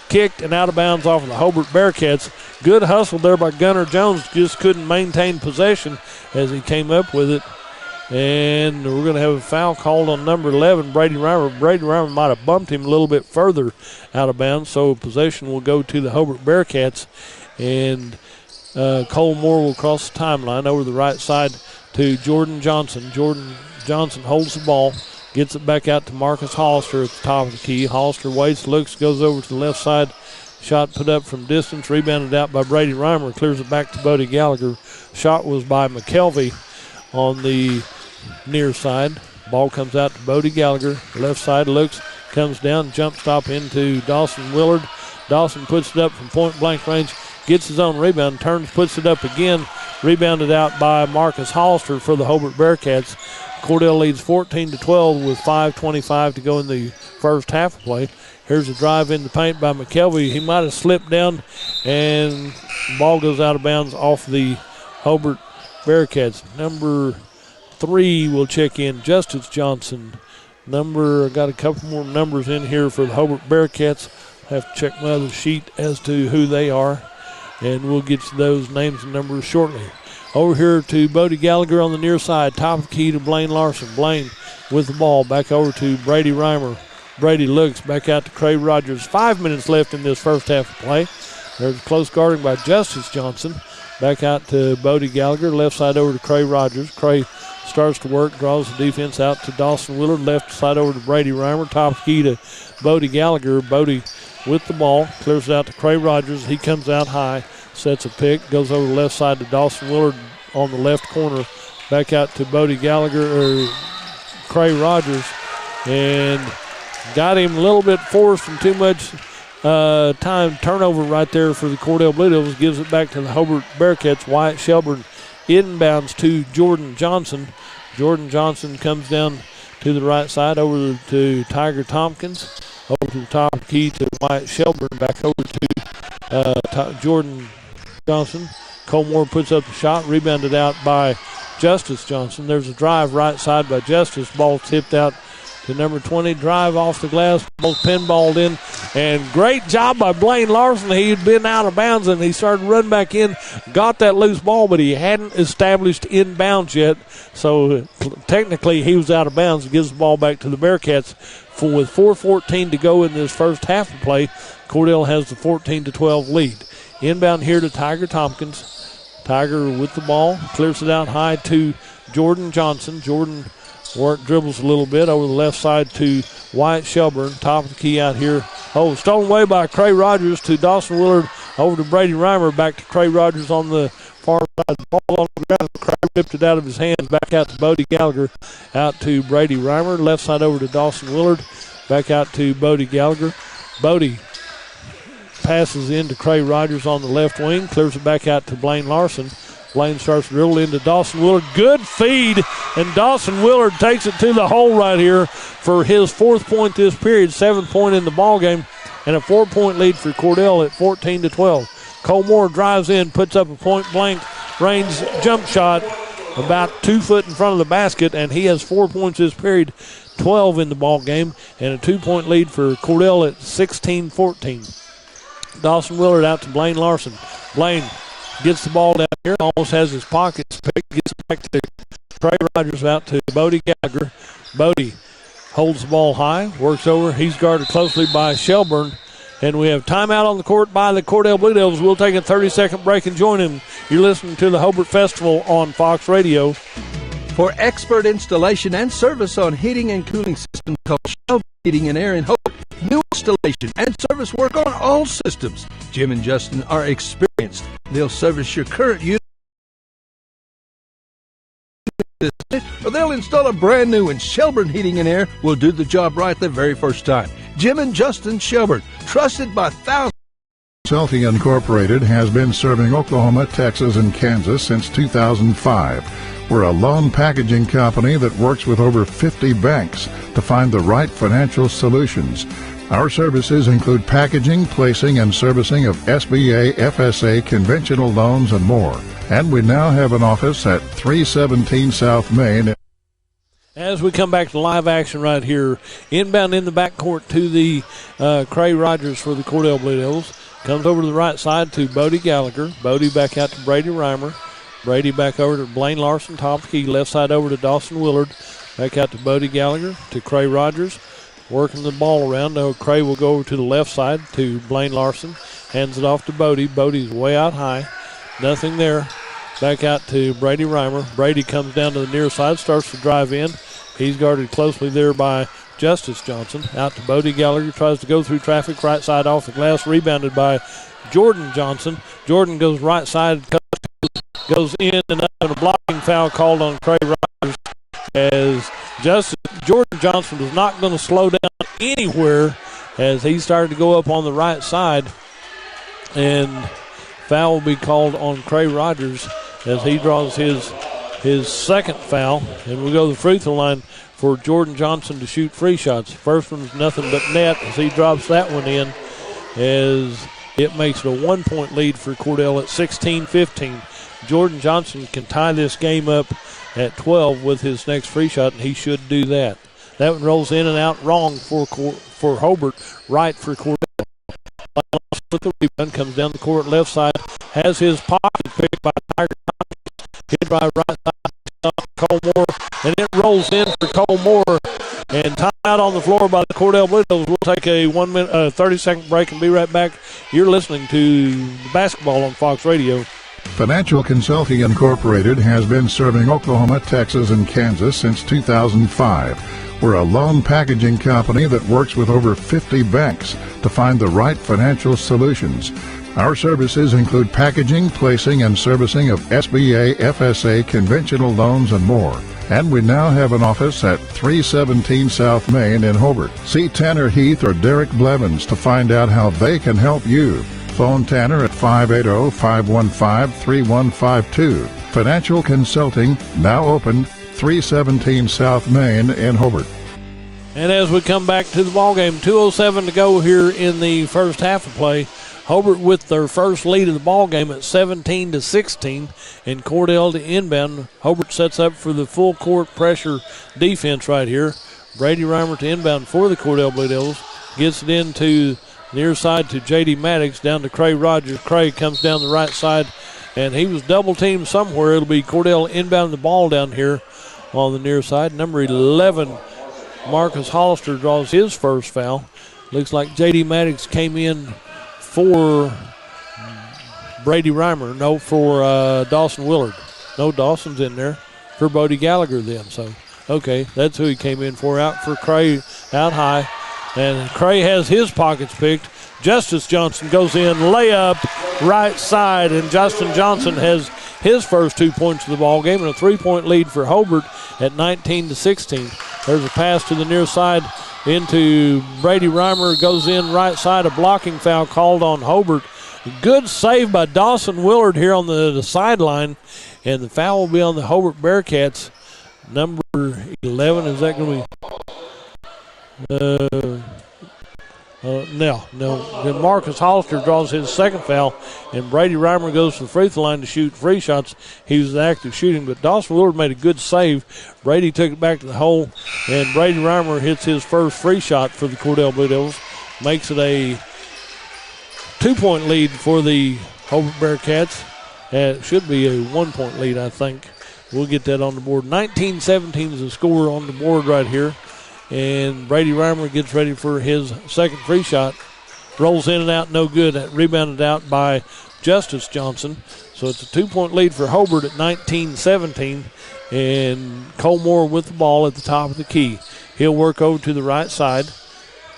kicked, and out of bounds off of the Hobart Bearcats. Good hustle there by Gunnar Jones, just couldn't maintain possession as he came up with it. And we're going to have a foul called on number 11, Brady Reimer. Brady Reimer might have bumped him a little bit further out of bounds, so possession will go to the Hobart Bearcats. And Cole Moore will cross the timeline over the right side to Jordan Johnson. Jordan Johnson holds the ball, gets it back out to Marcus Hollister at the top of the key. Hollister waits, looks, goes over to the left side. Shot put up from distance, rebounded out by Brady Reimer, clears it back to Bodie Gallagher. Shot was by McKelvey on the near side. Ball comes out to Bodie Gallagher. Left side looks, comes down, jump stop into Dawson Willard. Dawson puts it up from point blank range, gets his own rebound, turns, puts it up again. Rebounded out by Marcus Hollister for the Hobart Bearcats. Cordell leads 14-12 with 5:25 to go in the first half of play. Here's a drive in the paint by McKelvey. He might have slipped down, and the ball goes out of bounds off the Hobart Bearcats. Number 3 will check in, Justice Johnson. I got a couple more numbers in here for the Hobart Bearcats. Have to check my other sheet as to who they are, and we'll get to those names and numbers shortly. Over here to Bodie Gallagher on the near side, top of the key to Blaine Larson. Blaine with the ball, back over to Brady Reimer. Brady looks back out to Cray Rogers. 5 minutes left in this first half of play. There's close guarding by Justice Johnson. Back out to Bodie Gallagher. Left side over to Cray Rogers. Cray starts to work, draws the defense out to Dawson Willard. Left side over to Brady Reimer. Top key to Bodie Gallagher. Bodie with the ball. Clears it out to Cray Rogers. He comes out high. Sets a pick. Goes over the left side to Dawson Willard on the left corner. Back out to Bodie Gallagher, or Cray Rogers. And got him a little bit forced and too much time. Turnover right there for the Cordell Blue Devils. Gives it back to the Hobart Bearcats. Wyatt Shelburne inbounds to Jordan Johnson. Jordan Johnson comes down to the right side over to Tiger Tompkins. Over to the top key to Wyatt Shelburne. Back over to Jordan Johnson. Cole Moore puts up the shot. Rebounded out by Justice Johnson. There's a drive right side by Justice. Ball tipped out to number 20. Drive off the glass. Ball pinballed in. And great job by Blaine Larson. He had been out of bounds and he started running back in. Got that loose ball, but he hadn't established inbounds yet. So technically he was out of bounds. He gives the ball back to the Bearcats. With 4:14 to go in this first half of play, Cordell has the 14-12 lead. Inbound here to Tiger Tompkins. Tiger with the ball, clears it out high to Jordan Johnson. Jordan dribbles a little bit over the left side to Wyatt Shelburne. Top of the key out here. Oh, stolen away by Cray Rogers to Dawson Willard. Over to Brady Reimer. Back to Cray Rogers on the far side. The ball on the ground. Cray ripped it out of his hands. Back out to Bodie Gallagher. Out to Brady Reimer. Left side over to Dawson Willard. Back out to Bodie Gallagher. Bodie passes in to Cray Rogers on the left wing. Clears it back out to Blaine Larson. Blaine starts to dribble into Dawson Willard. Good feed, and Dawson Willard takes it to the hole right here for his 4th point this period, 7th point in the ball game, and a 4-point lead for Cordell at 14-12. Cole Moore drives in, puts up a point-blank range jump shot about 2 foot in front of the basket, and he has 4 points this period, 12 in the ball game, and a 2-point lead for Cordell at 16-14. Dawson Willard out to Blaine Larson. Blaine gets the ball down here, almost has his pockets picked, gets it back to Cray Rogers, out to Bodie Gallagher. Bodie holds the ball high, works over. He's guarded closely by Shelburne. And we have timeout on the court by the Cordell Blue Devils. We'll take a 30-second break and join him. You're listening to the Hobart Festival on Fox Radio. For expert installation and service on heating and cooling systems, call Shelburne Heating and Air in Hobart. New installation and service work on all systems. Jim and Justin are experienced. They'll service your current unit, or they'll install a brand new one. Shelburne Heating and Air will do the job right the very first time. Jim and Justin Shelburne, trusted by thousands. Consulting Incorporated has been serving Oklahoma, Texas, and Kansas since 2005. We're a loan packaging company that works with over 50 banks to find the right financial solutions. Our services include packaging, placing, and servicing of SBA, FSA, conventional loans, and more. And we now have an office at 317 South Main. As we come back to live action right here, inbound in the backcourt to the Cray Rogers for the Cordell Blue Devils. Comes over to the right side to Bodie Gallagher. Bodie back out to Brady Reimer. Brady back over to Blaine Larson, top of the key. Left side over to Dawson Willard. Back out to Bodie Gallagher to Cray Rogers. Working the ball around. Now Cray will go over to the left side to Blaine Larson. Hands it off to Bodie. Bodie's way out high. Nothing there. Back out to Brady Reimer. Brady comes down to the near side, starts to drive in. He's guarded closely there by Justice Johnson. Out to Bodie Gallagher. Tries to go through traffic. Right side off the glass. Rebounded by Jordan Johnson. Jordan goes right side. Goes in and up, and a blocking foul called on Cray Rogers, as Jordan Johnson was not going to slow down anywhere as he started to go up on the right side, and foul will be called on Cray Rogers as he draws his second foul, and we go to the free throw line for Jordan Johnson to shoot free shots. First one's nothing but net as he drops that one in, as it makes it a 1-point lead for Cordell at 16-15. Jordan Johnson can tie this game up at 12 with his next free shot, and he should do that. That one rolls in and out wrong for Hobart, right for Cordell. With the rebound, comes down the court left side, has his pocket picked by Tiger Thomas, hit by right side Cole Moore, and it rolls in for Cole Moore. And timeout on the floor by the Cordell Blue Devils. We'll take a 30-second break and be right back. You're listening to basketball on Fox Radio. Financial Consulting Incorporated has been serving Oklahoma, Texas, and Kansas since 2005. We're a loan packaging company that works with over 50 banks to find the right financial solutions. Our services include packaging, placing, and servicing of SBA, FSA, conventional loans, and more. And we now have an office at 317 South Main in Hobart. See Tanner Heath or Derek Blevins to find out how they can help you. Phone Tanner at 580-515-3152. Financial Consulting, now open, 317 South Main in Hobart. And as we come back to the ballgame, 2:07 to go here in the first half of play. Hobart with their first lead of the ballgame at 17-16, and Cordell to inbound. Hobart sets up for the full court pressure defense right here. Brady Reimer to inbound for the Cordell Blue Devils. Gets it into near side to J.D. Maddox, down to Cray Rogers. Cray comes down the right side, and he was double-teamed somewhere. It'll be Cordell inbound the ball down here on the near side. Number 11, Marcus Hollister, draws his first foul. Looks like J.D. Maddox came in for Brady Reimer. No, for Dawson Willard. No, Dawson's in there for Bodie Gallagher then. So, okay, that's who he came in for. Out for Cray, out high. And Cray has his pockets picked. Justice Johnson goes in, layup, right side, and Justin Johnson has his first 2 points of the ball game and a 3-point lead for Hobart at 19-16. There's a pass to the near side into Brady Reimer, goes in right side, a blocking foul called on Hobart. Good save by Dawson Willard here on the sideline, and the foul will be on the Hobart Bearcats. Number 11, is that going to be? No. Then Marcus Hollister draws his second foul, and Brady Reimer goes to the free throw line to shoot free shots. He was active shooting, but Dawson Willard made a good save. Brady took it back to the hole, and Brady Reimer hits his first free shot for the Cordell Blue Devils. Makes it a 2-point lead for the Hobart Bearcats. It should be a 1-point lead, I think. We'll get that on the board. 19-17 is the score on the board right here. And Brady Reimer gets ready for his second free shot. Rolls in and out, no good. That rebounded out by Justice Johnson. So it's a 2-point lead for Hobart at 19-17. And Cole Moore with the ball at the top of the key. He'll work over to the right side.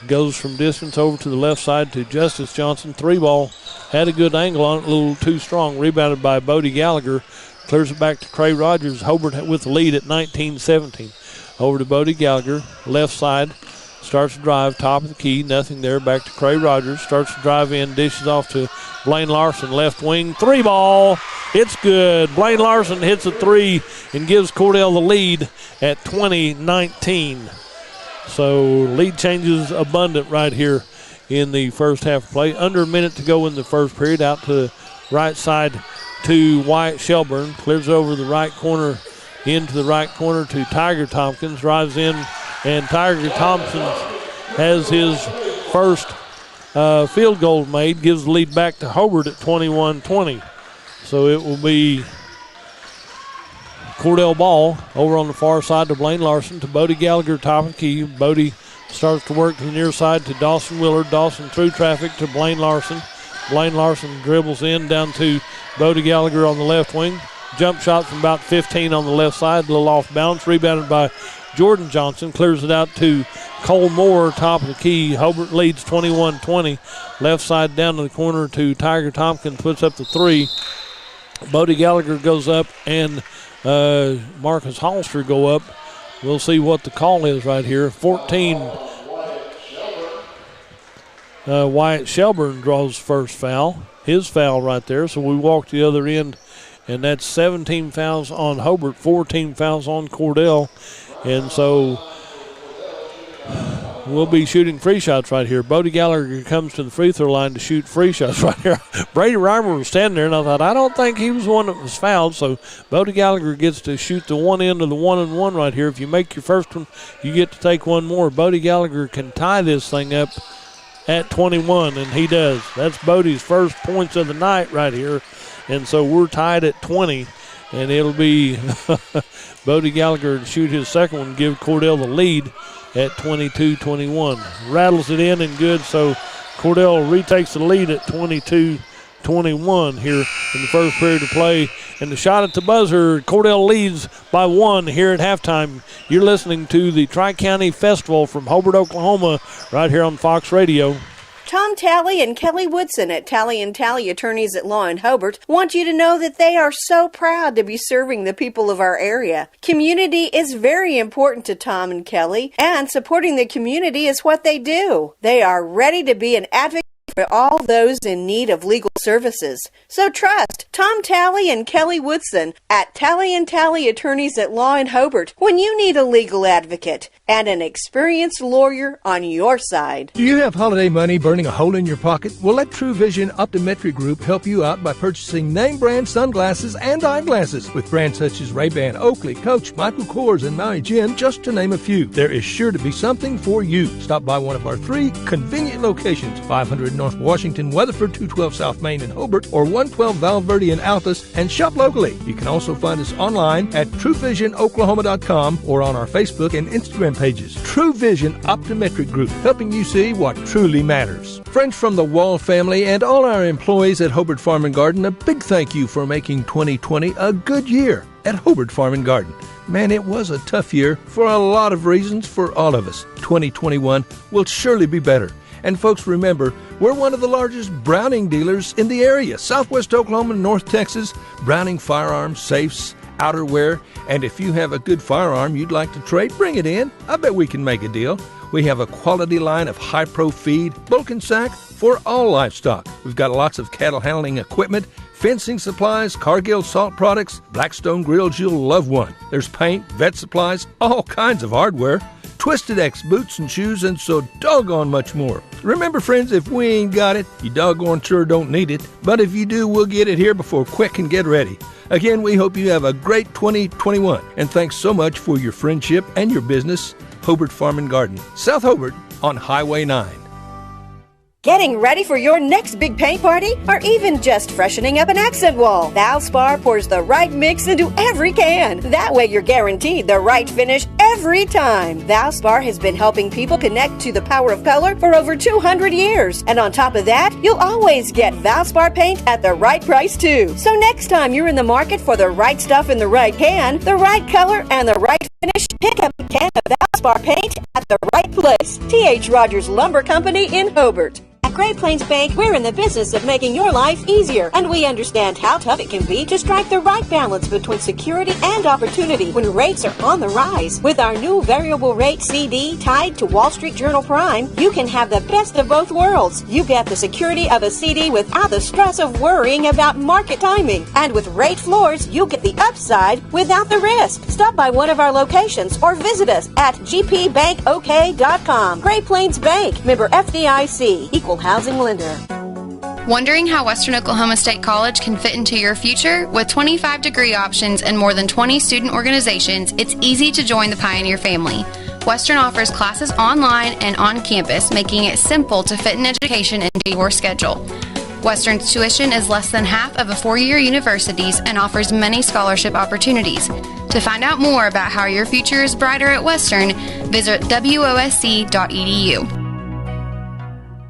Goes from distance over to the left side to Justice Johnson. 3-ball. Had a good angle on it, a little too strong. Rebounded by Bodie Gallagher. Clears it back to Cray Rogers. Hobart with the lead at 19-17. Over to Bodie Gallagher, left side, starts to drive, top of the key, nothing there, back to Cray Rogers, starts to drive in, dishes off to Blaine Larson, left wing, 3-ball, it's good. Blaine Larson hits a 3 and gives Cordell the lead at 20-19. So lead changes abundant right here in the first half of play. Under a minute to go in the first period, out to the right side to Wyatt Shelburne, clears over the right corner, into the right corner to Tiger Tompkins, drives in, and Tiger Tompkins has his first field goal made, gives the lead back to Hobart at 21-20. So it will be Cordell ball over on the far side to Blaine Larson, to Bodie Gallagher, top of the key. Bodie starts to work to the near side to Dawson Willard. Dawson through traffic to Blaine Larson. Blaine Larson dribbles in down to Bodie Gallagher on the left wing. Jump shot from about 15 on the left side, a little off balance, rebounded by Jordan Johnson, clears it out to Cole Moore, top of the key. Hobart leads 21-20. Left side down to the corner to Tiger Tompkins, puts up the 3. Bodie Gallagher goes up, and Marcus Hollister go up. We'll see what the call is right here. 14. Wyatt Shelburne draws first foul. His foul right there, so we walk to the other end. And that's 17 fouls on Hobart, 14 fouls on Cordell. And so we'll be shooting free shots right here. Bodie Gallagher comes to the free throw line to shoot free shots right here. Brady Reimer was standing there, and I thought, I don't think he was the one that was fouled. So Bodie Gallagher gets to shoot the one end of the 1-and-1 right here. If you make your first one, you get to take one more. Bodie Gallagher can tie this thing up at 21, and he does. That's Bodie's first points of the night right here. And so we're tied at 20, and it'll be Bodie Gallagher to shoot his second one, give Cordell the lead at 22-21. Rattles it in and good, so Cordell retakes the lead at 22-21 here in the first period of play. And the shot at the buzzer, Cordell leads by 1 here at halftime. You're listening to the Tri-County Festival from Hobart, Oklahoma, right here on Fox Radio. Tom Talley and Kelly Woodson at Talley & Talley Attorneys at Law in Hobart want you to know that they are so proud to be serving the people of our area. Community is very important to Tom and Kelly, and supporting the community is what they do. They are ready to be an advocate for all those in need of legal services. So trust Tom Talley and Kelly Woodson at Talley & Talley Attorneys at Law in Hobart when you need a legal advocate and an experienced lawyer on your side. Do you have holiday money burning a hole in your pocket? Well, let True Vision Optometry Group help you out by purchasing name brand sunglasses and eyeglasses with brands such as Ray-Ban, Oakley, Coach, Michael Kors, and Maui Jim, just to name a few. There is sure to be something for you. Stop by one of our 3 convenient locations, 500 North North Washington, Weatherford, 212 South Main in Hobart, or 112 Val Verde in Altus, and shop locally. You can also find us online at TrueVisionOklahoma.com or on our Facebook and Instagram pages. True Vision Optometric Group, helping you see what truly matters. Friends from the Wall family and all our employees at Hobart Farm and Garden, a big thank you for making 2020 a good year at Hobart Farm and Garden. Man, it was a tough year for a lot of reasons for all of us. 2021 will surely be better. And folks, remember, we're one of the largest Browning dealers in the area. Southwest Oklahoma and North Texas, Browning firearms, safes, outerwear. And if you have a good firearm you'd like to trade, bring it in. I bet we can make a deal. We have a quality line of high-pro feed, bulk and sack for all livestock. We've got lots of cattle handling equipment, fencing supplies, Cargill salt products, Blackstone grills, you'll love one. There's paint, vet supplies, all kinds of hardware, Twisted X boots and shoes, and so doggone much more. Remember, friends, if we ain't got it, you doggone sure don't need it. But if you do, we'll get it here before quick and get ready. Again, we hope you have a great 2021. And thanks so much for your friendship and your business. Hobart Farm and Garden, South Hobart on Highway 9. Getting ready for your next big paint party? Or even just freshening up an accent wall? Valspar pours the right mix into every can. That way you're guaranteed the right finish every time. Valspar has been helping people connect to the power of color for over 200 years. And on top of that, you'll always get Valspar paint at the right price too. So next time you're in the market for the right stuff in the right can, the right color, and the right finish, pick up a can of Valspar paint at the right place. T.H. Rogers Lumber Company in Hobart. At Great Plains Bank, we're in the business of making your life easier, and we understand how tough it can be to strike the right balance between security and opportunity when rates are on the rise. With our new variable rate CD tied to Wall Street Journal Prime, you can have the best of both worlds. You get the security of a CD without the stress of worrying about market timing. And with rate floors, you get the upside without the risk. Stop by one of our locations or visit us at gpbankok.com. Great Plains Bank, member FDIC, equal housing lender. Wondering how Western Oklahoma State College can fit into your future? With 25 degree options and more than 20 student organizations, it's easy to join the Pioneer family. Western offers classes online and on campus, making it simple to fit an education into your schedule. Western's tuition is less than half of a four-year university's and offers many scholarship opportunities. To find out more about how your future is brighter at Western, visit wosc.edu.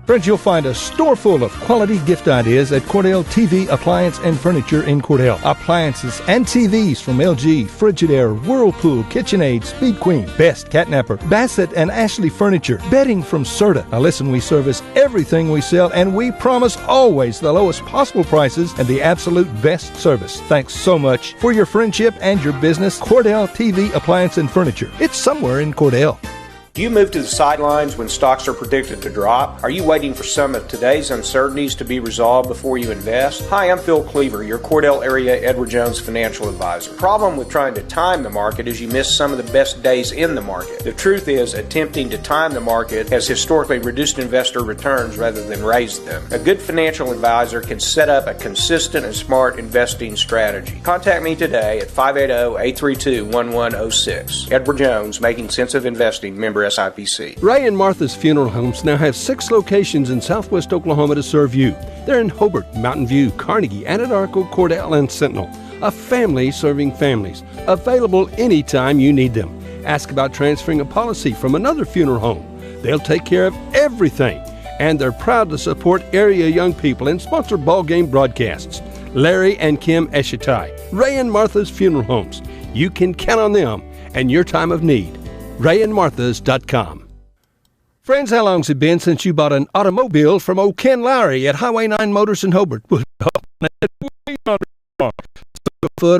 Friends, you'll find a store full of quality gift ideas at Cordell TV, Appliance, and Furniture in Cordell. Appliances and TVs from LG, Frigidaire, Whirlpool, KitchenAid, Speed Queen, Best, Catnapper, Bassett, and Ashley Furniture. Bedding from Serta. Now listen, we service everything we sell, and we promise always the lowest possible prices and the absolute best service. Thanks so much for your friendship and your business. Cordell TV, Appliance, and Furniture. It's somewhere in Cordell. Do you move to the sidelines when stocks are predicted to drop? Are you waiting for some of today's uncertainties to be resolved before you invest? Hi, I'm Phil Cleaver, your Cordell area Edward Jones financial advisor. The problem with trying to time the market is you miss some of the best days in the market. The truth is, attempting to time the market has historically reduced investor returns rather than raised them. A good financial advisor can set up a consistent and smart investing strategy. Contact me today at 580-832-1106. Edward Jones, Making Sense of Investing, member SIPC. Ray and Martha's Funeral Homes now have 6 locations in southwest Oklahoma to serve you. They're in Hobart, Mountain View, Carnegie, Anadarko, Cordell, and Sentinel. A family serving families. Available anytime you need them. Ask about transferring a policy from another funeral home. They'll take care of everything. And they're proud to support area young people and sponsor ball game broadcasts. Larry and Kim Eshitai. Ray and Martha's Funeral Homes. You can count on them and your time of need. RayandMarthas.com. Friends, how long's it been since you bought an automobile from old Ken Lowry at Highway 9 Motors in Hobart? Foot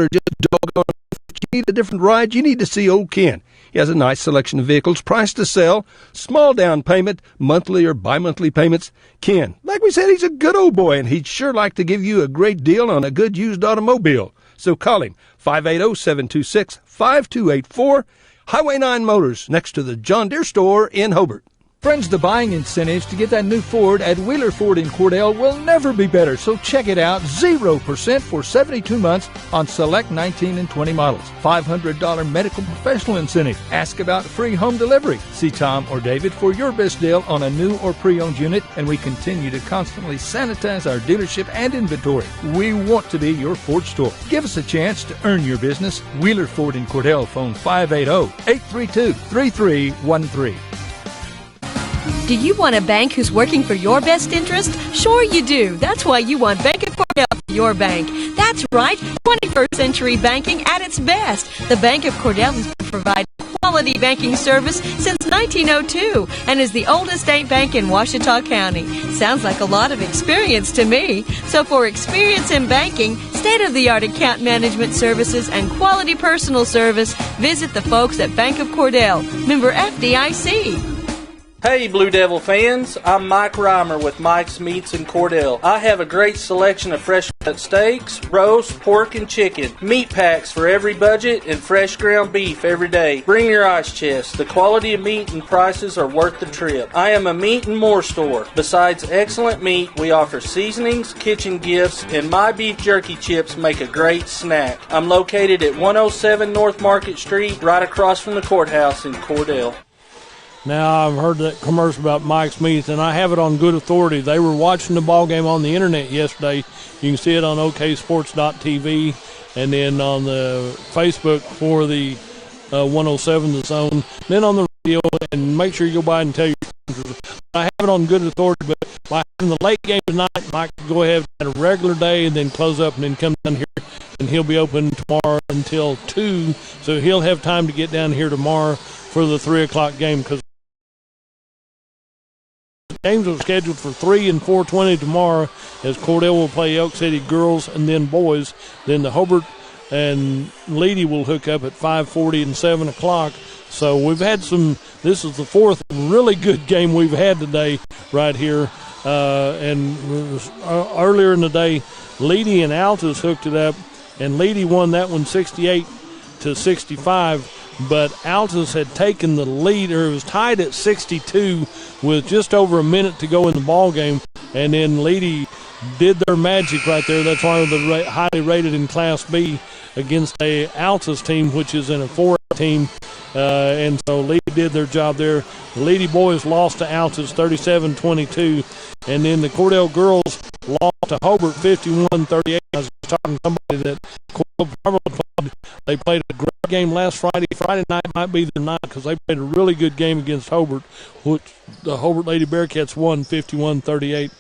or just doggone. If you need a different ride, you need to see old Ken. He has a nice selection of vehicles priced to sell, small down payment, monthly or bi-monthly payments. Ken, like we said, he's a good old boy, and he'd sure like to give you a great deal on a good used automobile. So call him, 580-726-5284. Highway 9 Motors, next to the John Deere store in Hobart. Friends, the buying incentives to get that new Ford at Wheeler Ford in Cordell will never be better, so check it out. 0% for 72 months on select 19 and 20 models. $500 medical professional incentive. Ask about free home delivery. See Tom or David for your best deal on a new or pre-owned unit, and we continue to constantly sanitize our dealership and inventory. We want to be your Ford store. Give us a chance to earn your business. Wheeler Ford in Cordell, phone 580-832-3313. Do you want a bank who's working for your best interest? Sure you do. That's why you want Bank of Cordell for your bank. That's right, 21st century banking at its best. The Bank of Cordell has been providing quality banking service since 1902 and is the oldest state bank in Ouachita County. Sounds like a lot of experience to me. So for experience in banking, state-of-the-art account management services, and quality personal service, visit the folks at Bank of Cordell. Member FDIC. Hey Blue Devil fans, I'm Mike Reimer with Mike's Meats in Cordell. I have a great selection of fresh cut steaks, roast, pork, and chicken, meat packs for every budget, and fresh ground beef every day. Bring your ice chest. The quality of meat and prices are worth the trip. I am a meat and more store. Besides excellent meat, we offer seasonings, kitchen gifts, and my beef jerky chips make a great snack. I'm located at 107 North Market Street, right across from the courthouse in Cordell. Now, I've heard that commercial about Mike's Meats, and I have it on good authority. They were watching the ball game on the internet yesterday. You can see it on oksports.tv and then on the Facebook for the 107 The Zone, then on the radio, and make sure you go by and tell your friends. I have it on good authority, but by having the late game tonight, Mike can go ahead and have a regular day and then close up and then come down here, and he'll be open tomorrow until 2, so he'll have time to get down here tomorrow for the 3 o'clock game, because games are scheduled for 3 and 4:20 tomorrow, as Cordell will play Elk City girls and then boys. Then the Hobart and Leedy will hook up at 5:40 and 7 o'clock. So we've had this is the fourth really good game we've had today right here. And earlier in the day, Leedy and Altus hooked it up, and Leedy won that one 68-65. But Altus had taken the lead, or it was tied at 62 with just over a minute to go in the ball game, and then Leedy did their magic right there. That's why they're highly rated in Class B against a Altus team, which is in a 4A team, and so Leedy did their job there. The Leedy boys lost to Altus 37-22, and then the Cordell girls lost to Hobart 51-38. I was talking to somebody that Cordell played. They played a great game last Friday. Friday night might be their night, because they played a really good game against Hobart, which the Hobart Lady Bearcats won 51-38.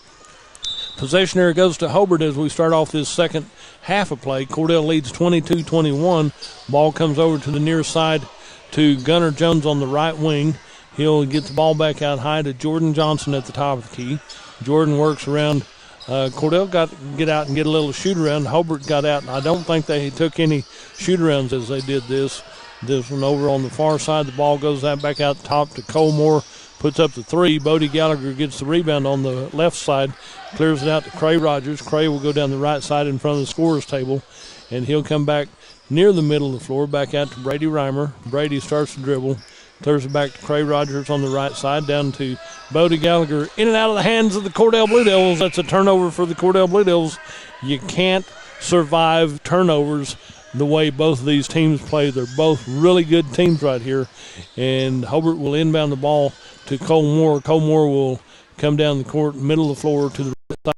Possession area goes to Hobart as we start off this second half of play. Cordell leads 22-21. Ball comes over to the near side to Gunnar Jones on the right wing. He'll get the ball back out high to Jordan Johnson at the top of the key. Jordan works around. Cordell got to get out and get a little shoot-around. Hobart got out, and I don't think they took any shoot-arounds as they did this. This one over on the far side. The ball goes back out top to Colmore. Puts up the three. Bodie Gallagher gets the rebound on the left side. Clears it out to Cray Rogers. Cray will go down the right side in front of the scorer's table, and he'll come back near the middle of the floor, back out to Brady Reimer. Brady starts to dribble. Clears it back to Cray Rogers on the right side, down to Bodie Gallagher. In and out of the hands of the Cordell Blue Devils. That's a turnover for the Cordell Blue Devils. You can't survive turnovers the way both of these teams play. They're both really good teams right here. And Hobart will inbound the ball to Colmore. Colmore will come down the court, middle of the floor to the right side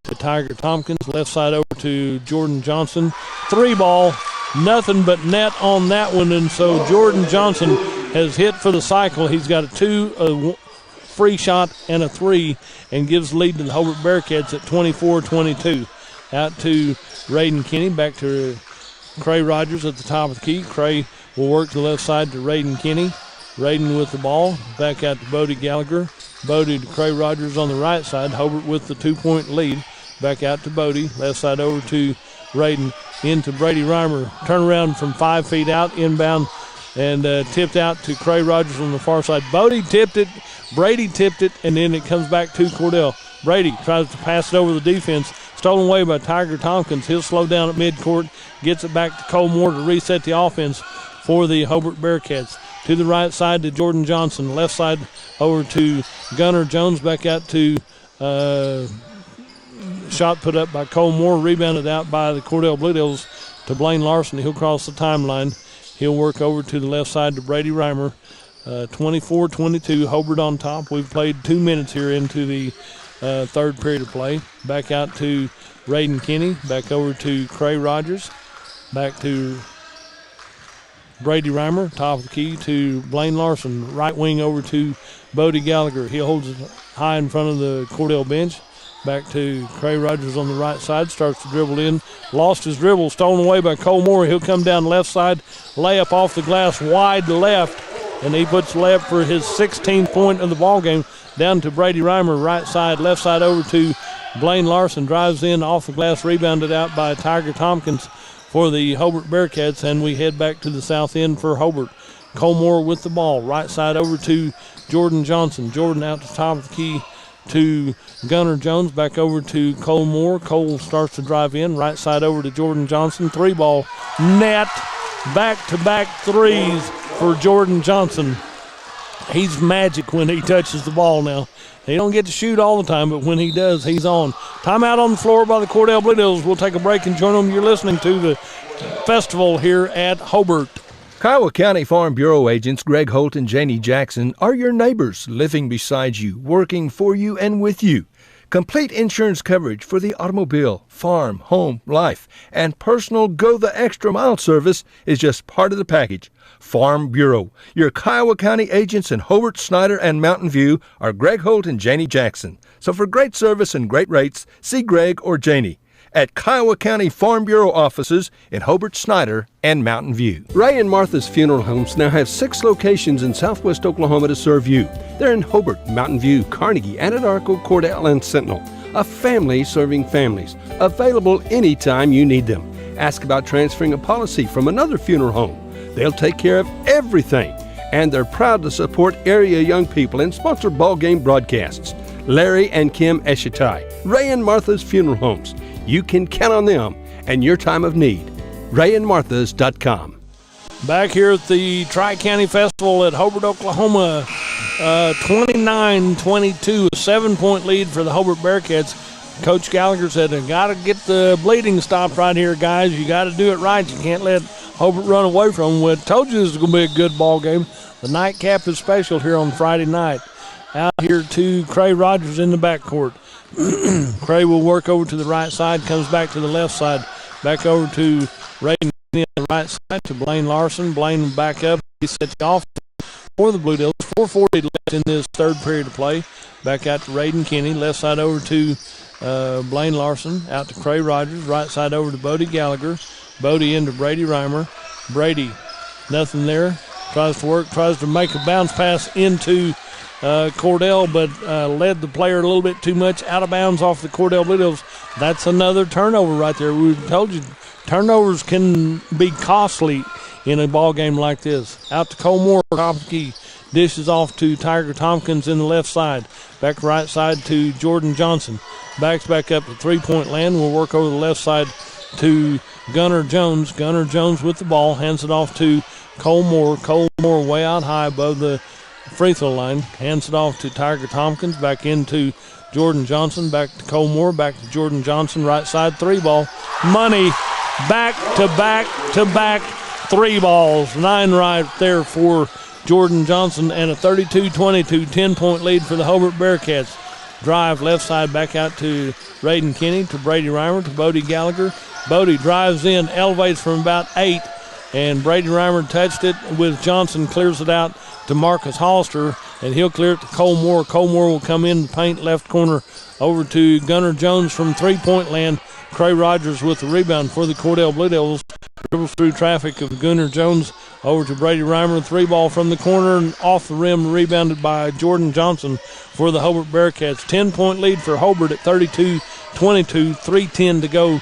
to Tiger Tompkins. Left side over to Jordan Johnson. 3-ball. Nothing but net on that one. And so Jordan Johnson has hit for the cycle. He's got a free shot and a 3, and gives the lead to the Hobart Bearcats at 24-22. Out to Raiden Kinney, back to Cray Rogers at the top of the key. Cray will work to the left side to Raiden Kinney. Raiden with the ball, back out to Bodie Gallagher. Bodie to Cray Rogers on the right side. Hobart with the 2-point lead. Back out to Bodie, left side over to Raiden, into Brady Reimer. Turnaround from 5 feet out, inbound, and tipped out to Cray Rogers on the far side. Bodie tipped it, Brady tipped it, and then it comes back to Cordell. Brady tries to pass it over the defense. Stolen away by Tiger Tompkins. He'll slow down at midcourt, gets it back to Colmore to reset the offense for the Hobart Bearcats. to the right side to Jordan Johnson. Left side over to Gunnar Jones. Back out to shot put up by Cole Moore. Rebounded out by the Cordell Blue Devils to Blaine Larson. He'll cross the timeline. He'll work over to the left side to Brady Reimer. 24-22, Hobart on top. We've played 2 minutes here into the third period of play. Back out to Raiden Kinney. Back over to Cray Rogers. Back to Brady Reimer. Top of the key to Blaine Larson. Right wing over to Bodie Gallagher. He holds it high in front of the Cordell bench. Back to Cray Rogers on the right side. Starts to dribble in. Lost his dribble. Stolen away by Cole Moore. He'll come down left side. Layup off the glass. Wide left. And he puts layup for his 16th point of the ball game. Down to Brady Reimer. Right side. Left side over to Blaine Larson. Drives in off the glass. Rebounded out by Tiger Tompkins for the Hobart Bearcats. And we head back to the south end for Hobart. Cole Moore with the ball. Right side over to Jordan Johnson. Jordan out to top of the key to Gunnar Jones. Back over to Cole Moore. Cole starts to drive in. Right side over to Jordan Johnson. 3-ball net. Back-to-back threes for Jordan Johnson. He's magic when he touches the ball now. He don't get to shoot all the time, but when he does, he's on. Timeout on the floor by the Cordell Blue Devils. We'll take a break and join them. You're listening to the festival here at Hobart. Kiowa County Farm Bureau agents Greg Holt and Janie Jackson are your neighbors, living beside you, working for you and with you. Complete insurance coverage for the automobile, farm, home, life, and personal go-the-extra-mile service is just part of the package. Farm Bureau. Your Kiowa County agents in Hobart, Snyder, and Mountain View are Greg Holt and Janie Jackson. So for great service and great rates, see Greg or Janie at Kiowa County Farm Bureau offices in Hobart, Snyder, and Mountain View. Ray and Martha's Funeral Homes now have 6 locations in southwest Oklahoma to serve you. They're in Hobart, Mountain View, Carnegie, Anadarko, Cordell, and Sentinel. A family serving families. Available anytime you need them. Ask about transferring a policy from another funeral home. They'll take care of everything. And they're proud to support area young people and sponsor ball game broadcasts. Larry and Kim Eshitai, Ray and Martha's Funeral Homes. You can count on them and your time of need. RayandMarthas.com. Back here at the Tri-County Festival at Hobart, Oklahoma, 29-22, a 7-point lead for the Hobart Bearcats. Coach Gallagher said, "I got to get the bleeding stopped right here, guys. You got to do it right. You can't let Hobart run away from them." Well, told you this is going to be a good ball game. The nightcap is special here on Friday night. Out here to Cray Rogers in the backcourt. Cray will work over to the right side, comes back to the left side, back over to Raiden on the right side to Blaine Larson. Blaine back up. He sets the off for the Blue Devils. 4:40 left in this third period of play. Back out to Raiden Kinney. Left side over to Blaine Larson. Out to Cray Rogers. Right side over to Bodie Gallagher. Bodie into Brady Reimer. Brady, nothing there. Tries to work, tries to make a bounce pass into Cordell, but led the player a little bit too much out of bounds off the Cordell Blue Devils. That's another turnover right there. We told you turnovers can be costly in a ball game like this. Out to Cole Moore, top of the key. Dishes off to Tiger Tompkins in the left side. Back right side to Jordan Johnson. Backs back up to three-point land. We'll work over the left side to Gunnar Jones. Gunnar Jones with the ball. Hands it off to Cole Moore. Cole Moore way out high above the free throw line. Hands it off to Tiger Tompkins. Back into Jordan Johnson. Back to Cole Moore. Back to Jordan Johnson. Right side 3-ball. Money. Back to back to back 3 balls. 9 right there for Jordan Johnson, and a 32-22 10-point lead for the Hobart Bearcats. Drive left side back out to Raiden Kinney, to Brady Reimer, to Bodie Gallagher. Bodie drives in, elevates from about 8, and Brady Reimer touched it with Johnson, clears it out to Marcus Hollister, and he'll clear it to Cole Moore. Cole Moore will come in the paint left corner over to Gunnar Jones from three-point land. Cray Rogers with the rebound for the Cordell Blue Devils. Dribbles through traffic of Gunnar Jones over to Brady Reimer. 3-ball from the corner and off the rim, rebounded by Jordan Johnson for the Hobart Bearcats. 10-point lead for Hobart at 32-22, 3:10 to go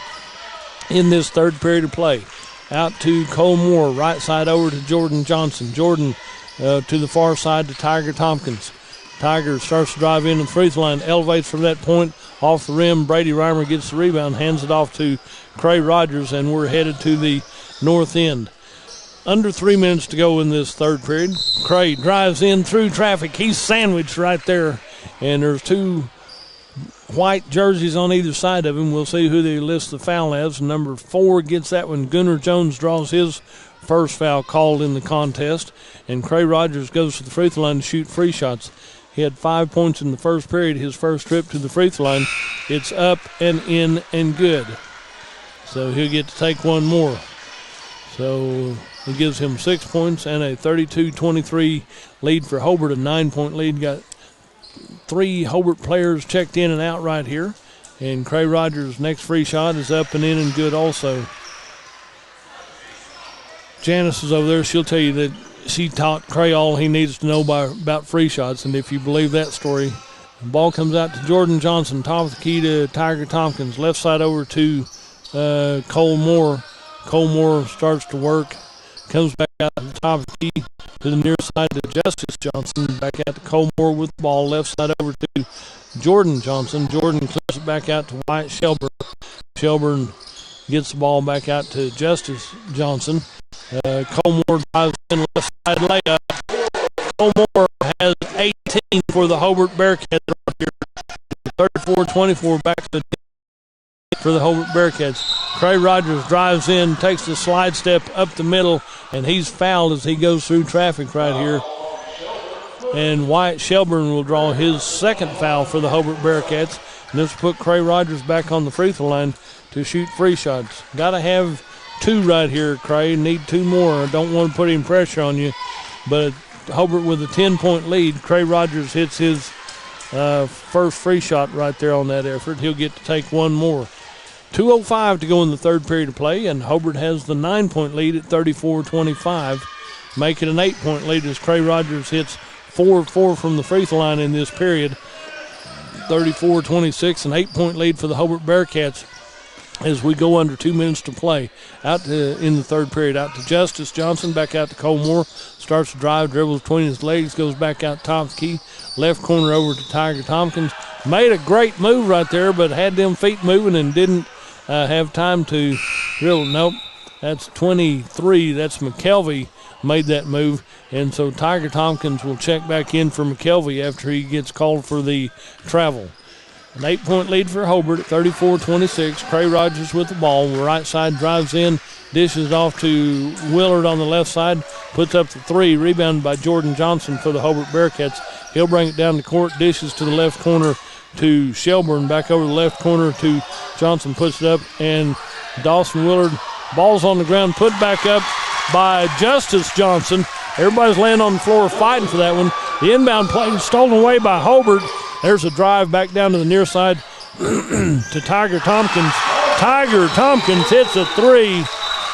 in this third period of play. Out to Cole Moore, right side over to Jordan Johnson. Jordan to the far side to Tiger Tompkins. Tiger starts to drive in the free throw line, elevates from that point, off the rim. Brady Reimer gets the rebound, hands it off to Cray Rogers, and we're headed to the north end. under 3 minutes to go in this third period. Cray drives in through traffic. He's sandwiched right there. And there's two white jerseys on either side of him. We'll see who they list the foul as. Number 4 gets that one. Gunnar Jones draws his first foul called in the contest. And Cray Rogers goes to the free throw line to shoot free shots. He had 5 points in the first period. His first trip to the free throw line, it's up and in and good. So he'll get to take one more. So it gives him 6 points and a 32-23 lead for Hobart, a 9-point lead. Got 3 Hobart players checked in and out right here. And Cray Rogers' next free shot is up and in and good also. Janice is over there. She'll tell you that she taught Cray all he needs to know about free shots, and if you believe that story, the ball comes out to Jordan Johnson, top of the key to Tiger Tompkins, left side over to Cole Moore. Cole Moore starts to work, comes back out to the top of the key to the near side to Justice Johnson, back out to Cole Moore with the ball, left side over to Jordan Johnson. Jordan clears it back out to Wyatt Shelburne. Shelburne gets the ball back out to Justice Johnson. Cole Moore drives in left side layup. Cole Moore has 18 for the Hobart Bearcats right here. 34-24 back to the for the Hobart Bearcats. Cray Rogers drives in, takes the slide step up the middle, and he's fouled as he goes through traffic right here. And Wyatt Shelburne will draw his second foul for the Hobart Bearcats. And this will put Cray Rogers back on the free throw line to shoot free shots. Got to have 2 right here, Cray. Need 2 more. I don't want to put any pressure on you. But Hobart with a 10-point lead. Cray Rogers hits his first free shot right there on that effort. He'll get to take one more. 2:05 to go in the third period of play, and Hobart has the 9-point lead at 34-25. Make it an 8-point lead as Cray Rogers hits 4-4 from the free throw line in this period. 34-26, an 8-point lead for the Hobart Bearcats as we go under 2 minutes to play. In the third period, out to Justice Johnson, back out to Cole Moore. Starts to drive, dribbles between his legs, goes back out top of the key. Left corner over to Tiger Tompkins. Made a great move right there, but had them feet moving and didn't have time to drill. Nope, that's 23. That's McKelvey made that move. And so Tiger Tompkins will check back in for McKelvey after he gets called for the travel. An 8-point lead for Hobart at 34-26. Cray Rogers with the ball. Right side drives in, dishes off to Willard on the left side, puts up the 3, rebounded by Jordan Johnson for the Hobart Bearcats. He'll bring it down the court, dishes to the left corner to Shelburne, back over the left corner to Johnson, puts it up, and Dawson Willard, ball's on the ground, put back up by Justice Johnson. Everybody's laying on the floor fighting for that one. The inbound play stolen away by Hobart. There's a drive back down to the near side to Tiger Tompkins. Tiger Tompkins hits a 3.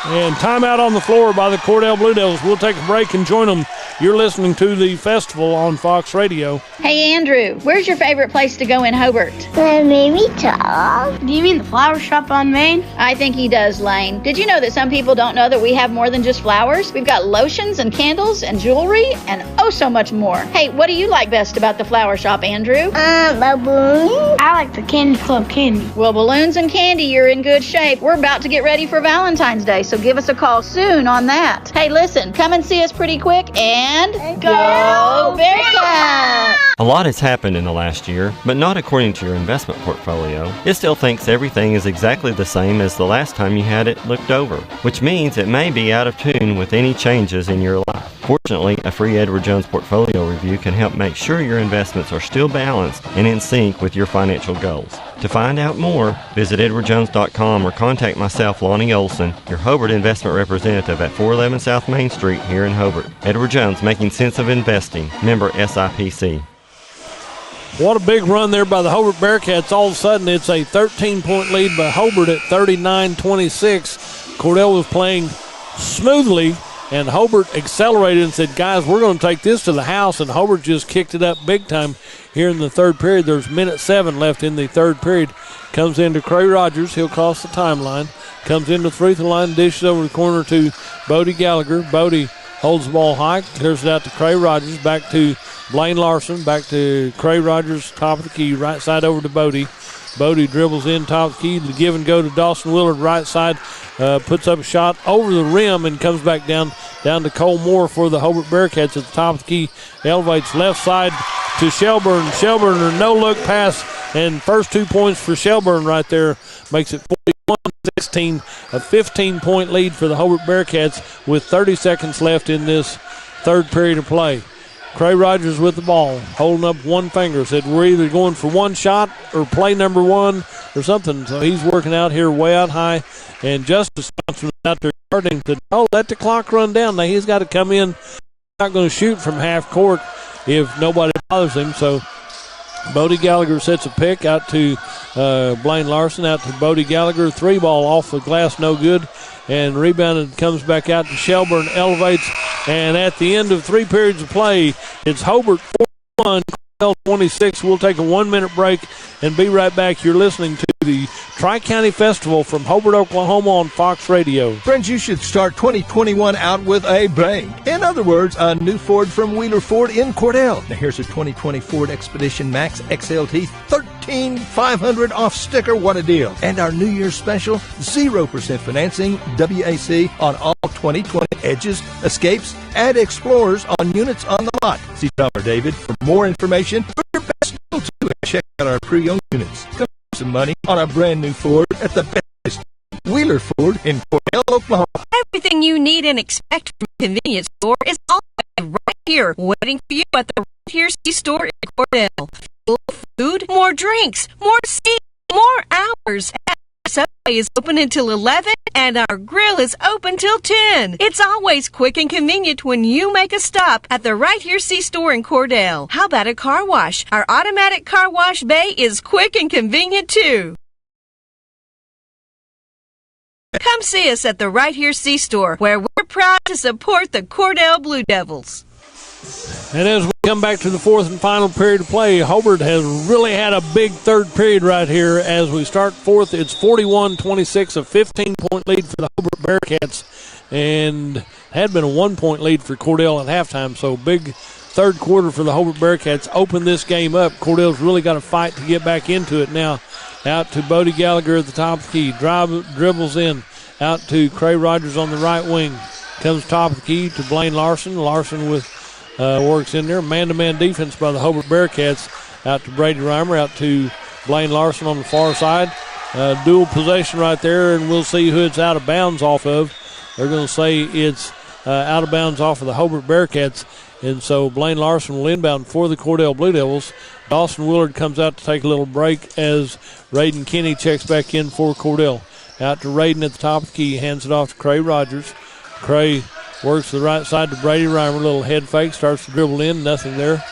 And timeout on the floor by the Cordell Blue Devils. We'll take a break and join them. You're listening to the festival on Fox Radio. Hey, Andrew, where's your favorite place to go in Hobart? Maybe Tom. Do you mean the flower shop on Main? I think he does, Lane. Did you know that some people don't know that we have more than just flowers? We've got lotions and candles and jewelry and oh so much more. Hey, what do you like best about the flower shop, Andrew? Balloons. I like the Candy Club candy. Well, balloons and candy, you're in good shape. We're about to get ready for Valentine's Day, so give us a call soon on that. Hey, listen, come and see us pretty quick and go Bearcats! A lot has happened in the last year, but not according to your investment portfolio. It still thinks everything is exactly the same as the last time you had it looked over, which means it may be out of tune with any changes in your life. Fortunately, a free Edward Jones portfolio review can help make sure your investments are still balanced and in sync with your financial goals. To find out more, visit edwardjones.com or contact myself, Lonnie Olson, your Hobart investment representative at 411 South Main Street here in Hobart. Edward Jones, making sense of investing. Member SIPC. What a big run there by the Hobart Bearcats. All of a sudden, it's a 13-point lead by Hobart at 39-26. Cordell was playing smoothly, and Hobart accelerated and said, guys, we're going to take this to the house, and Hobart just kicked it up big time here in the third period. There's minute 7 left in the third period. Comes into Cray Rogers. He'll cross the timeline. Comes into the free throw line, dishes over the corner to Bodie Gallagher. Bodie holds the ball high, clears it out to Cray Rogers, back to Blaine Larson, back to Cray Rogers, top of the key, right side over to Bodie. Bodie dribbles in top of the key. The give and go to Dawson Willard, right side. Puts up a shot over the rim and comes back down to Cole Moore for the Hobart Bearcats at the top of the key. Elevates left side to Shelburne. Shelburne, a no-look pass, and first 2 points for Shelburne right there makes it 41-16, a 15-point lead for the Hobart Bearcats with 30 seconds left in this third period of play. Cray Rogers with the ball, holding up one finger, said we're either going for one shot or play number one or something. So he's working out here way out high, and Justice Johnson out there guarding to, let the clock run down. Now he's got to come in. Not going to shoot from half court if nobody bothers him. So Bodie Gallagher sets a pick out to Blaine Larson, out to Bodie Gallagher. 3 ball off the glass, no good. And rebounded, comes back out to Shelburne, elevates. And at the end of 3 periods of play, it's Hobart 41, Cordell 26. We'll take a 1-minute break and be right back. You're listening to the Tri-County Festival from Hobart, Oklahoma on Fox Radio. Friends, you should start 2021 out with a bang. In other words, a new Ford from Wheeler Ford in Cordell. Now here's a 2020 Ford Expedition Max XLT 13,500 off sticker. What a deal. And our New Year's special, 0% financing, WAC on all 2020 Edges, Escapes, and Explorers on units on the lot. See Drummer David for more information. For your best deal too, check out our pre-owned units. Come some money on a brand new Ford at the best Wheeler Ford in Cordell, Oklahoma. Everything you need and expect from a convenience store is always right here, waiting for you at the Right Here C-Store in Cordell. Full food, more drinks, more seats, more hours. Subway is open until 11, and our grill is open till 10. It's always quick and convenient when you make a stop at the Right Here C-Store in Cordell. How about a car wash? Our automatic car wash bay is quick and convenient, too. Come see us at the Right Here C-Store, where we're proud to support the Cordell Blue Devils. And as we come back to the fourth and final period of play, Hobart has really had a big third period right here. As we start fourth, it's 41-26, a 15-point lead for the Hobart Bearcats, and had been a 1-point lead for Cordell at halftime. So big third quarter for the Hobart Bearcats. Open this game up. Cordell's really got to fight to get back into it now. Out to Bodie Gallagher at the top of the key. Dribbles in. Out to Cray Rogers on the right wing. Comes top of the key to Blaine Larson. Larson with works in there. Man-to-man defense by the Hobart Bearcats. Out to Brady Reimer. Out to Blaine Larson on the far side. Dual possession right there, and we'll see who it's out of bounds off of. They're going to say it's out of bounds off of the Hobart Bearcats. And so Blaine Larson will inbound for the Cordell Blue Devils. Dawson Willard comes out to take a little break as Raiden Kinney checks back in for Cordell. Out to Raiden at the top of the key. Hands it off to Cray Rogers. Cray works to the right side to Brady Reimer. Little head fake. Starts to dribble in. Nothing there.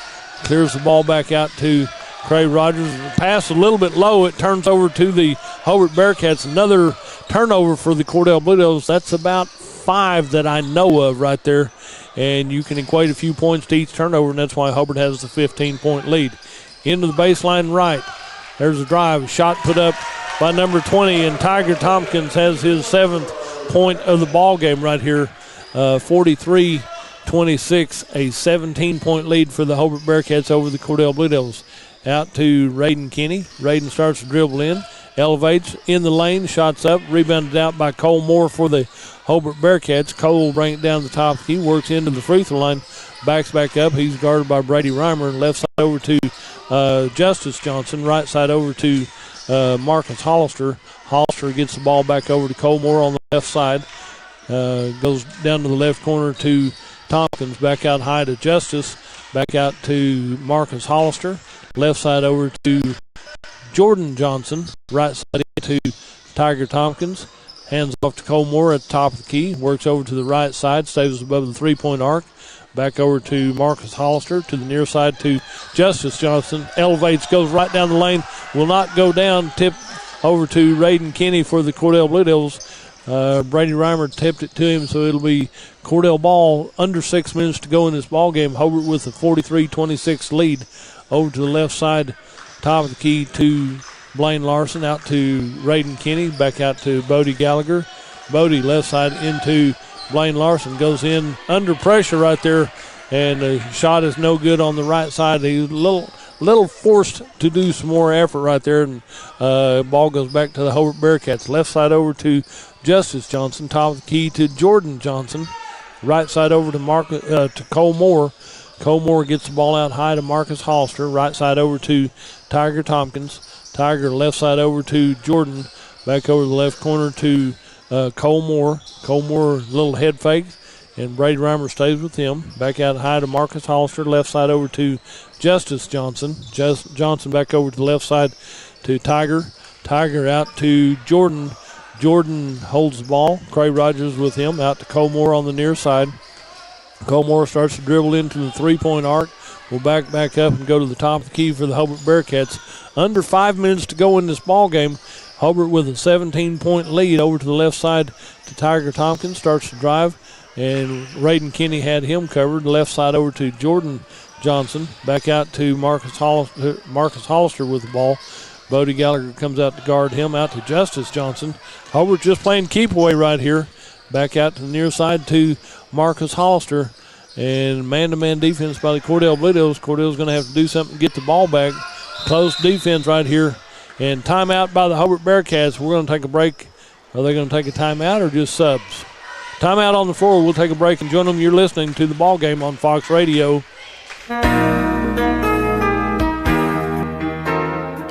Clears the ball back out to Cray Rogers. Pass a little bit low. It turns over to the Hobart Bearcats. Another turnover for the Cordell Blue Devils. That's about 5 that I know of right there. And you can equate a few points to each turnover, and that's why Hobart has the 15-point lead. Into the baseline right. There's a drive. Shot put up by number 20, and Tiger Tompkins has his 7th point of the ball game right here. 43-26, a 17-point lead for the Hobart Bearcats over the Cordell Blue Devils. Out to Raiden Kinney. Raiden starts to dribble in. Elevates in the lane. Shots up. Rebounded out by Cole Moore for the Hobart Bearcats. Cole will bring it down the top. He works into the free throw line. Backs back up. He's guarded by Brady Reimer. Left side over to Justice Johnson. Right side over to Marcus Hollister. Hollister gets the ball back over to Cole Moore on the left side. Goes down to the left corner to Tompkins. Back out high to Justice. Back out to Marcus Hollister. Left side over to Jordan Johnson. Right side into Tiger Tompkins. Hands off to Cole Moore at the top of the key. Works over to the right side. Stays above the three-point arc. Back over to Marcus Hollister. To the near side to Justice Johnson. Elevates, goes right down the lane. Will not go down. Tip over to Raiden Kinney for the Cordell Blue Devils. Brady Reimer tipped it to him, so it'll be Cordell ball. Under 6 minutes to go in this ball game. Hobart with a 43-26 lead. Over to the left side, top of the key to Blaine Larson. Out to Raiden Kinney. Back out to Bodie Gallagher. Bodie left side into Blaine Larson. Goes in under pressure right there, and the shot is no good on the right side. He's a little little forced to do some more effort right there, and ball goes back to the Hobart Bearcats. Left side over to Justice Johnson, top of the key to Jordan Johnson. Right side over to Cole Moore. Cole Moore gets the ball out high to Marcus Hollister. Right side over to Tiger Tompkins. Tiger left side over to Jordan. Back over the left corner to Cole Moore. Cole Moore, little head fake, and Brady Reimer stays with him. Back out high to Marcus Hollister. Left side over to Justice Johnson. Johnson back over to the left side to Tiger. Tiger out to Jordan. Jordan holds the ball. Cray Rogers with him. Out to Cole Moore on the near side. Cole Moore starts to dribble into the three-point arc. Will back up and go to the top of the key for the Hobart Bearcats. Under 5 minutes to go in this ball game. Hobart with a 17-point lead over to the left side to Tiger Tompkins. Starts to drive, and Raiden Kinney had him covered. Left side over to Jordan Johnson. Back out to Marcus Hollister with the ball. Bodie Gallagher comes out to guard him. Out to Justice Johnson. Hobart just playing keep away right here. Back out to the near side to Marcus Hollister. And man-to-man defense by the Cordell Blue Devils. Cordell's going to have to do something to get the ball back. Close defense right here. And timeout by the Hobart Bearcats. We're going to take a break. Are they going to take a timeout or just subs? Timeout on the floor. We'll take a break and join them. You're listening to the ball game on Fox Radio.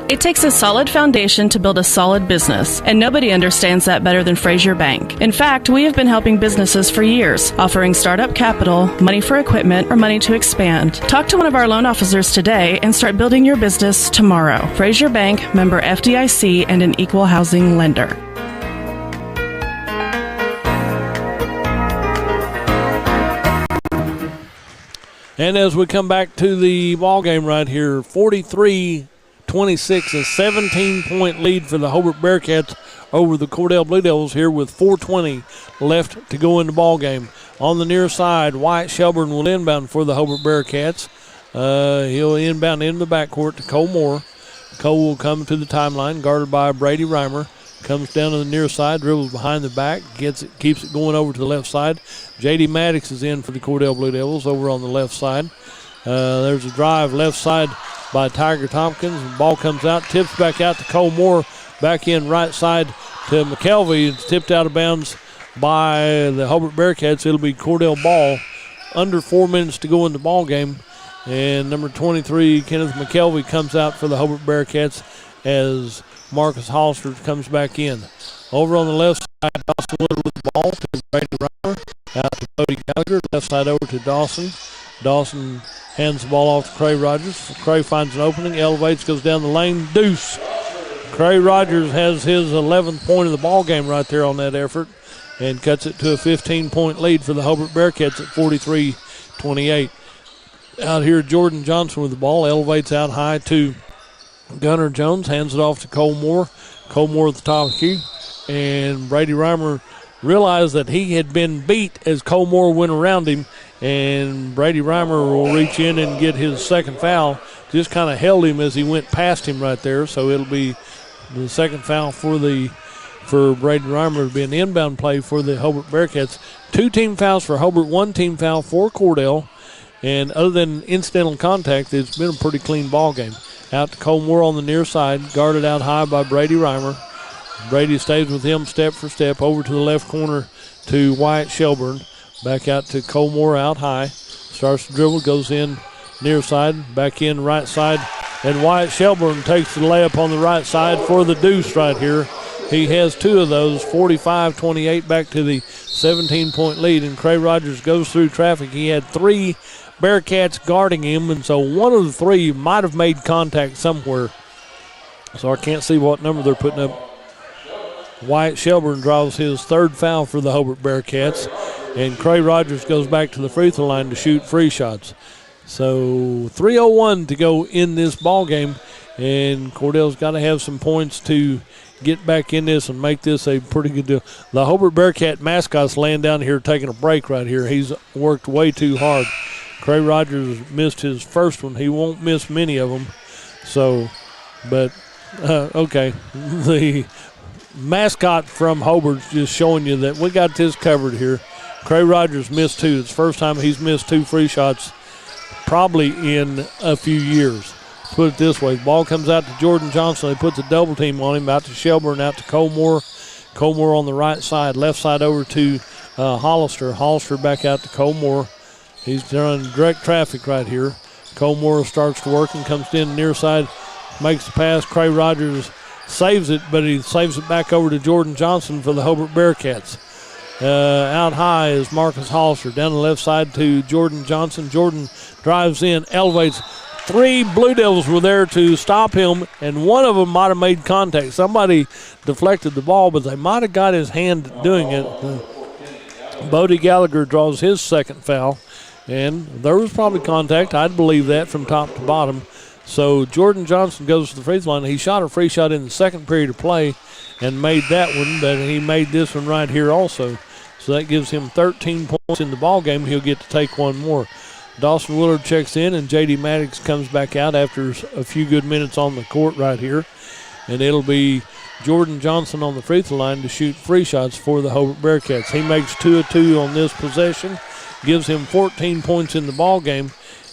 It takes a solid foundation to build a solid business, and nobody understands that better than Frazier Bank. In fact, we have been helping businesses for years, offering startup capital, money for equipment, or money to expand. Talk to one of our loan officers today and start building your business tomorrow. Frazier Bank, member FDIC, and an equal housing lender. And as we come back to the ball game right here, 43-26, a 17-point lead for the Hobart Bearcats over the Cordell Blue Devils here with 4:20 left to go in the ball game. On the near side, Wyatt Shelburne will inbound for the Hobart Bearcats. He'll inbound into the backcourt to Cole Moore. Cole will come to the timeline, guarded by Brady Reimer. Comes down to the near side, dribbles behind the back, gets it, keeps it going over to the left side. J.D. Maddox is in for the Cordell Blue Devils over on the left side. There's a drive left side by Tiger Tompkins. The ball comes out, tips back out to Cole Moore. Back in right side to McKelvey. It's tipped out of bounds by the Hobart Bearcats. It'll be Cordell ball. Under 4 minutes to go in the ball game. And number 23, Kenneth McKelvey, comes out for the Hobart Bearcats as Marcus Hollister comes back in. Over on the left side, Dawson Wood with the ball to Brady Reimer. Out to Bodie Gallagher. Left side over to Dawson. Dawson hands the ball off to Cray Rogers. Cray finds an opening, elevates, goes down the lane. Deuce. Cray Rogers has his 11th point of the ball game right there on that effort and cuts it to a 15-point lead for the Hobart Bearcats at 43-28. Out here, Jordan Johnson with the ball, elevates out high to Gunnar Jones, hands it off to Cole Moore. Cole Moore at the top of the key. And Brady Reimer realized that he had been beat as Cole Moore went around him. And Brady Reimer will reach in and get his second foul. Just kind of held him as he went past him right there. So it'll be the second foul for Brady Reimer to be an inbound play for the Hobart Bearcats. 2 team fouls for Hobart, 1 team foul for Cordell. And other than incidental contact, it's been a pretty clean ball game. Out to Cole Moore on the near side, guarded out high by Brady Reimer. Brady stays with him step for step over to the left corner to Wyatt Shelburne. Back out to Cole Moore out high. Starts to dribble, goes in near side, back in right side. And Wyatt Shelburne takes the layup on the right side for the deuce right here. He has 2 of those, 45-28, back to the 17-point lead. And Cray Rogers goes through traffic. He had 3 Bearcats guarding him, and so one of the 3 might have made contact somewhere. So I can't see what number they're putting up. Wyatt Shelburne draws his 3rd foul for the Hobart Bearcats, and Cray Rogers goes back to the free throw line to shoot free shots. So 3:01 to go in this ball game, and Cordell's got to have some points to get back in this and make this a pretty good deal. The Hobart Bearcat mascot's laying down here taking a break right here. He's worked way too hard. Cray Rogers missed his first one. He won't miss many of them. So, but, okay. The mascot from Hobart's just showing you that we got this covered here. Cray Rogers missed 2. It's the first time he's missed 2 free shots probably in a few years. put it this way. The ball comes out to Jordan Johnson. He puts a double team on him, out to Shelburne, out to Colmore. Colmore on the right side, left side over to Hollister. Hollister back out to Colmore. He's running direct traffic right here. Colmore starts to work and comes in near side, makes the pass. Cray Rogers saves it, but he saves it back over to Jordan Johnson for the Hobart Bearcats. Out high is Marcus Hollister. Down the left side to Jordan Johnson. Jordan drives in, elevates. 3 Blue Devils were there to stop him, and one of them might have made contact. Somebody deflected the ball, but they might have got his hand doing it. Bodie Gallagher draws his second foul, and there was probably contact. I'd believe that from top to bottom. So Jordan Johnson goes to the free throw line. He shot a free shot in the second period of play and made that one, but he made this one right here also. So that gives him 13 points in the ball game. He'll get to take one more. Dawson Willard checks in, and J.D. Maddox comes back out after a few good minutes on the court right here. And it'll be Jordan Johnson on the free throw line to shoot free shots for the Hobart Bearcats. He makes 2 of 2 on this possession, gives him 14 points in the ball game,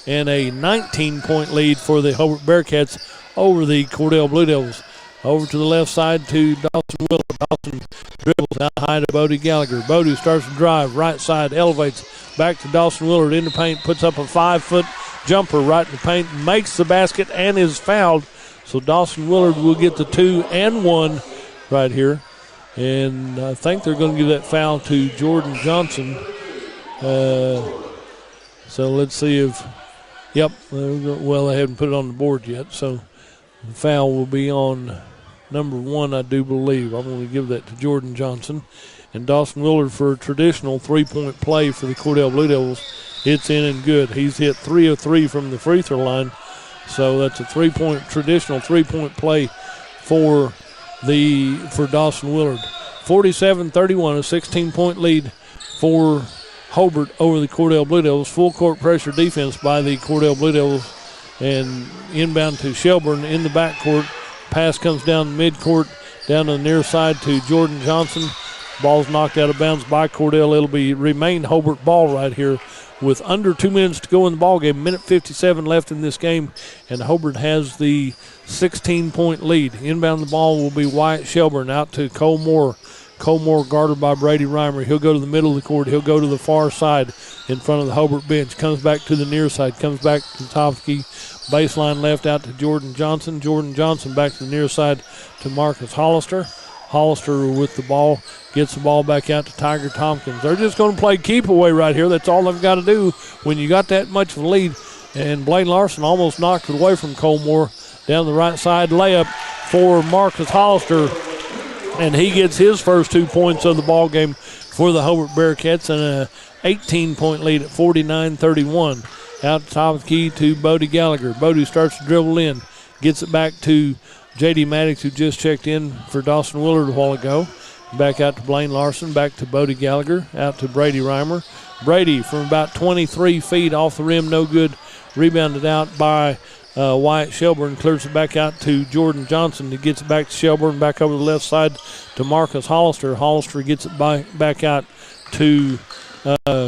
and a 19-point lead for the Hobart Bearcats over the Cordell Blue Devils. Over to the left side to Dawson Willard. Dawson dribbles out high to Bodie Gallagher. Bodie starts to drive, right side, elevates back to Dawson Willard in the paint, puts up a 5-foot jumper right in the paint, makes the basket, and is fouled. So Dawson Willard will get the 2 and 1 right here. And I think they're going to give that foul to Jordan Johnson. So let's see if, yep, well, they haven't put it on the board yet. So the foul will be on number 1, I do believe. I'm going to give that to Jordan Johnson. And Dawson Willard for a traditional 3-point play for the Cordell Blue Devils. It's in and good. He's hit 3 of 3 from the free throw line. So that's a traditional 3-point play for Dawson Willard. 47-31, a 16-point lead for Hobart over the Cordell Blue Devils. Full court pressure defense by the Cordell Blue Devils. And inbound to Shelburne in the backcourt. Pass comes down the midcourt, down to the near side to Jordan Johnson. Ball's knocked out of bounds by Cordell. It'll remain Hobart ball right here with under 2 minutes to go in the ball game. Minute 57 left in this game, and Hobart has the 16-point lead. Inbound the ball will be Wyatt Shelburne out to Cole Moore. Cole Moore guarded by Brady Reimer. He'll go to the middle of the court. He'll go to the far side in front of the Hobart bench. Comes back to the near side. Comes back to Topsky. Baseline left out to Jordan Johnson. Jordan Johnson back to the near side to Marcus Hollister. Hollister with the ball. Gets the ball back out to Tiger Tompkins. They're just going to play keep away right here. That's all they've got to do when you got that much of a lead. And Blaine Larson almost knocked it away from Cole Moore. Down the right side layup for Marcus Hollister. And he gets his first 2 points of the ball game for the Hobart Bearcats, and a 18-point lead at 49-31. Out top of the key to Bodie Gallagher. Bodie starts to dribble in, gets it back to J.D. Maddox, who just checked in for Dawson Willard a while ago. Back out to Blaine Larson, back to Bodie Gallagher, out to Brady Reimer. Brady from about 23 feet off the rim, no good. Rebounded out by Wyatt Shelburne, clears it back out to Jordan Johnson. He gets it back to Shelburne, back over the left side to Marcus Hollister. Hollister gets it back out to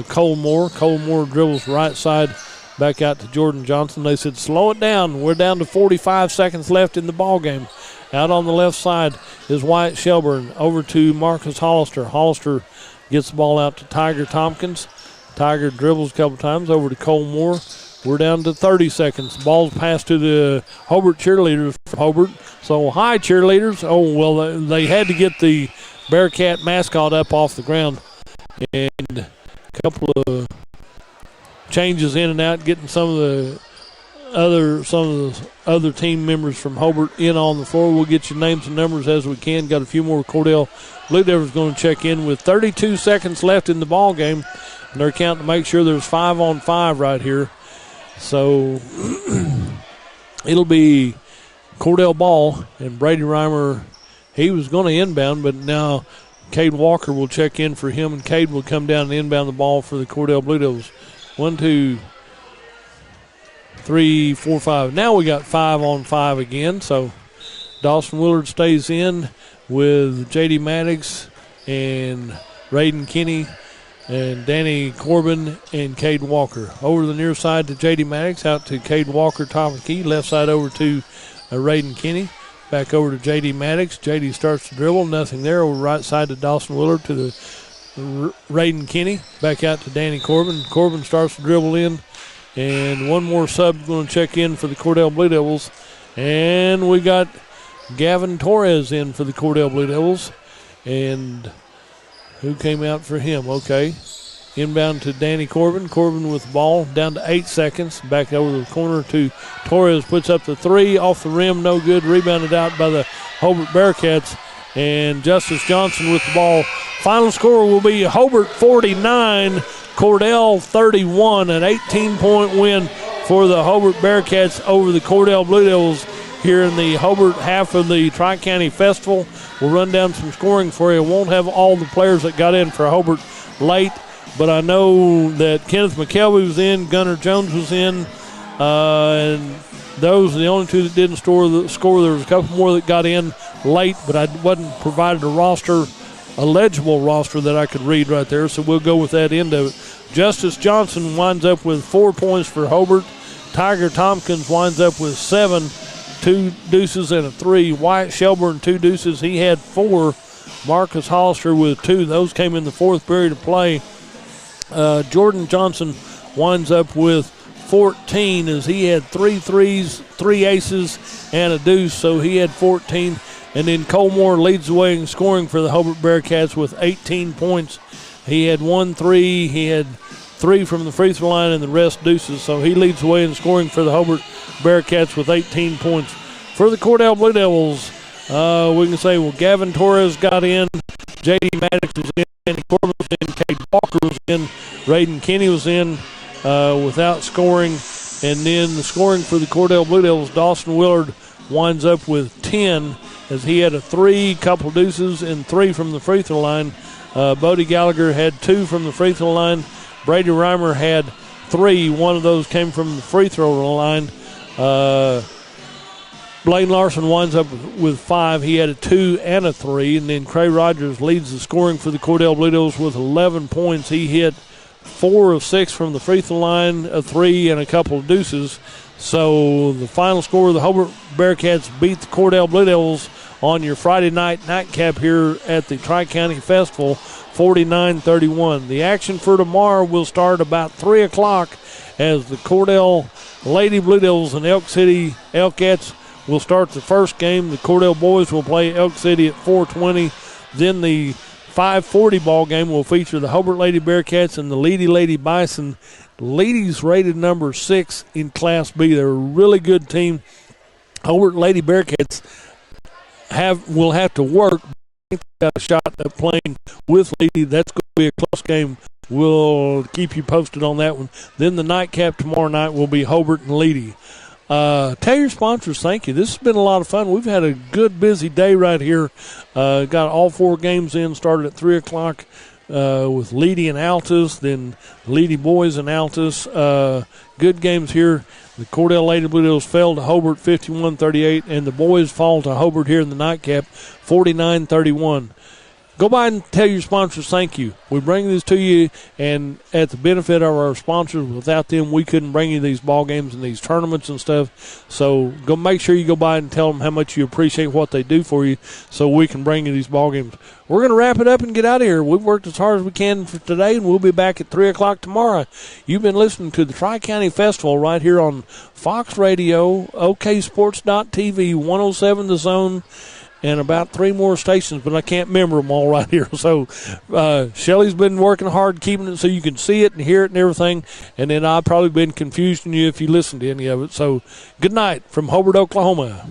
Cole Moore. Cole Moore dribbles right side back out to Jordan Johnson. They said, slow it down. We're down to 45 seconds left in the ball game. Out on the left side is Wyatt Shelburne. Over to Marcus Hollister. Hollister gets the ball out to Tiger Tompkins. Tiger dribbles a couple times over to Cole Moore. We're down to 30 seconds. The ball's passed to the Hobart cheerleaders from Hobart. So, hi, cheerleaders. Oh, well, they had to get the Bearcat mascot up off the ground. And a couple of changes in and out, getting some of the other team members from Hobart in on the floor. We'll get your names and numbers as we can. Got a few more Cordell Blue Devils going to check in with 32 seconds left in the ball game. And they're counting to make sure there's 5-on-5 right here. So it'll be Cordell ball, and Brady Reimer, he was going to inbound, but now Cade Walker will check in for him, and Cade will come down and inbound the ball for the Cordell Blue Devils. 1, 2, 3, 4, 5. Now we got 5-on-5 again. So Dawson Willard stays in with J.D. Maddox and Raiden Kinney and Danny Corbin and Cade Walker. Over the near side to J.D. Maddox, out to Cade Walker, top of the key. Left side over to Raiden Kinney. Back over to J.D. Maddox. J.D. starts to dribble. Nothing there. Over right side to Dawson Willard to the Raiden Kinney. Back out to Danny Corbin. Corbin starts to dribble in. And one more sub going to check in for the Cordell Blue Devils. And we got Gavin Torres in for the Cordell Blue Devils. And who came out for him? Okay. Inbound to Danny Corbin. Corbin with the ball down to 8 seconds. Back over the corner to Torres. Puts up the three. Off the rim. No good. Rebounded out by the Hobart Bearcats. And Justice Johnson with the ball. Final score will be Hobart 49, Cordell 31. An 18-point win for the Hobart Bearcats over the Cordell Blue Devils here in the Hobart half of the Tri-County Festival. We'll run down some scoring for you. Won't have all the players that got in for Hobart late, but I know that Kenneth McKelvey was in, Gunnar Jones was in, and those are the only two that didn't score. There was a couple more that got in late, but I wasn't provided a legible roster that I could read right there, so we'll go with that end of it. Justice Johnson winds up with 4 points for Hobart. Tiger Tompkins winds up with 7, 2 deuces and a 3. Wyatt Shelburne, 2 deuces. He had 4. Marcus Hollister with 2. Those came in the fourth period of play. Jordan Johnson winds up with 14 as he had 3 threes, 3 aces, and a deuce, so he had 14. And then Cole Moore leads the way in scoring for the Hobart Bearcats with 18 points. He had 1 3. He had 3 from the free throw line and the rest deuces. So he leads the way in scoring for the Hobart Bearcats with 18 points. For the Cordell Blue Devils, we can say, well, Gavin Torres got in. J.D. Maddox was in. Danny Corbin was in. Cade Walker was in. Raiden Kinney was in without scoring. And then the scoring for the Cordell Blue Devils, Dawson Willard winds up with 10 as he had a 3, couple deuces, and 3 from the free throw line. Bodie Gallagher had 2 from the free throw line. Brady Reimer had 3. One of those came from the free throw line. Blaine Larson winds up with 5. He had a 2 and a 3. And then Cray Rogers leads the scoring for the Cordell Blue Devils with 11 points. He hit 4 of 6 from the free throw line, a 3, and a couple of deuces. So the final score, the Hobart Bearcats beat the Cordell Blue Devils on your Friday night nightcap here at the Tri-County Festival, 49-31. The action for tomorrow will start about 3 o'clock as the Cordell Lady Blue Devils and Elk City Elkettes will start the first game. The Cordell boys will play Elk City at 4:20. Then the 5:40 ball game will feature the Hobart Lady Bearcats and the Lady Bison. Ladies rated number 6 in Class B. They're a really good team. Hobart Lady Bearcats will have to work. Got a shot at playing with Lady. That's going to be a close game. We'll keep you posted on that one. Then the nightcap tomorrow night will be Hobart and Lady. Tell your sponsors thank you. This has been a lot of fun. We've had a good, busy day right here. Got all 4 games in. Started at 3 o'clock with Lady and Altus, then Lady boys and Altus. Good games here. The Cordell Lady Blue Devils fell to Hobart 51-38, and the boys fall to Hobart here in the nightcap 49-31. Go by and tell your sponsors thank you. We bring this to you, and at the benefit of our sponsors, without them, we couldn't bring you these ball games and these tournaments and stuff. So go make sure you go by and tell them how much you appreciate what they do for you so we can bring you these ball games. We're going to wrap it up and get out of here. We've worked as hard as we can for today, and we'll be back at 3 o'clock tomorrow. You've been listening to the Tri-County Festival right here on Fox Radio, OKSports.TV, 107 The Zone, and about 3 more stations, but I can't remember them all right here. So Shelly's been working hard keeping it so you can see it and hear it and everything, and then I've probably been confusing you if you listen to any of it. So good night from Hobart, Oklahoma.